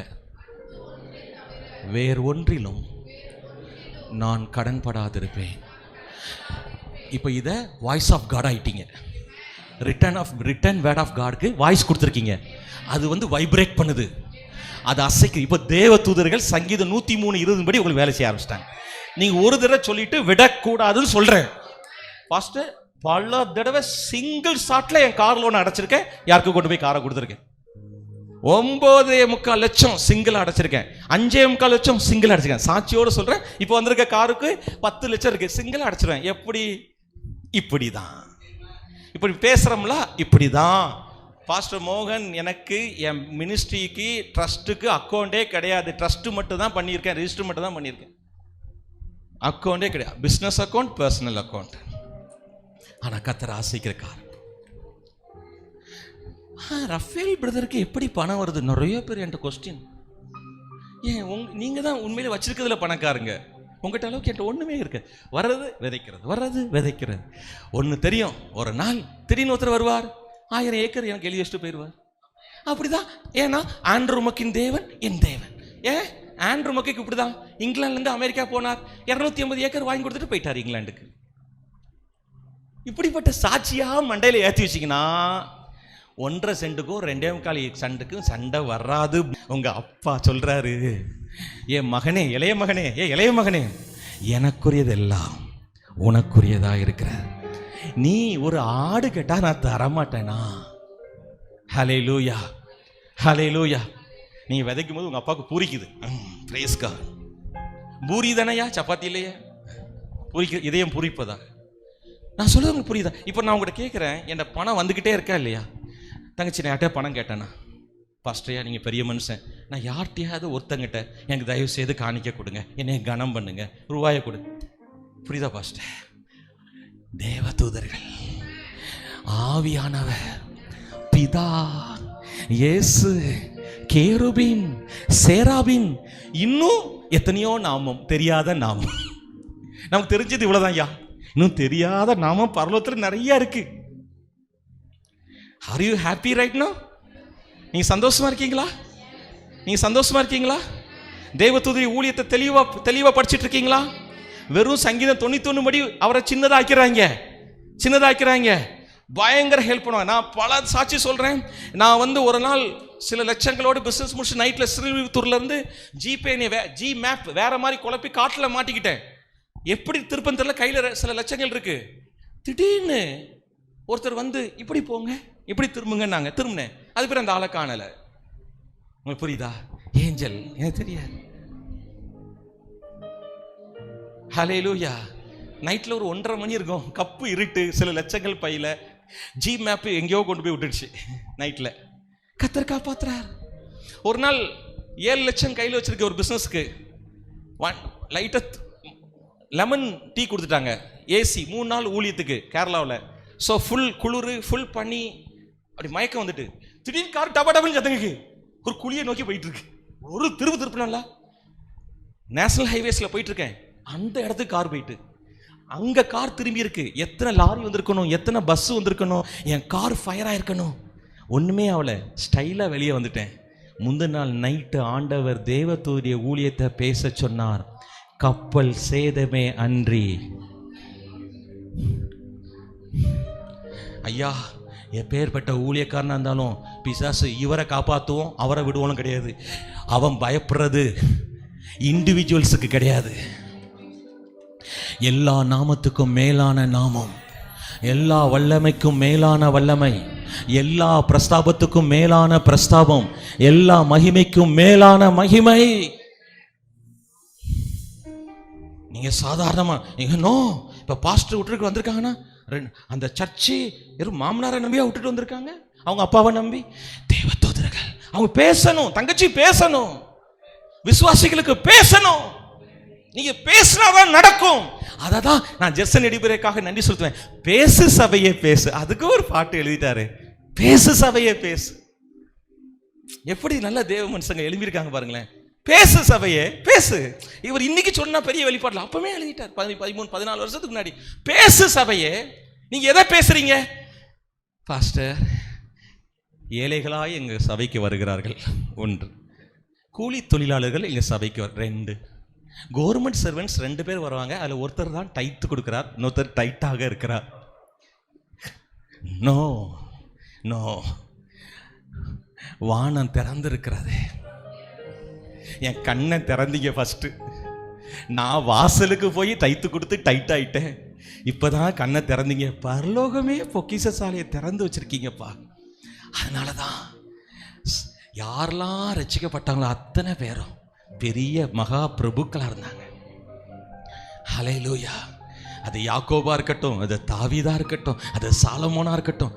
வேறு ஒன்றிலும் நான் கடன்படாதிருப்பேன். இப்போ இதை வாய்ஸ் ஆஃப் காட் ஆயிட்டீங்க. ரிட்டன் வேர்ட் ஆஃப் காட்க்கு வாய்ஸ் கொடுத்துருக்கீங்க. அது வந்து வைப்ரேட் பண்ணுது, அது அசைக்குது. இப்போ தேவ தூதர்கள் சங்கீதம் 103:20 படி உங்களுக்கு வேலை செய்ய ஆரம்பிச்சிட்டாங்க. நீங்க ஒரு தடவை சொல்லிட்டு விடக்கூடாதுன்னு சொல்றேன். ஃபர்ஸ்ட் பல தடவை சிங்கிள் ஷாட்ல என் கார் லோன் அடைச்சிருக்கேன். யாருக்கு கொண்டு போய் காரை கொடுத்துருக்கேன். 9.25 லட்சம் சிங்கிள் அடைச்சிருக்கேன். 5.25 லட்சம் சிங்கிள் அடைச்சிருக்கேன். சாட்சியோடு சொல்றேன். இப்போ வந்திருக்க காருக்கு 10 லட்சம் இருக்கு. சிங்கிள் அடைச்சிருவேன். எப்படி? இப்படிதான். இப்படி பேசுறோம்ல, இப்படிதான். பாஸ்டர் மோகன் எனக்கு என் மினிஸ்ட்ரிக்கு ட்ரஸ்ட்டுக்கு அக்கௌண்டே கிடையாது. ட்ரஸ்ட் மட்டும் தான் பண்ணியிருக்கேன், ரெஜிஸ்டர் மட்டும் தான் பண்ணியிருக்கேன். அக்கௌண்டே கிடையாது. Business account, personal account. ஆனால் கர்த்தர் ஆசைக்கிற கார். ரஃபேல் பிரதருக்கு எப்படி பணம் வருது? நிறைய பேர் என்கிட்ட கொஸ்டின். ஏன் நீங்கள் தான் உண்மையிலே வச்சிருக்கிறதுல பணக்காரங்க. உங்கள்கிட்ட அளவுக்கு என்கிட்ட ஒன்றுமே இருக்கு. வர்றது விதைக்கிறது, வர்றது விதைக்கிறது. ஒன்று தெரியும், ஒரு நாள் திடீர்னு ஒருத்தர் வருவார், 1000 ஏக்கர் எனக்கு எழுதி வச்சுட்டு போயிடுவார். அப்படிதான். ஏன்னா ஆண்ட்ரூ மக்கின் தேவன் என் தேவன். ஏன் ஆண்ட்ரூ மக்கிக்கு இப்படிதான். இங்கிலாந்துலேருந்து அமெரிக்கா போனார், 250 ஏக்கர் வாங்கி கொடுத்துட்டு போயிட்டார் இங்கிலாந்துக்கு. இப்படிப்பட்ட சாட்சியா மண்டையில ஏற்றி வச்சிங்கன்னா 1.5 சென்ட்டுக்கும் 2.25 சென்ட்டுக்கும் சண்டை வராது. உங்க அப்பா சொல்றாரு, என் மகனே, இளைய மகனே, இளைய மகனே, எனக்குரியதெல்லாம் உனக்குரியதா இருக்கிற. நீ ஒரு ஆடு கேட்டா நான் தரமாட்டேனா? ஹல்லேலூயா, ஹல்லேலூயா. நீ விதைக்கும் போது உங்க அப்பாவுக்கு பூரிக்குது. Praise God. பூரி தானையா, சப்பாத்தி இல்லையா? பூரிக்க இதயம் பூரிப்பதா? நான் சொல்றது உங்களுக்கு புரியுதா? இப்போ நான் உங்கள்கிட்ட கேட்குறேன், என் பணம் வந்துக்கிட்டே இருக்கா இல்லையா? தங்கச்சி நான் யார்கிட்ட பணம் கேட்டேன்னா, பாஸ்டரையா நீங்கள் பெரிய மனுஷன், நான் யார்கிட்டையாவது ஒருத்தங்கிட்ட எனக்கு தயவு செய்து காணிக்க கொடுங்க, என்னை கனம் பண்ணுங்க, ரூபாயை கொடு. புரியுதா பாஸ்டர்? தேவ தூதர்கள், ஆவியானவர், பிதா, இயேசு, கேருபீன், சேராபீன், இன்னும் எத்தனையோ நாமம், தெரியாத நாமம். நமக்கு தெரிஞ்சது இவ்வளவுதான் ஐயா. இன்னும் தெரியாத நாமம் பரலோகத்தில் நிறைய இருக்கு. Are you happy right now? நீங்க சந்தோஷமா இருக்கீங்களா? நீங்க சந்தோஷமா இருக்கீங்களா? தேவதூதரி ஊழியத்தை தெளிவா படிச்சிட்டு இருக்கீங்களா? வெறும் சங்கீதம் 91 படி அவரை சின்னதாக்கிறாங்க. பயங்கர ஹெல்ப் பண்ணுவாங்க. நான் பல சாட்சி சொல்றேன். நான் ஒரு நாள் சில லட்சங்களோடு பிசினஸ் முடிச்சு நைட்ல ஸ்ரீவில்லிபுத்தூர்ல இருந்து ஜி மேப் வேற மாதிரி குழப்பி காட்டுல மாட்டிக்கிட்டேன். எப்படி திருப்பம் தெரியல, கையில சில லட்சங்கள் இருக்கு. திடீர்னு ஒருத்தர் இப்படி போங்க, இப்படி திரும்புங்க, திரும்பினேன். அது பேர் அந்த ஆளை காணல. உங்களுக்கு புரியுதா? ஏஞ்சல், எனக்கு தெரியாது. ஹல்லேலூயா. நைட்ல ஒரு 1:30 மணி இருக்கும், கப்பு இருட்டு, சில லட்சங்கள் பையில, ஜி மேப் எங்கேயோ கொண்டு போய் விட்டுடுச்சு. நைட்ல கர்த்தர் காப்பாத்துறார். ஒரு நாள் 7 லட்சம் கையில் வச்சிருக்க ஒரு பிசினஸ்க்கு லைட்டா லெமன் டீ கொடுத்துட்டாங்க. ஏசி 3 நாள் ஊழியத்துக்கு கேரளாவில். ஸோ ஃபுல் குளிர், ஃபுல் பண்ணி, அப்படி மயக்கம் வந்துட்டு திடீர்னு கார் டபுள் சத்தங்க ஒரு குழியை நோக்கி போயிட்டு இருக்கு. ஒரு திருப்பினால நேஷனல் ஹைவேஸ்ல போயிட்டு இருக்கேன். அந்த இடத்துக்கு கார் போயிட்டு, அங்க கார் திரும்பி இருக்கு. எத்தனை லாரி வந்திருக்கணும், எத்தனை பஸ் வந்திருக்கணும், என் கார் ஃபயர் ஆயிருக்கணும். ஒண்ணுமே அவளை ஸ்டைலா வெளியே வந்துட்டேன். முந்தின நாள் நைட்டு ஆண்டவர் தேவதூதரிய ஊழியத்தை பேச சொன்னார். கப்பல் சேதமே அன்றி. ஐயா, எப்பேற்பட்ட ஊழியக்காரனா இருந்தாலும் பிசாசு இவரை காப்பாற்றுவோம் அவரை விடுவோம் கிடையாது. அவன் பயப்படுறது இண்டிவிஜுவல்ஸுக்கு கிடையாது. எல்லா நாமத்துக்கும் மேலான நாமம், எல்லா வல்லமைக்கும் மேலான வல்லமை, எல்லா பிரஸ்தாபத்துக்கும் மேலான பிரஸ்தாபம், எல்லா மகிமைக்கும் மேலான மகிமை. நீங்க சாதாரணமா இப்ப பாஸ்டர் விட்டுருக்கு வந்திருக்காங்கன்னா, அந்த சர்ச்சு வெறும் மாமனாரை நம்பியா விட்டுட்டு வந்திருக்காங்க, அவங்க அப்பாவை நம்பி. தேவதூதர்கள் அவங்க பேசணும், தங்கச்சி பேசணும், விசுவாசிகளுக்கு பேசணும். நீங்க பேசினாதான் நடக்கும். அததான் நான் ஜெர்சன் எடிபரேக்காக நன்றி சொல்லுவேன். பேசு சபையே பேசு. அதுக்கு ஒரு பாட்டு எழுதிட்டாரு, பேசு சபையே பேசு. எப்படி நல்ல தேவ மனுஷங்க எழுதியிருக்காங்க பாருங்களேன். பேசு சபையே பேசு. இவர் இன்னைக்கு சொன்னா பெரிய வெளிப்பாடுல அப்பவே எழுதிட்டார். 13-14 வருஷத்துக்கு முன்னாடி. பேசு சபையே. நீங்க எதை பேசுறீங்க? பாஸ்டர், ஏழைகளாய் எங்க சபைக்கு வருகிறார்கள் 1, கூலி தொழிலாளர்கள் எங்க சபைக்கு 2, கவர்மெண்ட் சர்வெண்ட்ஸ் 2 பேர் வருவாங்க. அதுல ஒருத்தர் தான் டைட் கொடுக்கிறார், இன்னொருத்தர் டைட்டாக இருக்கிறார். நோ நோ, வானம் திறந்திருக்கிறது. என் கண்ணை திறந்தீங்க ஃபஸ்ட்டு. நான் வாசலுக்கு போய் தைத்து கொடுத்து டைட் ஆயிட்டேன். இப்போதான் கண்ணை திறந்தீங்க. பரலோகமே பொக்கிஷ சாலையை திறந்து வச்சிருக்கீங்கப்பா. அதனால தான் யாரெல்லாம் ரட்சிக்கப்பட்டாங்களோ அத்தனை பேரும் பெரிய மகா பிரபுக்களாக இருந்தாங்க. ஹல்லேலூயா. அது யாக்கோபா இருக்கட்டும், அது தாவீதா இருக்கட்டும், அது சாலமோனா இருக்கட்டும்.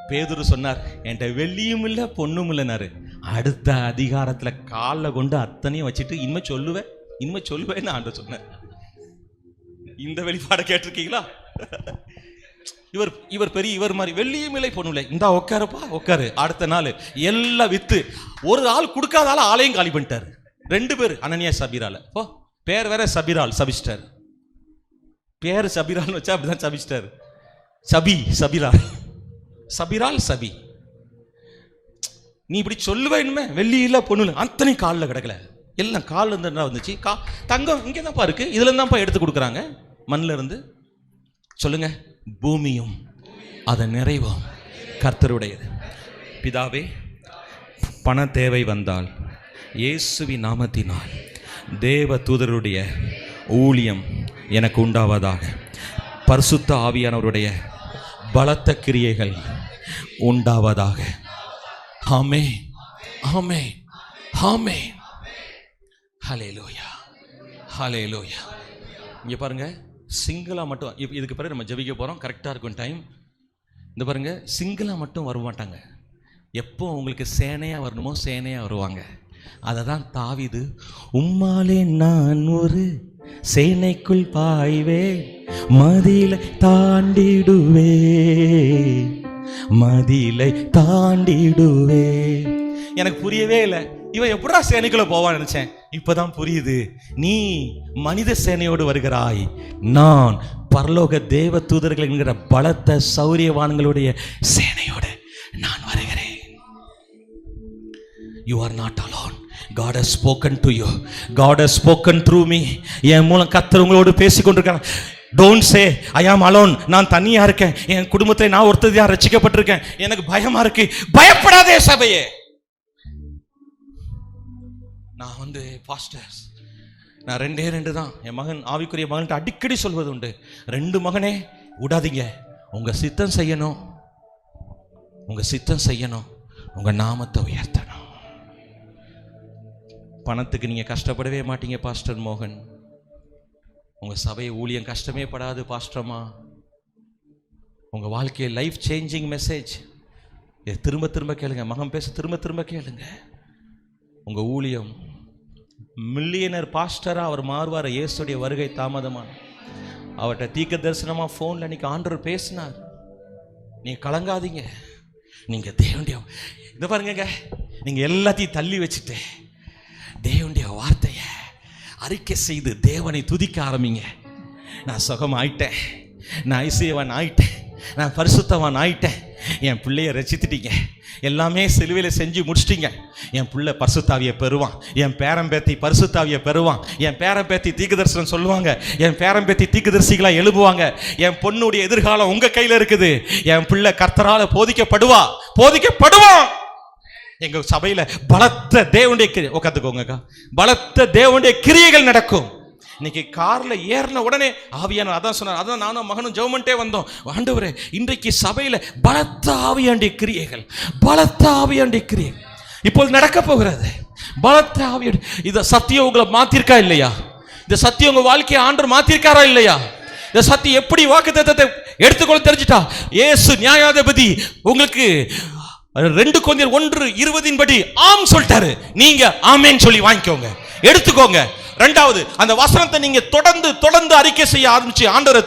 பேதுரு சொன்னார், என்கிட்ட வெள்ளியும் இல்லை பொண்ணும் இல்லைனாரு. அடுத்த அதிகாரத்தில் காலில் கொண்டு அத்தனையும் வச்சுட்டு இனிமே சொல்லுவேன்னு ஆண்டு சொன்னார். இந்த வெளிப்பாடை கேட்டிருக்கீங்களா? இவர் பெரிய இவர் மாதிரி வெள்ளியும் இல்லை பொண்ணும் இல்லை. இந்தா உட்காருப்பா உட்காரு. அடுத்த நாள் எல்லாம் வித்து ஒரு ஆள் கொடுக்காத ஆளையும் காலி பண்ணிட்டாரு. 2 பேர், அனனியா சபீரால. ஓ, பேர் வேற சபீரால், சபிச்சிட்டார். பேர் சபீரால் வச்சா அப்படிதான் சபிச்சிட்டாரு. சபீரால் சபி. நீ இப்படி சொல்லுவேன்னுமே, வெள்ளி இல்லை பொண்ணு இல்லை, அத்தனை காலில் கிடக்கல. எல்லாம் காலில் இருந்து என்ன வந்துச்சு? தங்கம் இங்கே தான்ப்பா இருக்கு, இதுல இருந்தான்ப்பா எடுத்து கொடுக்குறாங்க மண்ணில் இருந்து. சொல்லுங்க, பூமியும் அதன் நிறைவும் கர்த்தருடையது. பிதாவே, பண தேவை வந்தால் இயேசுவின் நாமத்தினால் தேவ தூதருடைய ஊழியம் எனக்கு உண்டாவதாக. பரிசுத்த ஆவியானவருடைய பலத்த கிரியைகள் உண்டாவதாக. ஆமே ஆமே ஆமே. ஹல்லேலூயா ஹல்லேலூயா. இங்கே பாருங்க, சிங்கிளாக மட்டும் இதுக்கு பிறகு நம்ம ஜெபிக்க போகிறோம். கரெக்டாக இருக்கும் டைம். இந்த பாருங்க, சிங்கிளாக மட்டும் வர மாட்டாங்க. எப்போ உங்களுக்கு சேனையாக வரணுமோ சேனையாக வருவாங்க. அதை தான் தாவீது, உம்மாலே நான் ஒரு சேனைக்குள் பாய்வே, மதிலை தாண்டிடுவே. எனக்கு புரியவே இல்லை, இவன் எப்படா சேனைக்குள்ள போவான்னு நினைச்சேன். இப்பதான் புரியுது. நீ மனித சேனையோடு வருகிறாய், நான் பரலோக தேவ தூதர்கள் என்கிற பலத்த சௌரியவான்களுடைய சேனையோடு நான் வருகிறேன். You are not alone. God has spoken to you. God has spoken through me. என் மூலம் கர்த்தர் உங்களோடு பேசிக்கொண்டிருக்கிறார். Don't say I am alone. நான் தனியா இருக்கேன், என் குடும்பத்தில் நான் ஒருத்தர் ரட்சிக்கப்பட்டிருக்கேன், எனக்கு பயமா இருக்கு. பயப்படாதே சபையே. நான் பாஸ்டர்ஸ், நான் 2 தான். என் மகன், ஆவிக்குரிய மகன்கிட்ட அடிக்கடி சொல்வது உண்டு, 2 மகனே விடாதீங்க. உங்க சித்தம் செய்யணும், உங்க நாமத்தை உயர்த்தணும். பணத்துக்கு நீங்க கஷ்டப்படவே மாட்டீங்க பாஸ்டர் மோகன். உங்க சபை ஊழியம் கஷ்டமே படாது பாஸ்டர்மா. உங்க வாழ்க்கையை லைஃப் சேஞ்சிங் மெசேஜ். திரும்ப திரும்ப கேளுங்க, மகன் பேச திரும்ப திரும்ப கேளுங்க. உங்க ஊழியம் மில்லியனர் பாஸ்டரா அவர் மாறுவார். இயேசுடைய வருகை தாமதமான அவர்கிட்ட தீர்க்க தரிசனமா போன்ல அன்னைக்கு ஆண்டவர் பேசினார். நீங்க கலங்காதீங்க. நீங்க தேவனுடைய, இதை பாருங்க, நீங்க எல்லாத்தையும் தள்ளி வச்சுட்டு தேவனுடைய வார்த்தையை அறிக்கை செய்து தேவனை துதிக்க ஆரம்பிங்க. நான் சுகம் ஆயிட்டேன், நான் ஐசியவன் ஆயிட்டேன், நான் பரிசுத்தவான் ஆயிட்டேன், என் பிள்ளைய ரசித்துட்டீங்க, எல்லாமே சிலுவையில் செஞ்சு முடிச்சிட்டீங்க. என் பிள்ளை பரிசுத்தாவியை பெறுவான், என் பேரம்பேத்தி பரிசுத்தாவியை பெறுவான், என் பேரம்பேத்தி தீர்க்கதரிசனம் சொல்லுவாங்க, என் பேரம்பேத்தி தீர்க்கதரிசிகளாக எழுப்புவாங்க. என் பொண்ணுடைய எதிர்காலம் உங்க கையில் இருக்குது. என் பிள்ளை கர்த்தரால போதிக்கப்படுவான். எங்க சபையில பலத்த தேவனுடைய, உட்காந்துக்கோங்க, பலத்த தேவனுடைய கிரியைகள் நடக்கும். இன்னைக்கு கார்ல ஏறின உடனே ஆவியான அதான் சொன்னார். அதான் நானும் மகனும் ஜெபம்ட்டே வந்தோம். ஆண்டவரே, இன்றைக்கு சபையில பலத்த ஆவியாண்டிய கிரியைகள், இப்போது நடக்க போகிறது. பலத்த ஆவியாண்டி, இந்த சத்தியம் உங்களை மாத்திருக்கா இல்லையா? இந்த சத்தியம் உங்க வாழ்க்கையை ஆண்டவர் மாத்திருக்காரா இல்லையா? இந்த சத்தியம் எப்படி வாக்குத்தத்தத்தை எடுத்துக்கொள்ள தெரிஞ்சுட்டா, இயேசு நியாயாதிபதி உங்களுக்கு 2 கொரிந்தியர் 1:20 படி ஆம் சொல்லிட்டாரு. நீங்க ஆமேன்னு சொல்லி வாங்கிக்கோங்க, எடுத்துக்கோங்க. 2வது, அந்த வசனத்தை நீங்க தொடர்ந்து அறிக்கை செய்ய ஆரம்பிச்சு ஆண்டவரை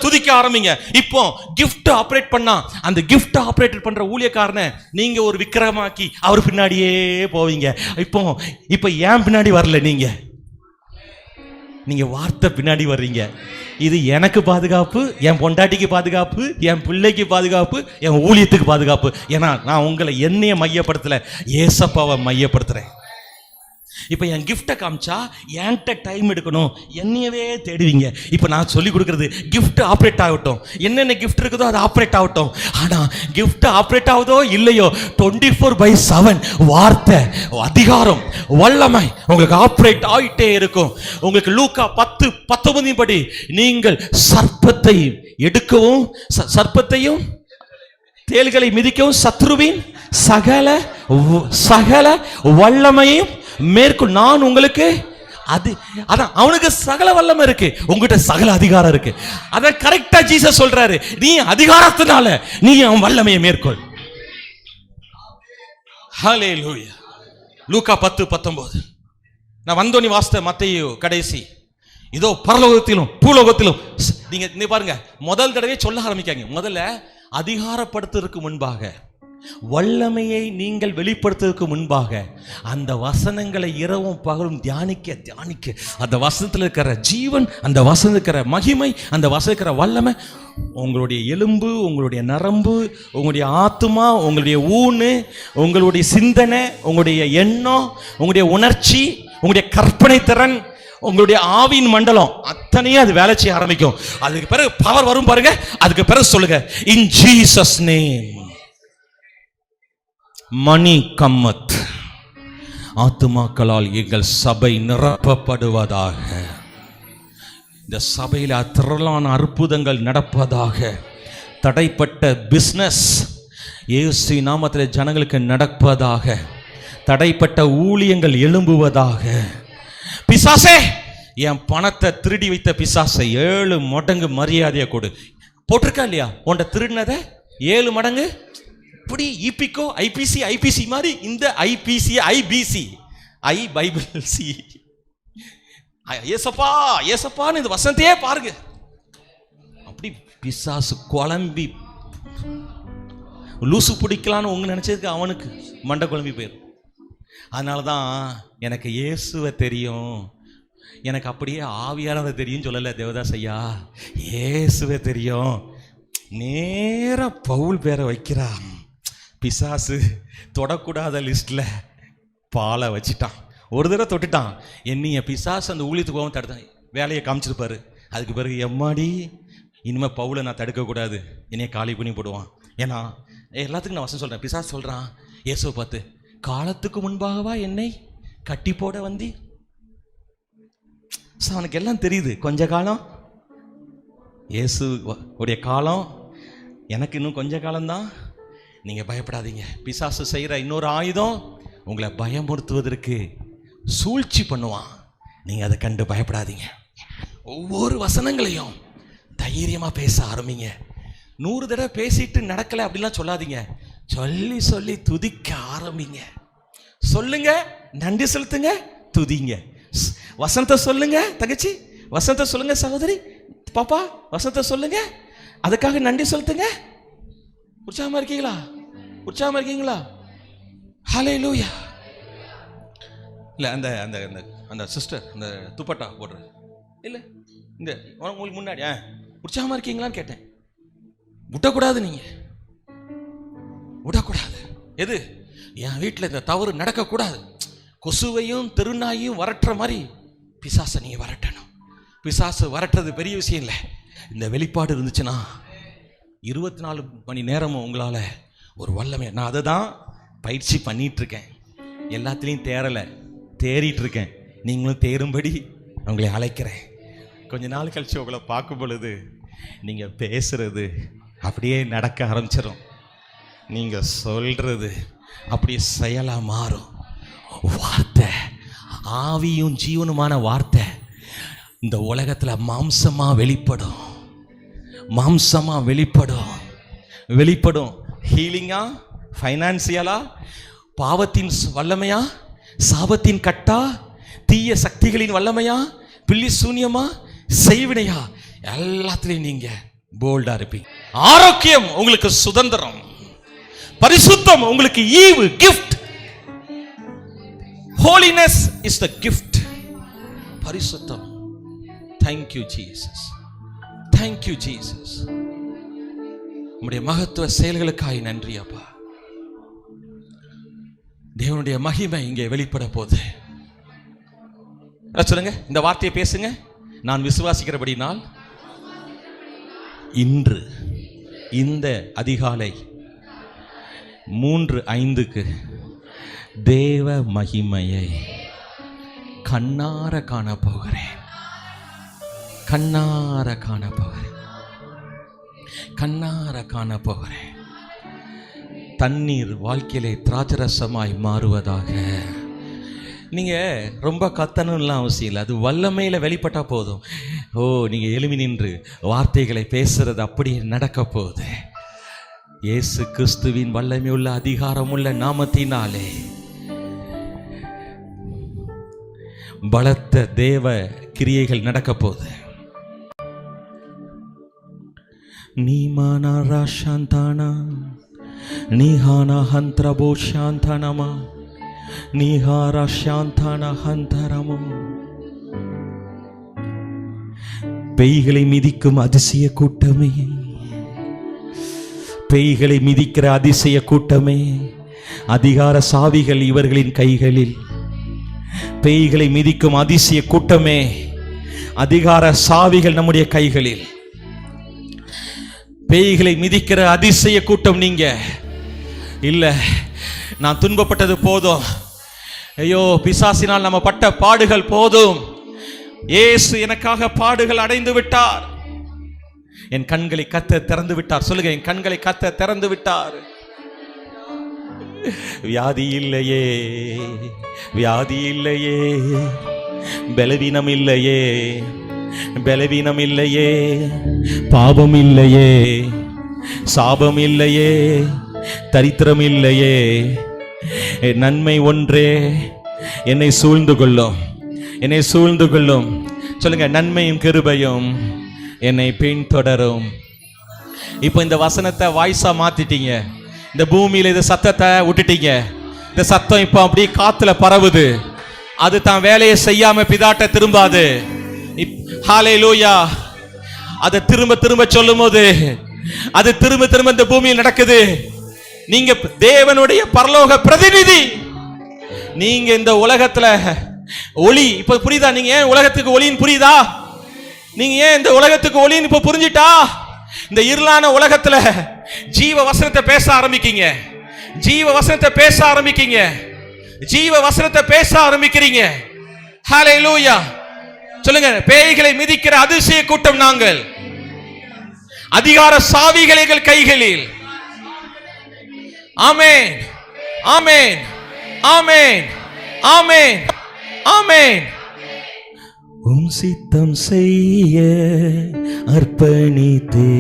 துதிக்க ஆரம்பிங்க. இப்போ கிஃப்ட் ஆபரேட் பண்ணா, அந்த கிஃப்ட் ஆபரேட் பண்ற ஊழியக்காரனை நீங்க ஒரு விக்கிரமாக்கி அவர் பின்னாடியே போவீங்க. இப்போ ஏன் பின்னாடி வரல, நீங்க வார்த்தை பின்னாடி வர்றீங்க. இது எனக்கு பாதுகாப்பு, என் பொண்டாட்டிக்கு பாதுகாப்பு, என் பிள்ளைக்கு பாதுகாப்பு, என் ஊழியத்துக்கு பாதுகாப்பு. ஏன்னா நான் உங்களை என்னைய மையப்படுத்தல, ஏசப்பாவை மையப்படுத்துறேன். இப்போ என் கிஃப்டை காமிச்சா என்கிட்ட டைம் எடுக்கணும், என்னையவே தேடுவீங்க. இப்போ நான் சொல்லி கொடுக்குறது கிஃப்ட் ஆப்ரேட் ஆகட்டும், என்னென்ன கிஃப்ட் இருக்குதோ அது ஆப்ரேட் ஆகட்டும். ஆனால் கிஃப்ட் ஆப்ரேட் ஆகுதோ இல்லையோ 24/7 வார்த்தை, அதிகாரம், வல்லமை உங்களுக்கு ஆப்ரேட் ஆகிட்டே இருக்கும். உங்களுக்கு லூக்கா 10:19 படி நீங்கள் சர்ப்பத்தை எடுக்கவும் சர்ப்பத்தையும் தேள்களை மிதிக்கவும் சத்ருவின் சகல வல்லமையும் மேற்கொள் நான் உங்களுக்கு அதான் அவனுக்கு சகல வல்லமை இருக்கு, உங்ககிட்ட சகல அதிகாரம் இருக்கு. அத கரெக்டா ஜீசஸ் சொல்றாரு, நீ அதிகாரத்தினால நீ அவன் வல்லமையை மேற்கொள். ஹல்லேலூயா. லூக்கா 10:19. நான் வந்தோனி வாஸ்த மத்தேயு கடைசி, இதோ பரலோகத்திலும் பூலோகத்திலும் நீங்க பாருங்க, முதல் தடவை சொல்ல ஆரம்பிக்காங்க. முதல்ல அதிகாரப்படுத்துவதற்கு முன்பாக, வல்லமையை நீங்கள் வெளிப்படுத்துவதற்கு முன்பாக அந்த வசனங்களை இரவும் பகலும் தியானிக்க அந்த வசனத்தில் இருக்கிற ஜீவன், அந்த வசனத்தில் இருக்கிற மகிமை, அந்த வசனத்தில் இருக்கிற வல்லமை உங்களுடைய எலும்பு, உங்களுடைய நரம்பு, உங்களுடைய ஆத்துமா, உங்களுடைய ஊனு, உங்களுடைய சிந்தனை, உங்களுடைய எண்ணம், உங்களுடைய உணர்ச்சி, உங்களுடைய கற்பனை திறன், உங்களுடைய ஆவின் மண்டலம் அத்தனையும் அது வேலை செய்ய ஆரம்பிக்கும். அதுக்கு பிறகு பவர் வரும் பாருங்க. அதுக்கு பிறகு சொல்லுங்க, இன் ஜீசஸ் நேம் மணி கம்மத், ஆத்துமாக்களால் எங்கள் சபை நிரப்பப்படுவதாக, இந்த சபையில் திரளான அற்புதங்கள் நடப்பதாக, தடைப்பட்ட பிசினஸ் இயேசு நாமத்தில் ஜனங்களுக்கு நடப்பதாக, தடைப்பட்ட ஊழியங்கள் எழும்புவதாக. பிசாசே, என் பணத்தை திருடி வைத்த பிசாசை 7 மடங்கு மரியாதையை கொடு. போட்டிருக்கா இல்லையா? உன்ட திருடினதை 7 மடங்கு. இப்படி இபிகோ ஐபிசி மாதிரி இந்த ஐபிசி ஐபிசி ஐ பைபிள் சி ஏசப்பான்னு இந்த வசனத்தையே பாருங்க. அப்படி பிசாசு குழம்பி லூசு பிடிக்கலான்னு உங்க நினைச்சதுக்கு அவனுக்கு மண்டை குழம்பி போயிடும். அதனால தான் எனக்கு இயேசுவை தெரியும், எனக்கு அப்படியே ஆவியானவரை தெரியும் சொல்லலை தேவதாஸ் ஐயா. இயேசுவை தெரியும். நேரா பவுல் பேரை வைக்கிறான். பிசாசு தொடக்கூடாத லிஸ்ட்டில் பாலை வச்சுட்டான். ஒரு தடவை தொட்டுட்டான், என்னைய பிசாசு அந்த ஊழியத்துக்கு போகாமல் தடுத்தான். வேலையை காமிச்சிருப்பாரு. அதுக்கு பிறகு எம்மாடி இனிமேல் பவுலை நான் தடுக்கக்கூடாது, என்னைய காலி பண்ணி போடுவான். ஏன்னா எல்லாத்துக்கும் நான் வசனம் சொல்கிறேன். பிசாசு சொல்கிறான் இயேசுவை பார்த்து, காலத்துக்கு முன்பாகவா என்னை கட்டி போட வந்தி? அவனுக்கு எல்லாம் தெரியுது. கொஞ்ச காலம் இயேசு உடைய காலம், எனக்கு இன்னும் கொஞ்ச காலம்தான். நீங்கள் பயப்படாதீங்க. பிசாசு செய்கிற இன்னொரு ஆயுதம் உங்களை பயமுறுத்துவதற்கு சூழ்ச்சி பண்ணுவான். நீங்கள் அதை கண்டு பயப்படாதீங்க. ஒவ்வொரு வசனங்களையும் தைரியமாக பேச ஆரம்பிங்க. 100 தடவை பேசிட்டு நடக்கலை அப்படிலாம் சொல்லாதீங்க. சொல்லி சொல்லி துதிக்க ஆரம்பிங்க. சொல்லுங்க, நன்றி செலுத்துங்க, துதிங்க. வசனத்தை சொல்லுங்க தங்கச்சி, வசனத்தை சொல்லுங்க சகோதரி, பாப்பா வசனத்தை சொல்லுங்க, அதுக்காக நன்றி செலுத்துங்க. உற்சாகமா இருக்கீங்களா? உற்சாகமா இருக்கீங்களா? ஹல்லேலூயா. இல்லை அந்த அந்த அந்த சிஸ்டர் அந்த துப்பட்டா போடுற இல்லை, இந்த உங்களுக்கு முன்னாடி உற்சாகமா இருக்கீங்களான்னு கேட்டேன். விட்டக்கூடாது, நீங்கள் விடக்கூடாது. எது? என் வீட்டில் இந்த தவறு நடக்கக்கூடாது. கொசுவையும் திருநாயையும் வரட்டுற மாதிரி பிசாசை நீங்கள் வரட்டணும். பிசாசு வரட்டுறது பெரிய விஷயம் இல்லை. இந்த வெளிப்பாடு இருந்துச்சுன்னா 24 மணி நேரமும் உங்களால் ஒரு வல்லமை. நான் அதை தான் பயிற்சி பண்ணிகிட்ருக்கேன். எல்லாத்துலேயும் தேறிட்டுருக்கேன். நீங்களும் தேரும்படி உங்களை அழைக்கிறேன். கொஞ்ச நாள் கழிச்சு உங்களை பார்க்கும் பொழுது நீங்கள் பேசுகிறது அப்படியே நடக்க ஆரம்பிச்சிடும். நீங்கள் சொல்கிறது அப்படியே செயலாக மாறும். வார்த்தை ஆவியும் ஜீவனுமான வார்த்தை இந்த உலகத்தில் மாம்சமாக வெளிப்படும். ஹீலிங்கா, ஃபைனான்சியலா, பாவத்தின் வல்லமையா, சாபத்தின் கட்டா, தீய சக்திகளின் வல்லமையா, பில்லி சூன்யமா, செய்வினையா, எல்லாத்துலேயும் நீங்கள் போல்டாக இருப்பீங்க. ஆரோக்கியம் உங்களுக்கு சுதந்திரம், பரிசுத்தம் உங்களுக்கு ஈவு, gift. Holiness is the gift. பரிசுத்தம். Thank you Jesus. Thank you Jesus. உம்முடைய மகத்துவ செயல்களுக்காய் நன்றி அப்பா. தேவனுடைய மகிமை இங்கே வெளிப்பட போகுது. சொல்லுங்க, இந்த வார்த்தையை பேசுங்க. நான் விசுவாசிக்கிறபடினால் இன்று இந்த அதிகாலை 3:05 தேவ மகிமையை கண்ணார காண போகிறேன். கண்ணார காண போகிறேன். கண்ணார காண போகிறேன். தண்ணீர் வாழ்க்கையிலே திராட்சரசமாய் மாறுவதாக. நீங்க ரொம்ப கத்தணும்லாம் அவசியம் இல்லை, அது வல்லமையில வெளிப்பட்டா போதும். நீங்க எழுமி நின்று வார்த்தைகளை பேசுறது அப்படியே நடக்க போகுது. இயேசு கிறிஸ்துவின் வல்லமையுள்ள அதிகாரமுள்ள நாமத்தினாலே பலத்த தேவ கிரியைகள் நடக்க போகுது. நீமானா சாந்தானா நீஹானா ஹந்திரபோ சாந்தானமா நீஹாரா சாந்தானா ஹந்தரமோ. பேய்களை மிதிக்கும் அதிசய கூட்டமே, பேய்களை மிதிக்கிற அதிசய கூட்டமே, அதிகார சாவிகள் இவர்களின் கைகளில். பேய்களை மிதிக்கும் அதிசய கூட்டமே, அதிகார சாவிகள் நம்முடைய கைகளில். பேய்களை மிதிக்கிற அதிசய கூட்டம் நீங்க இல்ல. நான் துன்பப்பட்டது போதும், ஐயோ பிசாசினால் நம்ம பட்ட பாடுகள் போதும், இயேசு எனக்காக பாடுகள் அடைந்து விட்டார், என் கண்களை கர்த்தர் திறந்து விட்டார். சொல்லுங்க, என் கண்களை கர்த்தர் திறந்து விட்டார். வியாதி இல்லையே, வியாதி இல்லையே, பலவீனம் இல்லையே, பலவீனம் இல்லையே, பாவம் இல்லையே, சாபம் இல்லையே, தரித்திரம் இல்லையே, நன்மை ஒன்றே என்னை சூழ்ந்து கொள்ளும், என்னை சூழ்ந்து கொள்ளும். சொல்லுங்க, நன்மையும் கிருபையும் என்னை பின்தொடரும். இப்போ இந்த வசனத்தை வாய்ஸா மாத்திட்டீங்க. இந்த பூமியில இந்த சத்தத்தை விட்டுட்டீங்க. இந்த சத்தம் இப்போ அப்படியே காத்துல பரவுது. அது தான் வேலையை செய்யாம பிதாட்ட திரும்பாது. ஹல்லேலூயா. அதை திரும்ப திரும்ப சொல்லும் போது அது திரும்ப திரும்ப இந்த பூமியில் நடக்குது. நீங்க தேவனுடைய பரலோக பிரதிநிதி. நீங்க இந்த உலகத்துல ஒளி. இப்ப புரியுதா? நீங்க ஏன் உலகத்துக்கு ஒளின்னு புரியுதா? நீங்க ஏன் இந்த உலகத்துக்கு ஒளின்னு இப்ப புரிஞ்சிட்டா? இந்த இருளான உலகத்துல ஜீவ வசனத்தை பேச ஆரம்பிக்கீங்க. ஜீவ வசனத்தை பேச ஆரம்பிக்கீங்க. ஜீவ வசனத்தை பேச ஆரம்பிக்கிறீங்க. ஹல்லேலூயா. சொல்லுங்க, பேய்களை மிதிக்கிற அதிசய கூட்டம் நாங்கள். அதிகார சாவிகள் எங்கள் கைகளில். ஆமென், ஆமென், ஆமென், ஆமென், ஆமென். உம் சித்தம் செய்ய அர்ப்பணித்தே,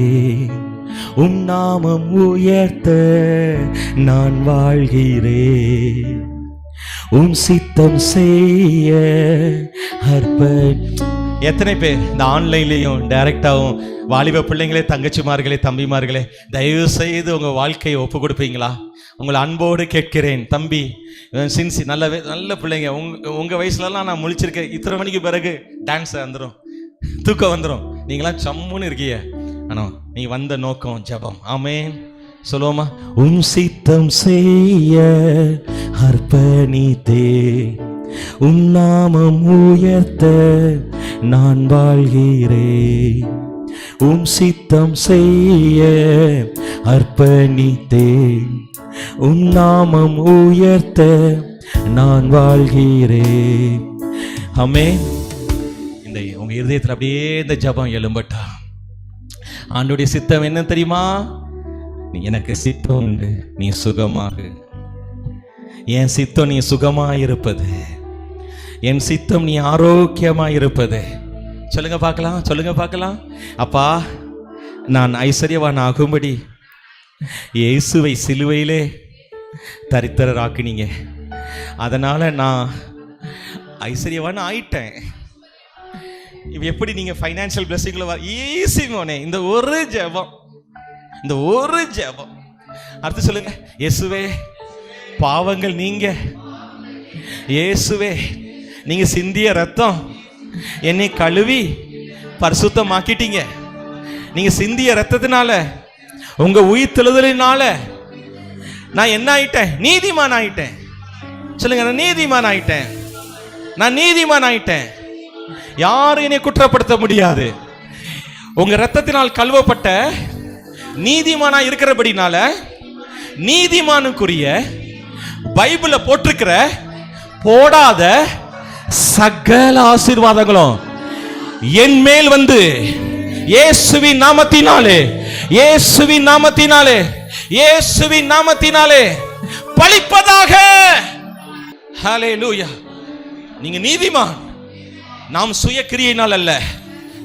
உம் நாமம் உயர்த்த நான் வாழ்கிறேன். உம் சித்தம் செய்ய எத்தனை பேர் இந்த ஆன்லைன்லையும் டைரக்டாகவும் வாலிப பிள்ளைங்களே, தங்கச்சிமார்களே, தம்பிமார்களே, தயவு செய்து உங்கள் வாழ்க்கையை ஒப்பு கொடுப்பீங்களா? உங்களை அன்போடு கேட்கிறேன். தம்பி சின்சி நல்ல பிள்ளைங்க, உங்கள் வயசுலலாம் நான் முழிச்சிருக்கேன். இத்தனை மணிக்கு பிறகு டான்ஸ் வந்துடும், தூக்கம் வந்துடும். நீங்களாம் சம்முன்னு இருக்கீங்க. ஆனால் நீ வந்த நோக்கம் ஜெபம். ஆமென் சொல்லுவோமா? உம் சித்தம் செய்ய அர்ப்பணித்தே, உம் நாமம் உயர்த்த நான் வாழ்கிறேன். உம் சித்தம் செய்ய அர்ப்பணித்தேன், உம் நாமம் உயர்த்த நான் வாழ்கிறேன். ஆமென். இந்த உங்க இருதயத்தில் அப்படியே இந்த ஜெபம் எழும்பட்டா. ஆண்டவருடைய சித்தம் என்ன தெரியுமா? நீ எனக்கு சித்தம் உண்டு, நீ சுகமாகு. என் சித்தம் நீ சுகமாயிருப்பது, என் சித்தம் நீ ஆரோக்கியமாயிருப்பது. சொல்லுங்க பார்க்கலாம், சொல்லுங்க பார்க்கலாம். அப்பா, நான் ஐஸ்வர்யவான் ஆகும்படி இயேசுவை சிலுவையிலே தரித்திரராக்குனீங்க. அதனால நான் ஐஸ்வர்யவான் ஆயிட்டேன். இப்போ எப்படி நீங்க ஃபைனான்சியல் பிளஸிங்ல ஈஸி மோனே. இந்த ஒரு ஜெபம், இந்த ஒரு ஜெபம். அடுத்து சொல்லுங்க, இயேசுவே பாவங்கள் நீங்க, இயேசுவே நீங்க சிந்திய ரத்தம் என்னை கழுவி பரிசுத்தமாக்கிட்டீங்க. நீங்க சிந்திய ரத்தத்தினால, உங்க உயிர் தெழுதலினால நான் என்ன ஆயிட்டேன்? நீதிமான் ஆயிட்டேன். சொல்லுங்க, நான் நீதிமான் ஆயிட்டேன், நான் நீதிமான் ஆயிட்டேன். யாரும் என்னை குற்றப்படுத்த முடியாது. உங்க ரத்தத்தினால் கழுவப்பட்ட நீதிமானா இருக்கிறபடினால நீதிமானுக்குரிய பைபிள்ல போட்டிருக்கிற போடாத சகல ஆசீர்வாதங்களும் என் மேல் வந்து இயேசுவின் நாமத்தினாலே, இயேசுவின் நாமத்தினாலே, இயேசுவின் நாமத்தினாலே பலிப்பதாக. ஹல்லேலூயா. நீங்க நீதிமான். நாம் சுய கிரியையினால் அல்ல,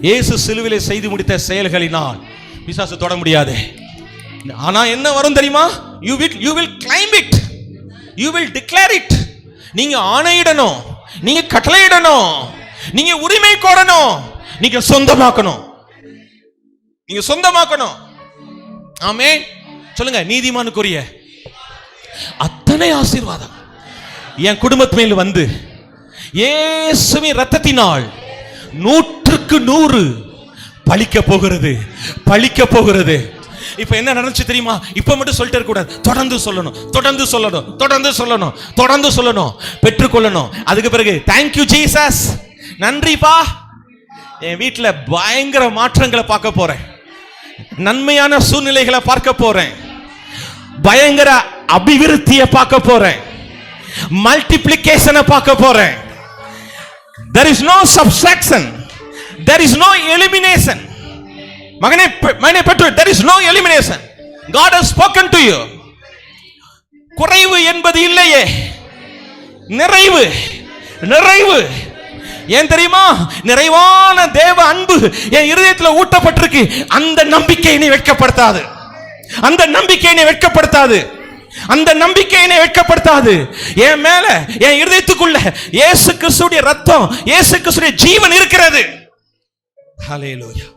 இயேசு சிலுவையிலே செய்து முடித்த செயல்களினால். பிசாசு தொட முடியாது. ஆனா என்ன வரும் தெரியுமா? you will claim it, you will declare it. நீங்க ஆணையிடணும், நீங்க கட்டளையிடணும், நீங்க உரிமை கோரணும், நீங்க சொந்தமாக்கணும், நீங்க சொந்தமாக்கணும். ஆமென். சொல்லுங்க, நீதிமானுக்குரிய அத்தனை ஆசீர்வாதம் என் குடும்பத்து மேல் வந்து இயேசுவின் இரத்தத்தினால் 100% பலிக்க போகிறது, பலிக்க போகிறது. இப்ப என்ன நடந்துச்சு தெரியுமா? இப்ப மட்டும் சொல்லிட்டு இருக்க கூடாது, தொடர்ந்து சொல்லணும், தொடர்ந்து சொல்லணும், தொடர்ந்து சொல்லணும், தொடர்ந்து சொல்லணும், பெற்றுக்கொள்ளணும். அதுக்கு பிறகு தேங்க்யூ ஜீசஸ், நன்றிப்பா. என் வீட்டில் பயங்கர மாற்றங்களை பார்க்க போறேன், நன்மையான சூழ்நிலைகளை பார்க்க போறேன், பயங்கர அபிவிருத்தியை பார்க்க போறேன், மல்டிப்ளிகேஷனை பார்க்க போறேன். There is no subtraction, there is no elimination. மகனே பெற்று, there is no elimination. God has spoken to you. குறைவு என்பது இல்லையே, நிறைவு, நிறைவு. ஏன் தெரியுமா? நிறைவான தேவ அன்பு என் இருதயத்தில் ஊட்டப்பட்டிருக்கு. அந்த நம்பிக்கை என்னை வெட்கப்படுத்தாது, அந்த நம்பிக்கை என்னை வெட்கப்படுத்தாது, அந்த நம்பிக்கை என்னை வெட்கப்படுத்தாது. என் மேல, என் இருதயத்துக்குள்ள இயேசு கிறிஸ்துவின் ரத்தம், இயேசு கிறிஸ்துவின் ஜீவன் இருக்கிறது. ஹல்லேலூயா.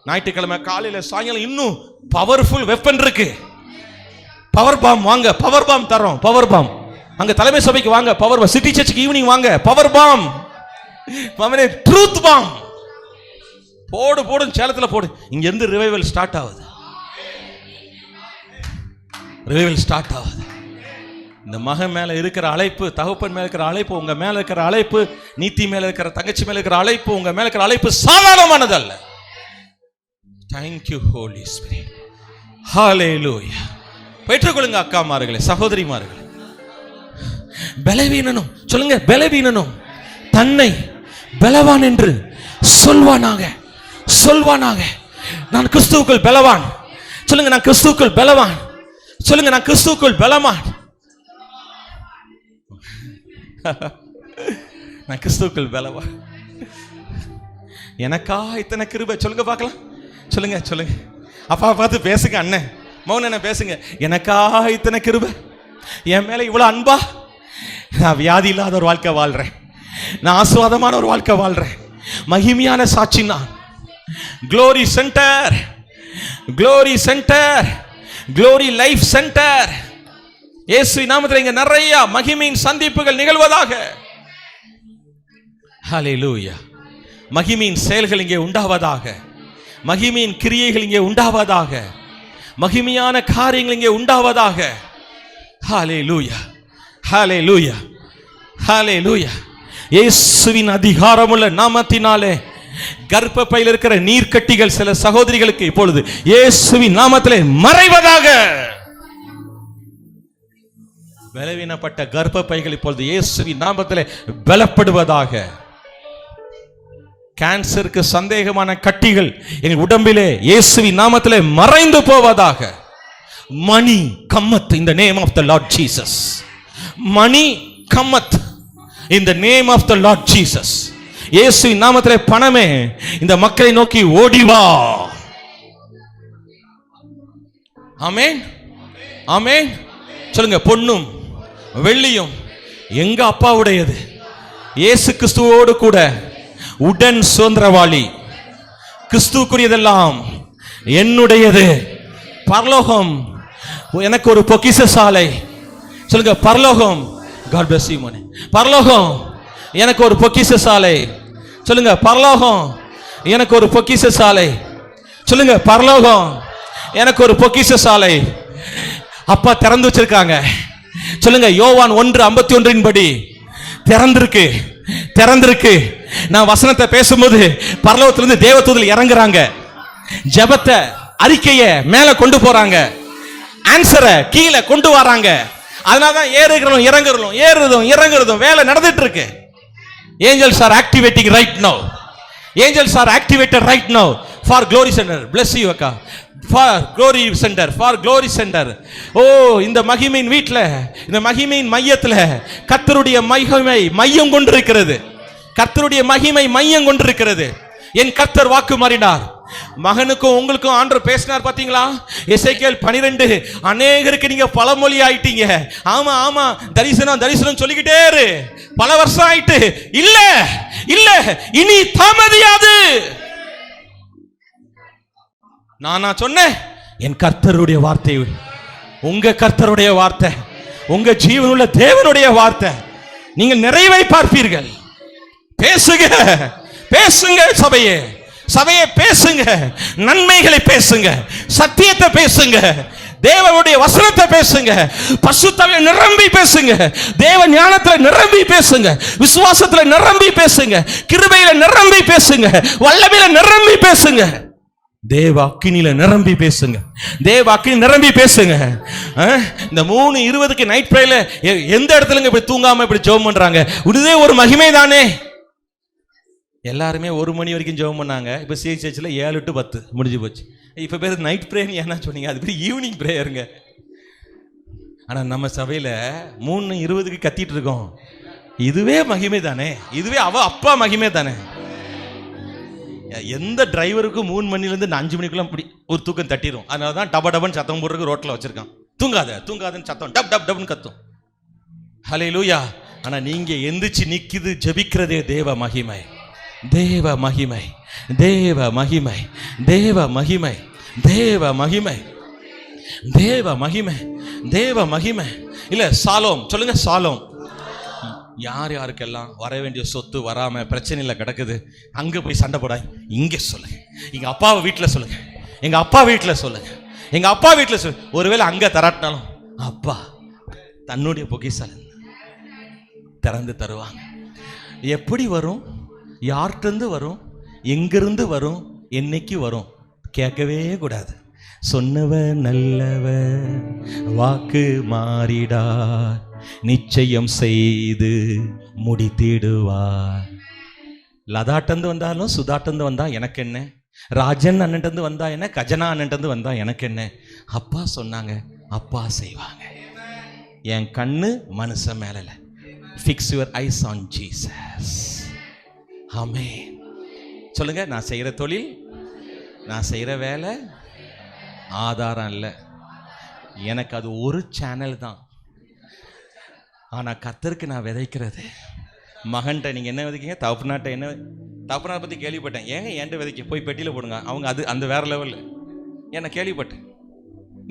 ஞாயிற்றுக்கிழமை காலையில சாயங்காலம் இன்னும் பவர்ஃபுல் வெப்பன் இருக்கு. பவர் பாம் வாங்க, பவர் பாம் தரோம். பவர் பாம் அங்க தலைமை சபைக்கு வாங்க, பவர் பாம். சிட்டி சர்ச்சுக்கு ஈவினிங் வாங்க, பவர் பாம். மாமனே, ட்ரூத் பாம் போடு, போடு, சேலத்துல போடு. இங்க இருந்து ரிவைவல் ஸ்டார்ட் ஆகுது, ரிவைவல் ஸ்டார்ட் ஆகுது. இந்த மகன் மேல இருக்கிற அழைப்பு, தகப்பன் மேல இருக்கிற அழைப்பு, உங்க மேல இருக்கிற அழைப்பு, நீத்தி மேல இருக்கிற தங்கச்சி மேல இருக்கிற அழைப்பு, உங்க மேல இருக்கிற அழைப்பு சாதாரணமானது அல்ல. Thank you Holy Spirit. Hallelujah. பெற்றுக்கொள்ளுங்க அக்காமார்களே, சகோதரிமார்களே. பலவீனனும், சொல்லுங்க, பலவீனனும் தன்னை பலவான் என்று சொல்வானாக, சொல்வானாக. நான் கிறிஸ்துவுக்குள் பலவான். சொல்லுங்க, நான் கிறிஸ்துவுக்குள் பலவான். சொல்லுங்க, நான் கிறிஸ்துவுக்குள் பலவான். நான் கிறிஸ்துவுக்குள் பலவான். எனக்கா இத்தனை கிருபை? சொல்லுங்க பார்க்கலாம். சொல்லுங்க, சொல்லுங்க. அப்பா பார்த்து பேசுங்க, அண்ணன் மௌன பேசுங்க. எனக்கா இத்தனை கிருபை, என் மேல இவ்வளவு அன்பா. நான் வியாதி இல்லாத ஒரு வாழ்க்கை வாழ்றேன், நான் ஆசீர்வாதமான ஒரு வாழ்க்கை வாழ்றேன். மகிமையான சாட்சி நான். Glory centre, glory centre, glory life centre. இயேசு நாமத்தில் இங்க நிறைய மகிமையின் சந்திப்புகள் நிகழ்வதாக. ஹல்லேலூயா. மகிமையின் செயல்கள் இங்கே உண்டாவதாக, மகிமையின் கிரியைகள் இங்கே உண்டாவதாக, மகிமையான காரியங்கள் இங்கே உண்டாவதாக. ஹல்லேலூயா, ஹல்லேலூயா, ஹல்லேலூயா. இயேசுவின் அதிகாரமுள்ள நாமத்தினாலே கர்ப்பப்பையில் இருக்கிற நீர்க்கட்டிகள் சில சகோதரிகளுக்கு இப்பொழுது இயேசுவின் நாமத்திலே மறைவதாக. பலவீனப்பட்ட கர்ப்பப்பைகள் இப்பொழுது இயேசுவின் நாமத்திலே பலப்படுவதாக. கேன்சருக்கு சந்தேகமான கட்டிகள் எங்கள் உடம்பிலே இயேசுவின் நாமத்திலே மறைந்து போவதாக. Money கம்மத் in the name of the Lord Jesus. Money கம்மத் in the name of the Lord Jesus. இயேசுவின் நாமத்திலே பணமே இந்த மக்களை நோக்கி ஓடிவா. ஆமென், ஆமென். சொல்லுங்க, பொன்னும் வெள்ளியும் எங்க அப்பாவுடையது, இயேசு கிறிஸ்துவோடு கூட உடன் சுதந்திரவாளி. கிறிஸ்துவுக்குரியதெல்லாம் என்னுடையது. பரலோகம் எனக்கு ஒரு பொக்கிஷ சாலை. சொல்லுங்க, பரலோகம். God bless you மனே. பரலோகம் எனக்கு ஒரு பொக்கிஷ சாலை. சொல்லுங்க, பரலோகம் எனக்கு ஒரு பொக்கிஷ சாலை. சொல்லுங்க, பரலோகம் எனக்கு ஒரு பொக்கிஷ சாலை. அப்பா திறந்து வச்சிருக்காங்க. சொல்லுங்க, யோவான் 1:51 படி திறந்திருக்கு, திறந்திருக்கு. நான் வசனத்தை பேசும்போது பரலோகத்திலிருந்து தேவதூதர்கள் இறங்குறாங்க, ஜெபத்தை அறிக்கைய மேல கொண்டு போறாங்க, ஆன்சரை கீழே கொண்டு வராங்க. அதனாலதான் ஏறுகிறோம் இறங்குறோம் ஏறுறதும் இறங்குறதும் வேலை நடந்துட்டு இருக்கு. Angels are activating right now. Angels are activated right now for glory centre. Bless you அக்கா. For glory centre, for glory centre. ஓ, இந்த மகிமையின் வீட்டில், இந்த மகிமையின் மையத்தில் கர்த்தருடைய மகிமை மையம் கொண்டிருக்கிறது. கர்த்தருடைய மகிமை மையம் கொண்டிருக்கிறது. என் கர்த்தர் வாக்கு மாறினார். மகனுக்கும் உங்களுக்கும் ஆண்டவர் பேசினார் பாத்தீங்களா? எசேக்கியேல் 12. அநேகருக்கு நீங்க பழமொழி ஆயிட்டீங்க. ஆமா ஆமா, தரிசனம் தரிசனம் சொல்லிக்கிட்டே இரு. பல வருஷம் ஆயிட்டு. இல்ல இல்ல, இனி தாமதியாது. நானா சொன்னேன்? என் கர்த்தருடைய வார்த்தை, உங்க கர்த்தருடைய வார்த்தை, உங்க ஜீவனுள்ள தேவனுடைய வார்த்தை. நீங்கள் நிறைவை பார்ப்பீர்கள். பேசுங்க பேசுங்க சபையே, சபையை பேசுங்க, நன்மைகளை பேசுங்க, சத்தியத்தை பேசுங்க, தேவனுடைய வசனத்தை பேசுங்க, பரிசுத்தத்திலே நிரம்பி பேசுங்க, தேவ ஞானத்திலே நிரம்பி பேசுங்க, விசுவாசத்திலே நிரம்பி பேசுங்க, கிருபையில நிரம்பி பேசுங்க, வல்லமையில நிரம்பி பேசுங்க, தேவ அக்கினியில நிரம்பி பேசுங்க, தேவ அக்கினி நிரம்பி பேசுங்க. இந்த 3:20 நைட் பிரேயர்ல எந்த இடத்துலங்க இப்படி தூங்காம இப்படி ஜெபம் பண்றாங்க? இதுவே ஒரு மகிமை தானே. எல்லாருமே 1 மணி வரைக்கும் ஜெபம் பண்ணாங்க. இப்போ சிஹெச்ல 7 to 10 முடிஞ்சு போச்சு. இப்போ பேர் நைட் பிரேயர் ஏன்னா சொன்னீங்க? அது பேர் ஈவினிங் பிரேயருங்க. ஆனால் நம்ம சபையில் 3:20 கத்திட்டு இருக்கோம். இதுவே மகிமை தானே, இதுவே அப்பா மகிமை தானே. எந்த டிரைவருக்கும் 3 மணிலேருந்து 5 மணிக்குள்ள இப்படி ஒரு தூக்கம் தட்டிடும். அதனால தான் டப டபன்னு சத்தம் போடுறதுக்கு ரோட்டில் வச்சிருக்கான். தூங்காதன்னு சத்தம் டப் டப் டப்னு கத்தும். ஹல்லேலூயா. ஆனால் நீங்கள் எந்திரிச்சு நிற்கிது ஜெபிக்கிறதே தேவ மகிமை, தேவ மகிமை, தேவ மகிமை, தேவ மகிமை, தேவ மகிமை, தேவ மகிமை, தேவ மகிமை. இல்ல சாலோம் சொல்லுங்க. சாலோம். யார் யாருக்கெல்லாம் வர வேண்டிய சொத்து வராம பிரச்சனையில கிடக்குது, அங்க போய் சண்டை போடாய். இங்க சொல்லுங்க, எங்க அப்பாவை வீட்டில் சொல்லுங்க, எங்க அப்பா வீட்டில் சொல்லுங்க, எங்க அப்பா வீட்டில் சொல்லுங்க. ஒருவேளை அங்க தராட்டினாலும் அப்பா தன்னுடைய பொக்கிஷம் திறந்து தருவாங்க. எப்படி வரும்? யார்கிட்ட வரும்? எங்கிருந்து வரும்? என்னைக்கு வரும்? கேட்கவே கூடாது. சொன்னவர் நல்லவர், வாக்கு மாறிடார், நிச்சயம் செய்து முடித்திடுவார். லதாட்டந்து வந்தாலும் சுதாட்டந்து வந்தா எனக்கு என்ன, ராஜன் அண்ணன் வந்தா என்ன, கஜனா அண்ணன் வந்தா எனக்கு என்ன. அப்பா சொன்னாங்க, அப்பா செய்வாங்க. என் கண்ணு மனுஷன் மேல. Fix your eyes on Jesus. Amen. சொல்லுங்க. நான் செய்கிற தொழில், நான் செய்கிற வேலை ஆதாரம் இல்லை, எனக்கு அது ஒரு சேனல் தான். ஆனால் கர்த்தருக்கு நான் விதைக்கிறது. மகன்கிட்ட நீங்கள் என்ன விதைக்கீங்க? தகப்பனாட்ட என்ன? தகப்பனாரை பற்றி கேள்விப்பட்டேன். ஏங்க என்கிட்ட விதைக்க போய் பெட்டியில் போடுங்க. அவங்க அது அந்த வேற லெவலில் என்ன கேள்விப்பட்டேன்.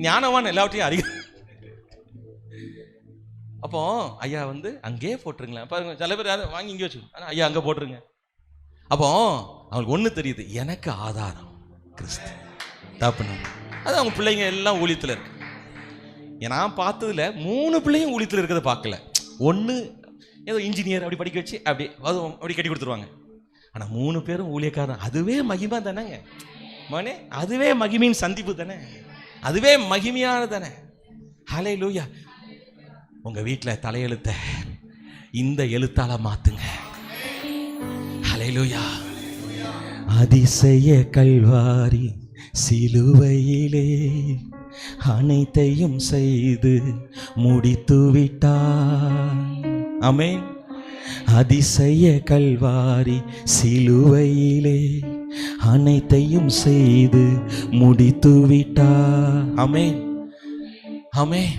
ஞானவான் எல்லாவற்றையும் அறிக. அப்போ ஐயா அங்கேயே போட்டுருங்களேன். பாருங்க, சில பேர் வாங்கி இங்கே வச்சு, ஆனால் ஐயா அங்கே போட்டுருங்க. அப்போ அவங்களுக்கு ஒன்று தெரியுது, எனக்கு ஆதாரம் கிறிஸ்து தப்புனா. அது அவங்க பிள்ளைங்க எல்லாம் ஊழியத்தில் இருக்கு. நான் பார்த்ததுல 3 பிள்ளையும் ஊழியத்தில் இருக்கிறத பார்க்கல. ஒன்று ஏதோ இன்ஜினியர் அப்படி படிக்க வச்சு அப்படி கட்டி கொடுத்துருவாங்க. ஆனால் 3 பேரும் ஊழியக்காரன். அதுவே மகிமை தானேங்க மகனே, அதுவே மகிமையின் சந்திப்பு தானே, அதுவே மகிமையானது தானே. ஹல்லேலூயா. உங்கள் வீட்டில் தலையெழுத்த இந்த எழுத்தால மாற்றுங்க. ஹல்லேலூயா. அதிசய கல்வாரி சிலுவையிலே அனைத்தையும் செய்து முடித்து விட்டார். ஆமென். அதிசய கல்வாரி சிலுவையிலே அனைத்தையும் செய்து முடித்து விட்டார். ஆமென். ஆமென்.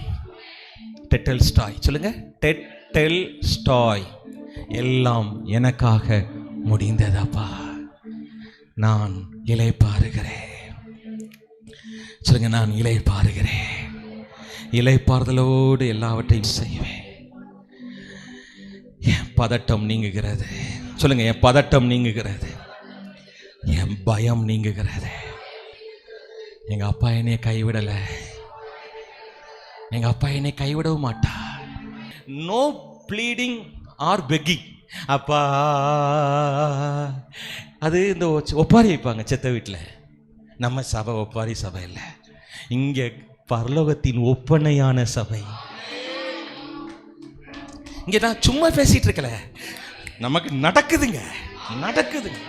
டெட்டல் ஸ்டாய் சொல்லுங்க. டெட்டல் ஸ்டாய். எல்லாம் எனக்காக முடிந்ததப்பா, நான் இளைப்பாறுகிறேன். சொல்லுங்க. நான் இளைப்பாறுகிறேன். இளைப்பாறுதலோடு எல்லாவற்றையும் செய்வேன். என் பதட்டம் நீங்குகிறது. சொல்லுங்க. என் பதட்டம் நீங்குகிறது, என் பயம் நீங்குகிறது. எங்க அப்பா என்னை கைவிடல, எங்க அப்பா என்னை கைவிடவும் மாட்டார். No bleeding or begging. அப்பா. அது இந்த ஒப்பாரி வைப்பாங்க செத்த வீட்டில். நம்ம சபை ஒப்பாரி சபை இல்லை, இங்கே பரலோகத்தின் ஒப்பனையான சபை. இங்கே நான் சும்மா பேசிட்டு இருக்கல, நமக்கு நடக்குதுங்க, நடக்குதுங்க.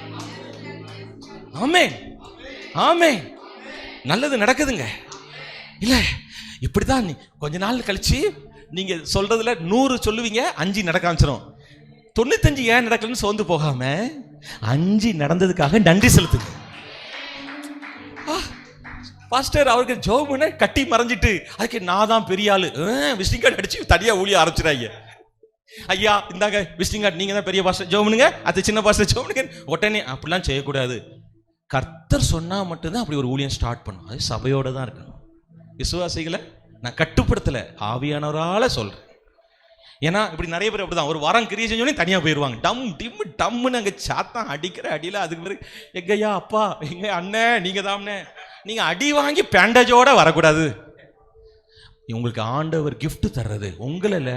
ஆமென், ஆமென். நல்லது நடக்குதுங்க. இல்லை இப்படிதான் கொஞ்ச நாள் கழிச்சு நீங்க சொல்றதுல 100 சொல்லுவீங்க, 5 நடக்க ஆரம்பிச்சிடும். 95 ஏன் நடக்கலன்னு சோர்ந்து போகாம 5 நடந்ததுக்காக நன்றி செலுத்துங்க. பாஸ்டர் அவருக்கு ஜோப் பண்ண கட்டி மறைஞ்சிட்டு அதுக்கு நான் தான் பெரிய ஆளு விசிட்டிங் கார்டு அடிச்சு தனியா ஊழிய ஆரம்பிச்சிடாங்க. ஐயா இந்தாங்க விசிட்டிங் கார்டு, நீங்க தான் பெரிய பாஸ்டர் ஜோப் பண்ணுங்க, அது சின்ன பாஸ்டர் ஜோப் பண்ணுங்க. உடனே அப்படிலாம் செய்யக்கூடாது. கர்த்தர் சொன்னா மட்டும்தான் அப்படி ஒரு ஊழியம் ஸ்டார்ட் பண்ணும். அது சபையோட தான் இருக்கணும். விசுவாசிகளை நான் கட்டுப்படுத்தல, ஆவியானவரால சொல்றேன். ஏன்னா இப்படி நிறைய பேர் அப்படிதான் ஒரு வாரம் கிரியை செஞ்சோடனே தனியா போயிடுவாங்க. டம் டிம் டம்முன்னு அங்கே சாத்தான் அடிக்கிற அடியில் அதுக்கு பிறகு எங்கய்யா அப்பா எங்க அண்ணன் நீங்க தாம்னே, நீங்க அடி வாங்கி பேண்டேஜோட வரக்கூடாது. உங்களுக்கு ஆண்டவர் கிஃப்ட் தர்றது உங்களில்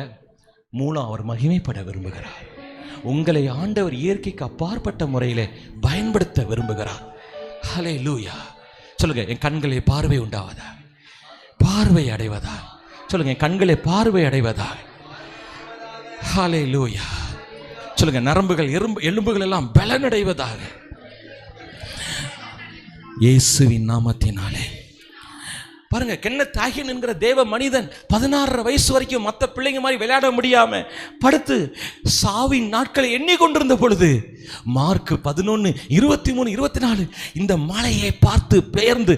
மூலம் அவர் மகிமைப்பட விரும்புகிறார். உங்களை ஆண்டவர் இயற்கைக்கு அப்பாற்பட்ட முறையில் பயன்படுத்த விரும்புகிறார். ஹல்லேலூயா. சொல்லுங்க, என் கண்களை பார்வை உண்டாவதா, பார்வை அடைவதா. சொல்லுங்க, என் கண்களை பார்வை அடைவதா. ஹல்லேலூயா. சொல்லுங்க, நரம்புகள் எலும்புகள் எல்லாம் பலனடைவதாக இயேசுவின் நாமத்தினாலே. பாருங்க, கென்னத் ஹாகின் என்கிற தேவ மனிதன் 16 வயசு வரைக்கும் மற்ற பிள்ளைங்க மாதிரி விளையாட முடியாம படுத்து சாவின் நாட்களை எண்ணிக்கொண்டிருந்த பொழுது மார்க் 11:23-24 இந்த மலையை பார்த்து பெயர்ந்து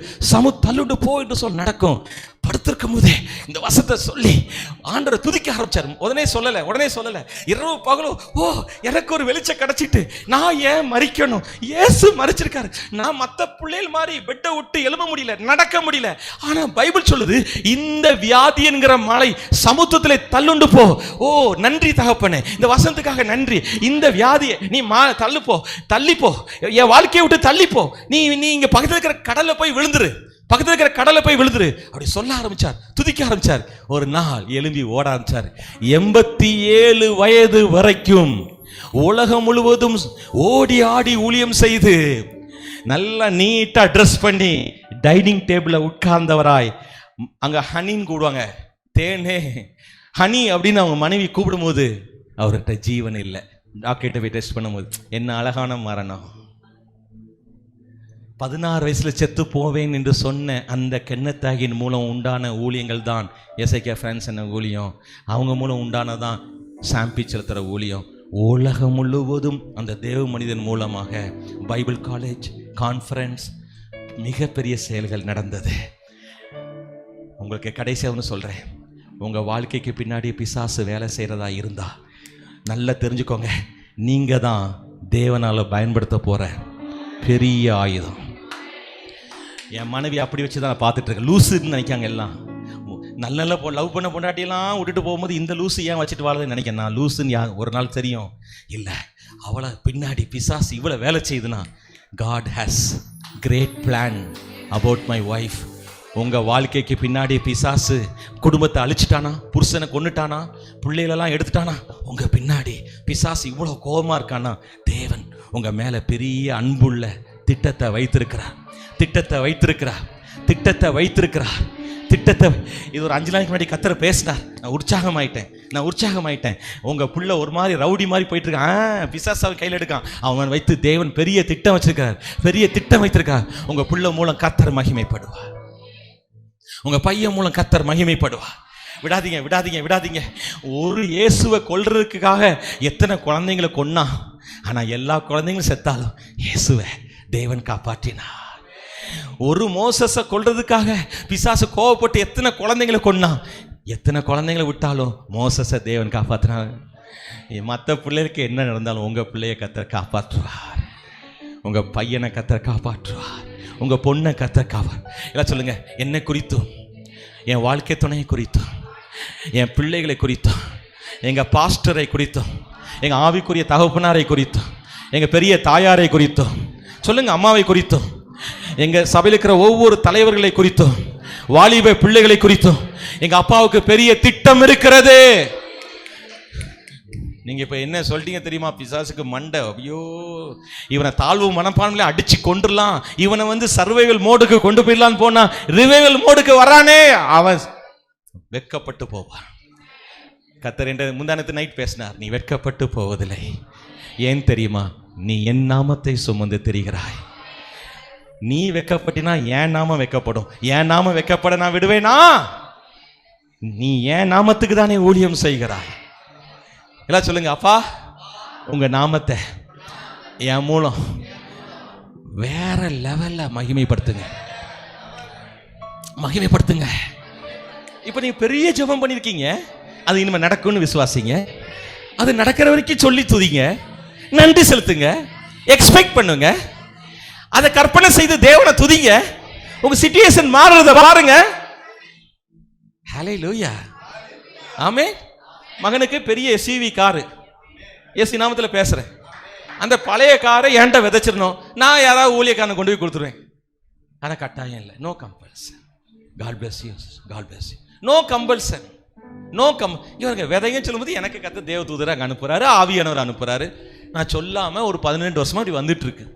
தள்ளுண்டு போ என்று சொல் நடக்கும். படுத்திருக்கும் போதே இந்த வசத்தை சொல்லி ஆண்டவரை துதிக்க ஆரம்பிச்சார். உடனே சொல்லல இரவு பகலோ, ஓ எனக்கு ஒரு வெளிச்சம் கிடைச்சிட்டு நான் ஏன் மறிக்கணும், இயேசு மறிச்சிருக்காரு. நான் மற்ற பிள்ளைகள் மாதிரி பெட்டை விட்டு எழும்ப முடியல, நடக்க முடியல. ஆனா பைபிள் சொல்லுது இந்த வியாதி என்கிற மலை சமுத்திரத்திலே தள்ளுண்டு போ. ஓ நன்றி தகப்பனே, இந்த வசனத்துக்காக நன்றி. இந்த வியாதியை நீ தள்ளிப்போ, என் வாழ்க்கையை விட்டு தள்ளிப்போ, நீ இங்க பக்கத்தில் இருக்கிற கடல்ல போய் விழுந்துரு, பக்கத்தில் இருக்கிற கடலை போய் விழுந்துரு அப்படி சொல்ல ஆரம்பிச்சார், துதிக்க ஆரம்பிச்சார். ஒரு நாள் எழும்பி ஓட ஆரம்பிச்சார். 87 வயது வரைக்கும் உலகம் முழுவதும் ஓடி ஆடி ஊழியம் செய்து நல்லா நீட்டா ட்ரெஸ் பண்ணி டைனிங் டேபிள்ல உட்கார்ந்தவராய், அங்க ஹனின்னு கூடுவாங்க, தேனே ஹனி அப்படின்னு அவங்க மனைவி கூப்பிடும் போது அவர்கிட்ட ஜீவன் இல்லை. டாக்டர்கிட்ட போய் டெஸ்ட் பண்ணும்போது என்ன அழகான மரணம். 16 வயசுல செத்து போவேன் என்று சொன்ன அந்த கென்னத் ஹாகின் மூலம் உண்டான ஊழியங்கள் தான் எசேக்கியா பிரான்ஸ் என்ன ஊழியம், அவங்க மூலம் உண்டானதான் சாம்பி செலுத்துகிற ஊழியம். உலகம் முழுவதும் அந்த தேவ மனிதன் மூலமாக பைபிள் காலேஜ், கான்ஃபரன்ஸ், மிகப்பெரிய செயல்கள் நடந்தது. உங்களுக்கு கடைசியாக சொல்கிறேன், உங்கள் வாழ்க்கைக்கு பின்னாடி பிசாசு வேலை செய்கிறதா இருந்தா நல்லா தெரிஞ்சுக்கோங்க, நீங்கள் தான் தேவனால் பயன்படுத்த போகிற பெரிய ஆயுதம். என் மனைவி அப்படி வச்சு தான் நான் பார்த்துட்டு இருக்கேன். லூசுன்னு நினைக்காங்க எல்லாம். நல்ல லவ் பண்ண பொண்டாட்டியெல்லாம் விட்டுட்டு போகும்போது இந்த லூசு ஏன் வச்சுட்டு வாழதுன்னு நினைக்கிறேன். நான் லூசுன்னு ஒரு நாள் தெரியும். இல்லை, அவளை பின்னாடி பிசாசு இவ்வளோ வேலை செய்யுதுன்னா God has great plan about my wife. உங்கள் வாழ்க்கைக்கு பின்னாடி பிசாசு குடும்பத்தை அழிச்சிட்டானா, புருஷனை கொண்டுட்டானா, பிள்ளைகளெல்லாம் எடுத்துட்டானா, உங்கள் பின்னாடி பிசாசு இவ்வளோ கோபமாக இருக்கானா, தேவன் உங்கள் மேலே பெரிய அன்புள்ள திட்டத்தை வைத்திருக்கிறார். இது ஒரு 5 நாளைக்கு முன்னாடி கர்த்தர் பேசினார். நான் உற்சாகமாயிட்டேன். உங்கள் புள்ள ஒரு மாதிரி ரவுடி மாதிரி போயிட்டு இருக்கான், பிசாசாவை கையில் எடுக்கான். அவன் வைத்து தேவன் பெரிய திட்டம் வைத்திருக்கார். உங்கள் புள்ள மூலம் கர்த்தர் மகிமைப்படுவார். உங்க பையன் மூலம் கர்த்தர் மகிமைப்படுவார். விடாதீங்க. ஒரு இயேசுவை கொல்றதுக்காக எத்தனை குழந்தைங்களை கொன்னா, ஆனா எல்லா குழந்தைங்களும் செத்தாலும் இயேசுவை தேவன் காப்பாற்றினார். ஒரு மோசஸை கொல்றதுக்காக பிசாசு கோவப்பட்டு எத்தனை குழந்தைங்களை கொன்னா, எத்தனை குழந்தைங்களை விட்டாலும் மோசஸை தேவன் காப்பாற்றினார். மற்ற பிள்ளைகளுக்கு என்ன நடந்தாலும் உங்க பிள்ளைய கர்த்தர் காப்பாற்றுவார். உங்க பையனை கர்த்தர் காப்பாற்றுவார். உங்க பொண்ணை கர்த்தர் காப்பார். எல்லாம் சொல்லுங்க, என்னை குறித்தும், என் வாழ்க்கை துணையை குறித்தும், என் பிள்ளைகளை குறித்தும், எங்க பாஸ்டரை குறித்தும், எங்க ஆவிக்குரிய தகப்பனாரை குறித்தும், எங்க பெரிய தாயாரை குறித்தும், சொல்லுங்க அம்மாவை குறித்தும், எங்க சபையில் இருக்கிற ஒவ்வொரு தலைவர்களை குறித்தும், வாலிப பிள்ளைகளை குறித்தும் எங்க அப்பாவுக்கு பெரிய திட்டம் இருக்கிறது. நீங்க இப்ப என்ன சொல்லிட்டீங்க தெரியுமா? பிசாசுக்கு மண்டை, ஐயோ இவனை தாழ்வு மனப்பான்மையில அடிச்சு கொண்டுலாம், இவனை வந்து சர்வைவல் மோடுக்கு கொண்டு போயிடலான்னு போனா ரிவைவல் மோடுக்கு வரானே, அவன் வெட்கப்பட்டு போவான். கர்த்தர் என்ற முந்தானத்து நைட் பேசினார், நீ வெட்கப்பட்டு போவதில்லை. ஏன் தெரியுமா? நீ என் நாமத்தை சுமந்து திரிகிறாய். நீ வெட்கப்பட்டினா என் நாமம் வெட்கப்படும். என் நாமம் வெட்கப்பட நான் விடுவேனா? நீ என் நாமத்துக்கு தானே ஊழியம் செய்கிறாய். எல்லாம் சொல்லுங்க, அப்பா உங்க நாமத்தை என் மூலம் வேற லெவல்ல மகிமைப்படுத்துங்க, மகிமைப்படுத்துங்க. இப்ப நீங்க பெரிய ஜெபம் பண்ணிருக்கீங்க, அது இனிமே நடக்கும்னு விசுவாசிங்க. அது நடக்கிற வரைக்கும் சொல்லி துதிங்க, நன்றி செலுத்துங்க, எக்ஸ்பெக்ட் பண்ணுங்க, அதை கற்பனை செய்து தேவனை துதிங்க. உங்க சிச்சுவேஷன் மாறுறத பாருங்க. ஹல்லேலூயா, ஆமென். மகனுக்கு பெரிய எஸ்யூவி காரு, ஏசி நாமத்தில் பேசுறேன். அந்த பழைய காரை என்கிட்ட விதைச்சிடணும், நான் யாராவது ஊழியக்காரனை கொண்டு போய் கொடுத்துருவேன். ஆனால் கட்டாயம் இல்லை, no compulsion. God bless you, God bless you. No compulsion, no இவங்க விதைங்க சொல்லும்போது எனக்கு கர்த்தர் தேவ தூதராக அனுப்புறாரு, ஆவியானவர் அனுப்புறாரு. நான் சொல்லாம ஒரு 12 வருஷமா அப்படி வந்துட்டு இருக்கு.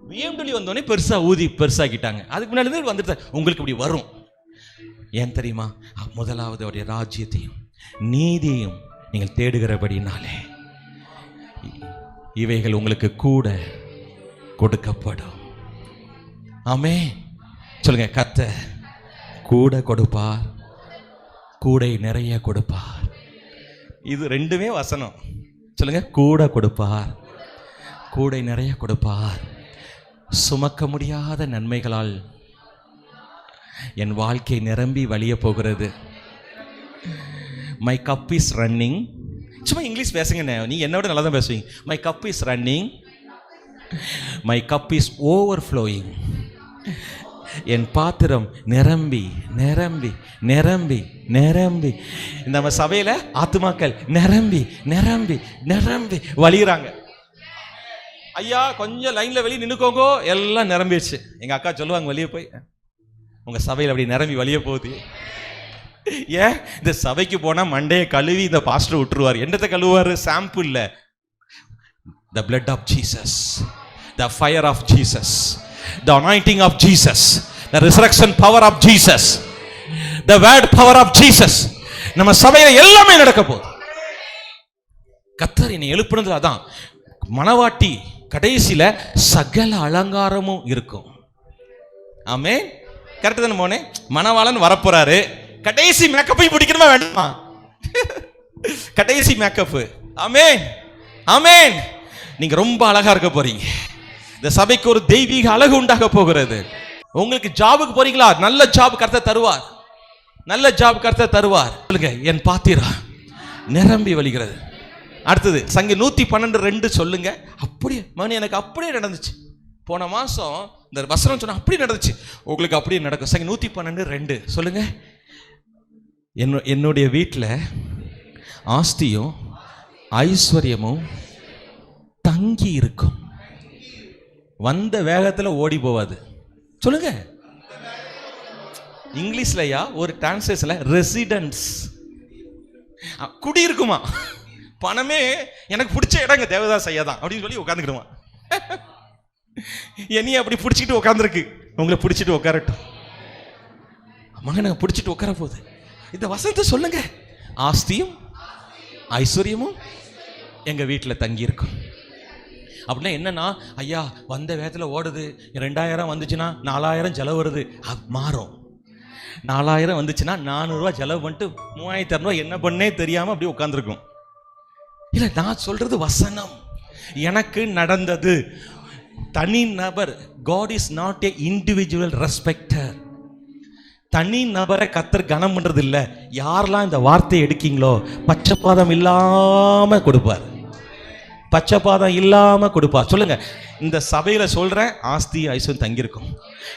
BMW வந்தோடனே பெருசா ஊதி பெருசாக்கிட்டாங்க. அதுக்கு முன்னாடி வந்துட்டு உங்களுக்கு இப்படி வரும். ஏன் தெரியுமா? முதலாவது அவருடைய ராஜ்யத்தையும் நீதியையும் நீங்கள் தேடுகிறபடினாலே இவைகள் உங்களுக்கு கூட கொடுக்கப்படும். ஆமென். சொல்லுங்க, கர்த்தர் கூட கொடுப்பார், கூடை நிறைய கொடுப்பார். இது ரெண்டுமே வசனம். சொல்லுங்க, கூட கொடுப்பார், கூடை நிறைய கொடுப்பார். சுமக்க முடியாத நன்மைகளால் என் வாழ்க்கை நிரம்பி வழிய போகிறது. My cup is running. சும்மா இங்கிலீஷ் பேசுங்க, நீ என்னை விட நல்லா தான் பேசுவீங்க. My cup is running, my cup is overflowing. என் பாத்திரம் நிரம்பி நிரம்பி நிரம்பி நிரம்பி. நம்ம சபையில ஆத்துமாக்கள் நிரம்பி நிரம்பி நிரம்பி வழிகிறாங்க. ஐயா கொஞ்சம் லைன்ல வெளியே நின்னுக்கோங்க, எல்லாம் நிரம்பிடுச்சு. எங்க அக்கா சொல்லுவாங்க, வெளியே போய் உங்க சபையில் அப்படி நிரம்பி வழிய போகுது. ஏன்? இந்த சபைக்கு போனா மண்டையை கழுவி இந்த பாஸ்டர் விட்டுருவார். என்னத்தை கழுவாரு? சாம்பிள் இல்ல, the blood of Jesus, the fire of Jesus, the anointing of Jesus, the resurrection power of Jesus, the word power of Jesus. நம்ம சபையில எல்லாமே நடக்க போகுது. கர்த்தர் என்னை எழுப்புனது அதான். மணவாட்டி கடைசியில சகல அலங்காரமும் இருக்கும். ஆமென். கரெக்ட் தானே மோனே? மணவாளன் வரப்போறாரு, கடைசி மேக்கப்பை பிடிக்கணுமா வேண்டாமா? கடைசி மேக்கப். ஆமென், ஆமென். நீங்க ரொம்ப அழகா இருக்க போறீங்க. இந்த சபைக்கு ஒரு தெய்வீக அழகு உண்டாக போகிறது. உங்களுக்கு ஜாபுக்கு போறீங்களா? நல்ல ஜாப் கர்த்தர் தருவார், நல்ல ஜாப் கர்த்தர் தருவார். சொல்லுங்க, என் பாத்திரம் நிரம்பி வழிகிறது. அடுத்தது சங்கீதம் 112:2 சொல்லுங்க. அப்படியே மகனே எனக்கு அப்படியே நடந்துச்சு. போன மாசம் இந்த வசனம் சொன்ன அப்படியே நடந்துச்சு, உங்களுக்கு அப்படியே நடக்கும். சங்கீதம் 112:2 சொல்லுங்க. என்னுடைய வீட்டில் ஆஸ்தியும் ஐஸ்வர்யமும் தங்கி இருக்கும், வந்த வேகத்தில் ஓடி போவாது. சொல்லுங்க. இங்கிலீஷ்லயா ஒரு டிரான்ஸ்லேஷன்ல ரெசிடென்ஸ், குடியிருக்குமா. பணமே எனக்கு பிடிச்ச இடங்க தேவதாஸ் ஐயா தான் அப்படின்னு சொல்லி உட்காந்துக்கிடுவான். என்னைய அப்படி பிடிச்சிக்கிட்டு உட்காந்துருக்கு, உங்களை பிடிச்சிட்டு உட்காரட்டும். மகனை பிடிச்சிட்டு உட்கார போகுது. இந்த வசனத்தை சொல்லுங்க. ஆஸ்தியும் ஐஸ்வர்யமும் எங்க வீட்டில் தங்கி இருக்கும். அப்படின்னா என்னன்னா, ஐயா வந்த வேகத்தில் ஓடுது, 2000 வந்துச்சுன்னா 4000 செலவு வருது. மாறும். 4000 வந்துச்சுன்னா 400 ரூபா செலவு பண்ணிட்டு 3200 என்ன பண்ணே தெரியாம அப்படியே உட்காந்துருக்கும். இல்லை, நான் சொல்றது வசனம், எனக்கு நடந்தது. தனி நபர், God is not a individual respecter. தனி நபரை கர்த்தர் கனம் பண்றது இல்லை. யாரெல்லாம் இந்த வார்த்தையை எடுக்கீங்களோ பச்சைப்பாதம் இல்லாம கொடுப்பார், பச்சைப்பாதம் இல்லாம கொடுப்பார். சொல்லுங்க, இந்த சபையில சொல்றேன், ஆஸ்தி ஐஸ்வர்யம் தங்கியிருக்கும்.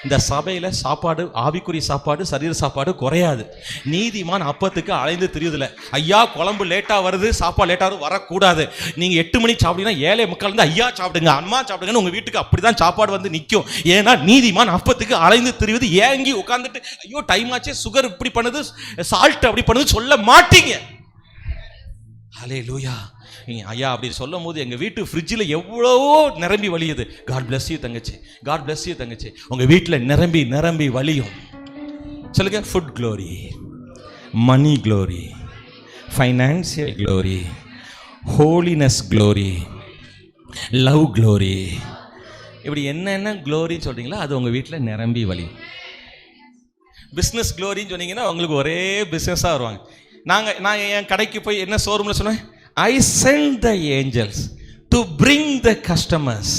இந்த சபையில சாப்பாடு, ஆவிக்குரிய சாப்பாடு, சரீர சாப்பாடு குறையாது. நீதிமான் அப்பத்துக்கு அலைந்து தெரியுதுல. ஐயா குழம்பு லேட்டா வருது, சாப்பாடு லேட்டா வரக்கூடாது. நீங்க 8 மணிக்கு சாப்பிட்டீங்கன்னா 7:45 ஐயா சாப்பிடுங்க, அம்மா சாப்பிடுங்கன்னு உங்க வீட்டுக்கு அப்படிதான் சாப்பாடு வந்து நிற்கும். ஏன்னா நீதிமான் அப்பத்துக்கு அலைந்து தெரியுது. ஏங்கி உட்காந்துட்டு ஐயோ டைம் ஆச்சே, சுகர் இப்படி பண்ணுது, சால்ட் அப்படி பண்ணுது சொல்ல மாட்டீங்க. ஹல்லேலூயா. ஐயா அப்படி சொல்லும் போது எங்கள் வீட்டு ஃப்ரிட்ஜில் எவ்வளவோ நிரம்பி வழியுது. காட் பிளஸ் யூ தங்கச்சி, காட் பிளஸ் யூ தங்கச்சி. உங்கள் வீட்டில் நிரம்பி நிரம்பி வழியும். சொல்லுங்க, food glory, money glory, financial glory, holiness glory, love glory, இப்படி என்னென்ன க்ளோரின்னு சொல்கிறீங்களோ அது உங்கள் வீட்டில் நிரம்பி வழியும். பிஸ்னஸ் க்ளோரின்னு சொன்னீங்கன்னா உங்களுக்கு ஒரே பிஸ்னஸாக வருவாங்க. நான் என் கடைக்கு போய் என்ன ஷோரூமில் சொன்னேன், I sent the angels to bring the customers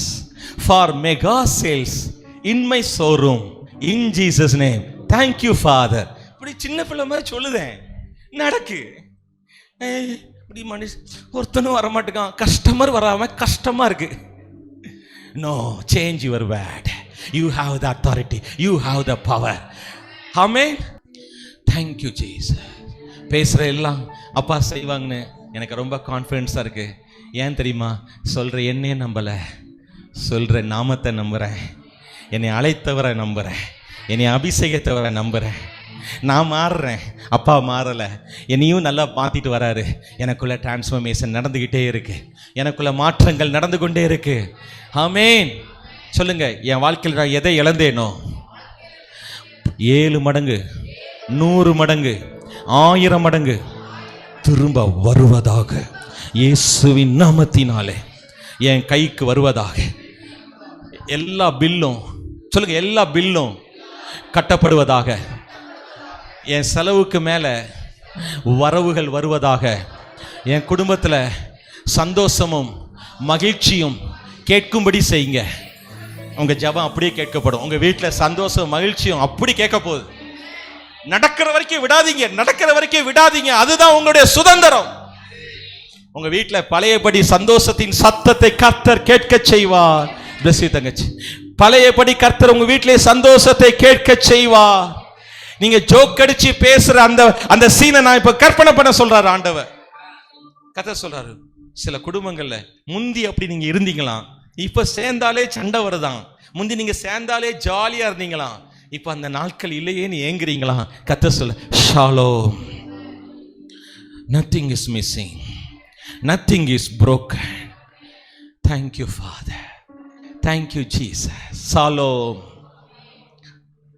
for mega sales in my showroom in Jesus name, thank you father. இப்படி சின்ன பிள்ளை மாதிரி சொல்லுதேன், நடக்கு. இப்படி ஒருத்தனும் வரமாட்டேக்கான், கஸ்டமர் வராமல் கஷ்டமாக இருக்கு. No, change your word, you have the authority, you have the power. Amen. Thank you Jesus. பேசுகிற எல்லாம் அப்பா செய்வாங்கன்னு எனக்கு ரொம்ப கான்ஃபிடென்ஸாக இருக்குது. ஏன் தெரியுமா? சொல்கிற என்னையே நம்பலை, சொல்கிற நாமத்தை நம்புகிறேன், என்னை அழைத்தவரை நம்புகிறேன், என்னை அபிஷேகத்தவரை நம்புகிறேன். நான் மாறுறேன், அப்பா மாறலை, என்னையும் நல்லா மாற்றிட்டு வராரு. எனக்குள்ள டிரான்ஸ்ஃபர்மேஷன் நடந்துக்கிட்டே இருக்கு, எனக்குள்ள மாற்றங்கள் நடந்து கொண்டே இருக்கு. ஆமென். சொல்லுங்க, என் வாழ்க்கையில் நான் எதை இழந்தேனோ 7 மடங்கு, 100 மடங்கு, 1000 மடங்கு திரும்ப வருவதாக, இயேசுவின் நாமத்தினாலே என் கைக்கு வருவதாக. எல்லா பில்லும், சொல்லுங்க, எல்லா பில்லும் கட்டப்படுவதாக. என் செலவுக்கு மேலே வரவுகள் வருவதாக. என் குடும்பத்தில் சந்தோஷமும் மகிழ்ச்சியும் கேட்கும்படி செய்யுங்க. உங்கள் ஜெபம் அப்படியே கேட்கப்படும். உங்கள் வீட்டில் சந்தோஷம் மகிழ்ச்சியும் அப்படி கேட்க போகுது. நடக்கிற வரைக்கும் விடாதீங்க, நடக்கிற வரைக்கும் விடாதீங்க. அதுதான் உங்களுடைய சுதந்திரம். உங்க வீட்டில் பழையபடி சந்தோஷத்தின் சத்தத்தை கர்த்தர் கேட்க செய்வார். பிளஸ் யூ தங்கச்சி. பழையபடி கர்த்தர் உங்க வீட்டிலே சந்தோஷத்தை கேட்க செய்வார். நீங்க ஜோக் அடிச்சு பேசுற அந்த சீனை நான் இப்ப கற்பனை பண்ண சொல்றாரு ஆண்டவர். கர்த்தர் சொல்றாரு, சில குடும்பங்கள்ல முந்தி அப்படி நீங்க இருந்தீங்களாம், இப்ப சேர்ந்தாலே சண்டை வருதான். முந்தி நீங்க சேர்ந்தாலே ஜாலியா இருந்தீங்களாம், இப்ப அந்த நாட்கள் இல்லையேன்னு ஏங்குறீங்களா? கர்த்தர் சொல்ல, Shalom, nothing is missing, nothing is broken. Thank you Father, thank you Jesus. Shalom.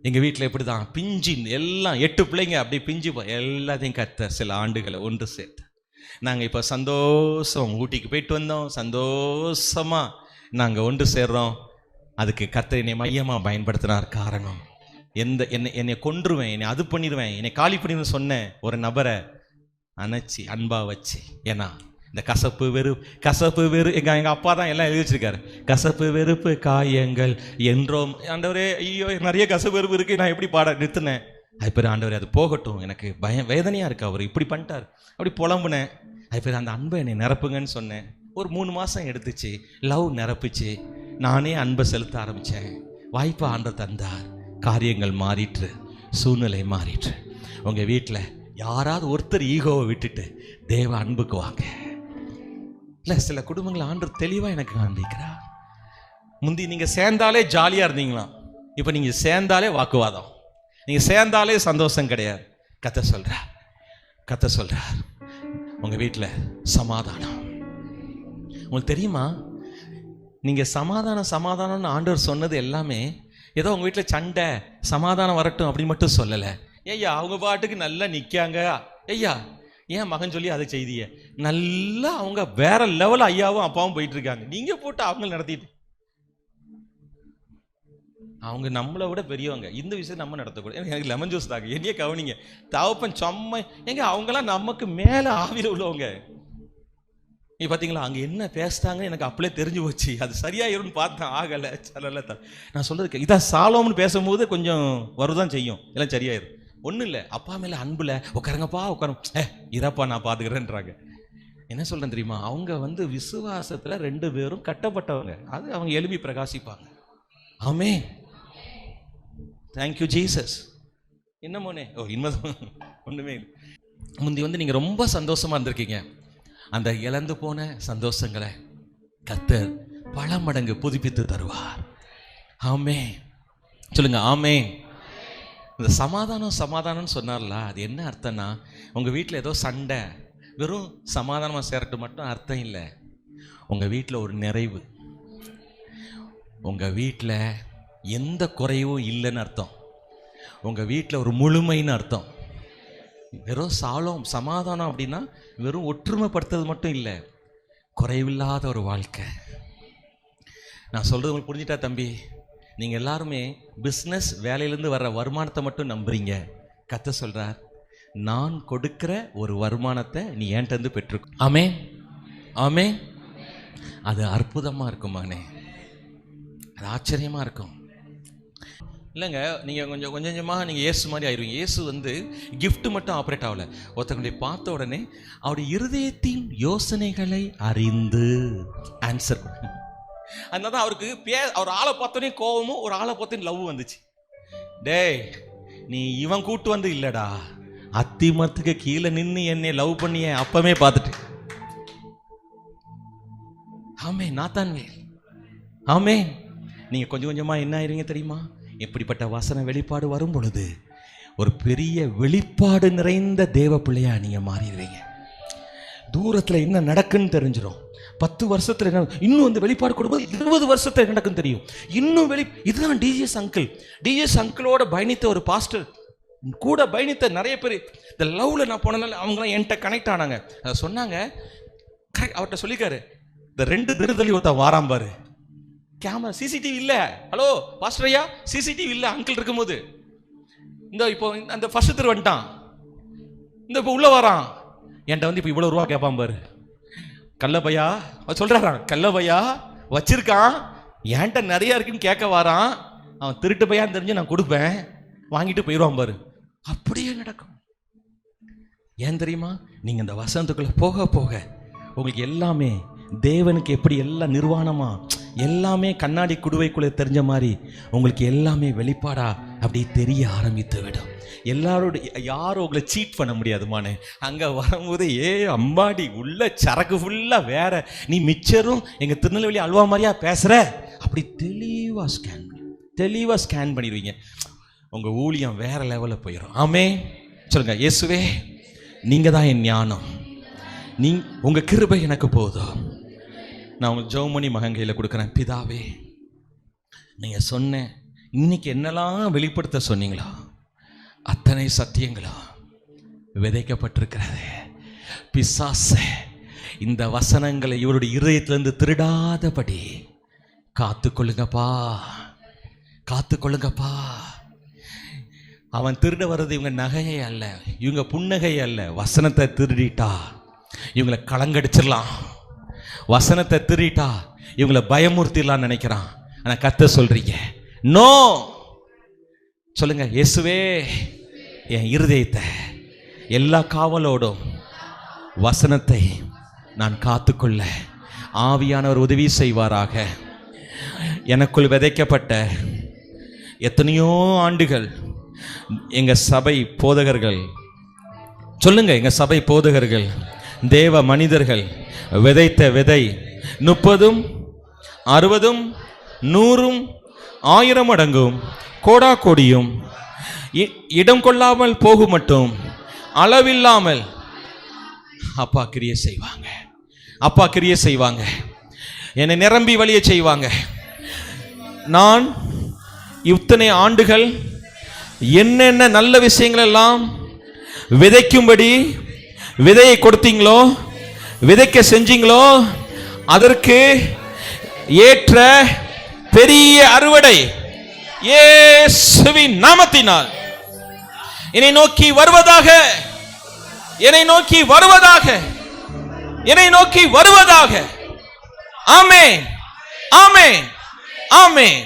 எங்க வீட்டில் எப்படிதான் பிஞ்சு எல்லாம் 8 பிள்ளைங்க அப்படி பிஞ்சு எல்லாத்தையும் கர்த்தர் சில ஆண்டுகளை ஒன்று சேர்த்து நாங்கள் இப்போ சந்தோஷம் ஊட்டிக்கு போயிட்டு வந்தோம், சந்தோஷமா நாங்கள் ஒன்று சேர்றோம். அதுக்கு கர்த்தர் என்னை மையமாக பயன்படுத்தினார். காரணம், என்னை கொன்றுவேன், என்னை அது பண்ணிடுவேன், என்னை காலி பண்ணிடுவேன் சொன்ன ஒரு நபரை அணைச்சி அன்பா வச்சு. ஏன்னா இந்த கசப்பு வெறு எங்க அப்பா தான் எல்லாம் எழுதி வச்சிருக்காரு. கசப்பு வெறுப்பு காயங்கள் என்றோம். ஆண்டவரே, ஐயோ நிறைய கசப்பு வெறுப்பு இருக்கு, நான் எப்படி பாட நிறுத்தினேன். அது பேர் ஆண்டவரே அது போகட்டும், எனக்கு வேதனையா இருக்கு, அவர் இப்படி பண்ணிட்டார், அப்படி புலம்புனேன். அது பேர் அந்த அன்பை என்னை நிரப்புங்கன்னு சொன்னேன். ஒரு 3 மாதம் எடுத்துச்சு, லவ் நிரப்புச்சு, நானே அன்பை செலுத்த ஆரம்பித்தேன். வாய்ப்பை ஆண்டவர் தந்தார், காரியங்கள் மாறிற்று, சூழ்நிலை மாறிற்று. உங்கள் வீட்டில் யாராவது ஒருத்தர் ஈகோவை விட்டுட்டு தேவ அன்புக்கு வாங்க. இல்லை, சில குடும்பங்கள் ஆண்டவர் தெளிவாக எனக்கு காண்பிக்கிறார். முந்தி நீங்கள் சேர்ந்தாலே ஜாலியாக இருந்தீங்களாம், இப்போ நீங்கள் சேர்ந்தாலே வாக்குவாதம், நீங்கள் சேர்ந்தாலே சந்தோஷம் கிடையாது. கர்த்தர் சொல்கிறார் உங்கள் வீட்டில் சமாதானம். உங்களுக்கு தெரியுமா, நீங்கள் சமாதானம்னு ஆண்டவர் சொன்னது எல்லாமே ஏதோ உங்கள் வீட்டில் சண்டை சமாதானம் வரட்டும் அப்படின்னு மட்டும் சொல்லலை. ஐயா அவங்க பாட்டுக்கு நல்லா நிற்காங்க, ஐயா ஏன் மகன் சொல்லி அதை செய்திய நல்லா அவங்க வேற லெவலில் ஐயாவும் அப்பாவும் போயிட்டு இருக்காங்க. நீங்கள் போட்டு அவங்க நடத்திட்டு, அவங்க நம்மளை விட பெரியவங்க, இந்த விஷயம் நம்ம நடத்தக்கூடாது. எனக்கு லெமன் ஜூஸ் தாங்க, என்னையே கவனிங்க, தவப்பன் செம்ம எங்க அவங்களாம் நமக்கு மேலே ஆவியில் உள்ளவங்க. நீ பார்த்தீங்களா அங்கே என்ன பேசுறாங்கன்னு எனக்கு அப்படியே தெரிஞ்சு போச்சு. அது சரியாயிரும்னு பார்த்தேன், ஆகலை சலல. நான் சொல்றது இதான் சாலோம்னு பேசும்போது கொஞ்சம் வருதான் செய்யும், எல்லாம் சரியாயிரும். ஒன்றும் இல்லை, அப்பா மேலே அன்புல உட்காருங்கப்பா உட்காரும், இரப்பா நான் பார்த்துக்கிறேன்றாங்க. என்ன சொல்றேன் தெரியுமா, அவங்க விசுவாசத்தில் 2 பேரும் கட்டப்பட்டவங்க, அது அவங்க எழுப்பி பிரகாசிப்பாங்க. ஆமென். Thank you Jesus. என்ன மோனே, இன்மதான் ஒன்றுமே இல்லை. முந்தி நீங்கள் ரொம்ப சந்தோஷமா இருந்திருக்கீங்க, அந்த இழந்து போன சந்தோஷங்களை கர்த்தர் பல மடங்கு புதுப்பித்து தருவார். ஆமென். சொல்லுங்க ஆமென். இந்த சமாதானம் சொன்னார்ல, அது என்ன அர்த்தம்னா, உங்கள் வீட்டில் ஏதோ சண்டை வெறும் சமாதானமாக சேரட்டு மட்டும் அர்த்தம் இல்லை. உங்கள் வீட்டில் ஒரு நிறைவு, உங்கள் வீட்டில் எந்த குறைவும் இல்லைன்னு அர்த்தம், உங்கள் வீட்டில் ஒரு முழுமைன்னு அர்த்தம். வெறும் சமாதானம் அப்படின்னா வெறும் ஒற்றுமைப்படுத்துறது மட்டும் இல்லை, குறைவில்லாத ஒரு வாழ்க்கை. நான் சொல்கிறது உங்களுக்கு புரிஞ்சிட்டா தம்பி? நீங்கள் எல்லாருமே பிஸ்னஸ் வேலையிலேருந்து வர்ற வருமானத்தை மட்டும் நம்புறீங்க. கர்த்தர் சொல்கிறார், நான் கொடுக்கிற ஒரு வருமானத்தை நீ ஏன்ட்டு பெற்றுக்கோ. ஆமே ஆமே. அது அற்புதமாக இருக்குமானே, அது ஆச்சரியமாக இருக்கும். இல்லைங்க, நீங்கள் கொஞ்சம் கொஞ்சமாக நீங்கள் இயேசு மாதிரி ஆயிடுவீங்க. இயேசு கிஃப்ட் மட்டும் ஆப்ரேட் ஆகலை, ஒருத்தவங்களுடைய பார்த்த உடனே அவருடைய இருதயத்தின் யோசனைகளை அறிந்து ஆன்சர் பண்ண. அதனால தான் அவருக்கு அவர் ஆளை பார்த்தோன்னே கோபமும் ஒரு ஆளை பார்த்தோன்னே லவ் வந்துச்சு. டேய், நீ இவன் கூட்டு வந்து இல்லடா, அத்திமரத்துக்கு கீழே நின்று என்னை லவ் பண்ணிய அப்பமே பார்த்துட்டு. ஆமே நாத்தான்வே, ஆமே. நீங்கள் கொஞ்சம் கொஞ்சமாக என்ன ஆயிருவீங்க தெரியுமா? எப்படிப்பட்ட வசன வெளிப்பாடு வரும் பொழுது ஒரு பெரிய வெளிப்பாடு நிறைந்த தேவ பிள்ளையா நீங்கள் மாறிடுவீங்க. தூரத்தில் என்ன நடக்குன்னு தெரிஞ்சிடும். 10 வருஷத்தில் என்ன இன்னும் வெளிப்பாடு கொடுக்கும்போது 20 வருஷத்தில் நடக்குன்னு தெரியும். இன்னும் இதுதான் டிஜிஎஸ் அங்கிள். டிஜிஎஸ் அங்கிளோட பயணித்த ஒரு பாஸ்டர் கூட பயணித்த நிறைய பேர் இந்த லவ்ல நான் போனனால அவங்களாம் என்கிட்ட கனெக்ட் ஆனாங்க. அதை சொன்னாங்க. அவர்கிட்ட சொல்லிக்காரு, இந்த 2 திருதலி ஒருத்தன் வாராம் பாரு, கேமரா சிசிடிவி இல்லை. ஹலோ பாஸ்டர் ஐயா, சிசிடிவி இல்லை அங்கிள் இருக்கும்போது. இந்த இப்போ அந்த ஃபர்ஸ்ட் திரு வந்துட்டான், இந்த இப்போ உள்ள வரான், என்கிட்ட இப்போ இவ்வளோ ரூபா கேட்பான் பாரு. கல்லபையா சொல்றான், கல்லபையா வச்சிருக்கான், என்கிட்ட நிறைய இருக்குன்னு கேட்க வாரான். அவன் திருட்டு பையான்னு தெரிஞ்சு நான் கொடுப்பேன், வாங்கிட்டு போயிடுவான் பாரு. அப்படியே நடக்கும். ஏன் தெரியுமா? நீங்க இந்த வசனத்துக்குள்ள போக போக உங்களுக்கு எல்லாமே தேவனுக்கு எப்படி எல்லாம் நிர்வாணமா எல்லாமே கண்ணாடி குடுவைக்குள்ள தெரிஞ்ச மாதிரி உங்களுக்கு எல்லாமே வெளிப்பாடா அப்படி தெரிய ஆரம்பித்து விடும். எல்லாரோட யாரும் உங்களை சீட் பண்ண முடியாதுமானே. அங்கே வரும்போது அம்மாடி உள்ள சரக்கு ஃபுல்லாக வேற, நீ மிச்சரும் எங்கள் திருநெல்வேலி அல்வா மாதிரியா பேசுகிற, அப்படி தெளிவாக ஸ்கேன் பண்ணிடுவீங்க. உங்கள் ஊழியம் வேற லெவலில் போயிடும். ஆமே சொல்லுங்க, இயேசுவே நீங்கள் தான் என் ஞானம், உங்கள் கிருபை எனக்கு போதும். நான் உங்களுக்கு ஜெபம் பண்ணி மகன் கையில் கொடுக்குறேன். பிதாவே, நீங்கள் சொன்ன இன்னைக்கு என்னெல்லாம் வெளிப்படுத்த சொன்னீங்களோ அத்தனை சத்தியங்களோ விதைக்கப்பட்டிருக்கிறது. பிசாசு இந்த வசனங்களை இவருடைய இருதயத்திலிருந்து திருடாதபடி காத்துக்கொள்ளுங்கப்பா, காத்துக்கொள்ளுங்கப்பா. அவன் திருட வர்றது இவங்க நகையை அல்ல, இவங்க புன்னகை அல்ல. வசனத்தை திருடிட்டா இவங்களை கலங்கடிச்சிடலாம், வசனத்தை திருடிட்டா இவங்களை பயமுறுத்திடலான்னு நினைக்கிறான். ஆனால் கர்த்தர் சொல்றீங்க நோ. சொல்லுங்க, இயேசுவே என் இருதயத்தை எல்லா காவலோடும் வசனத்தை நான் காத்துக்கொள்ள ஆவியானவர் உதவி செய்வாராக. எனக்குள் விதைக்கப்பட்ட எத்தனையோ ஆண்டுகள் எங்க சபை போதகர்கள், சொல்லுங்க, எங்க சபை போதகர்கள், தேவ மனிதர்கள் விதைத்த விதை 30, 60, 100, 1000 மடங்கும் கோடா கோடியும் இடம் கொள்ளாமல் போகும் மட்டும் அளவில்லாமல் அப்பா கிரியை செய்வாங்க. அப்பா கிரியை செய்வாங்க, என்னை நிரம்பி வழிய செய்வாங்க. நான் இத்தனை ஆண்டுகள் என்னென்ன நல்ல விஷயங்கள் எல்லாம் விதைக்கும்படி விதையை கொடுத்தீங்களோ, விதைக்க செஞ்சீங்களோ, அதற்கு ஏற்ற பெரிய அறுவடை இயேசுவின் நாமத்தினால் என்னை நோக்கி வருவதாக, என்னை நோக்கி வருவதாக, என்னை நோக்கி வருவதாக. ஆமென், ஆமென், ஆமென்.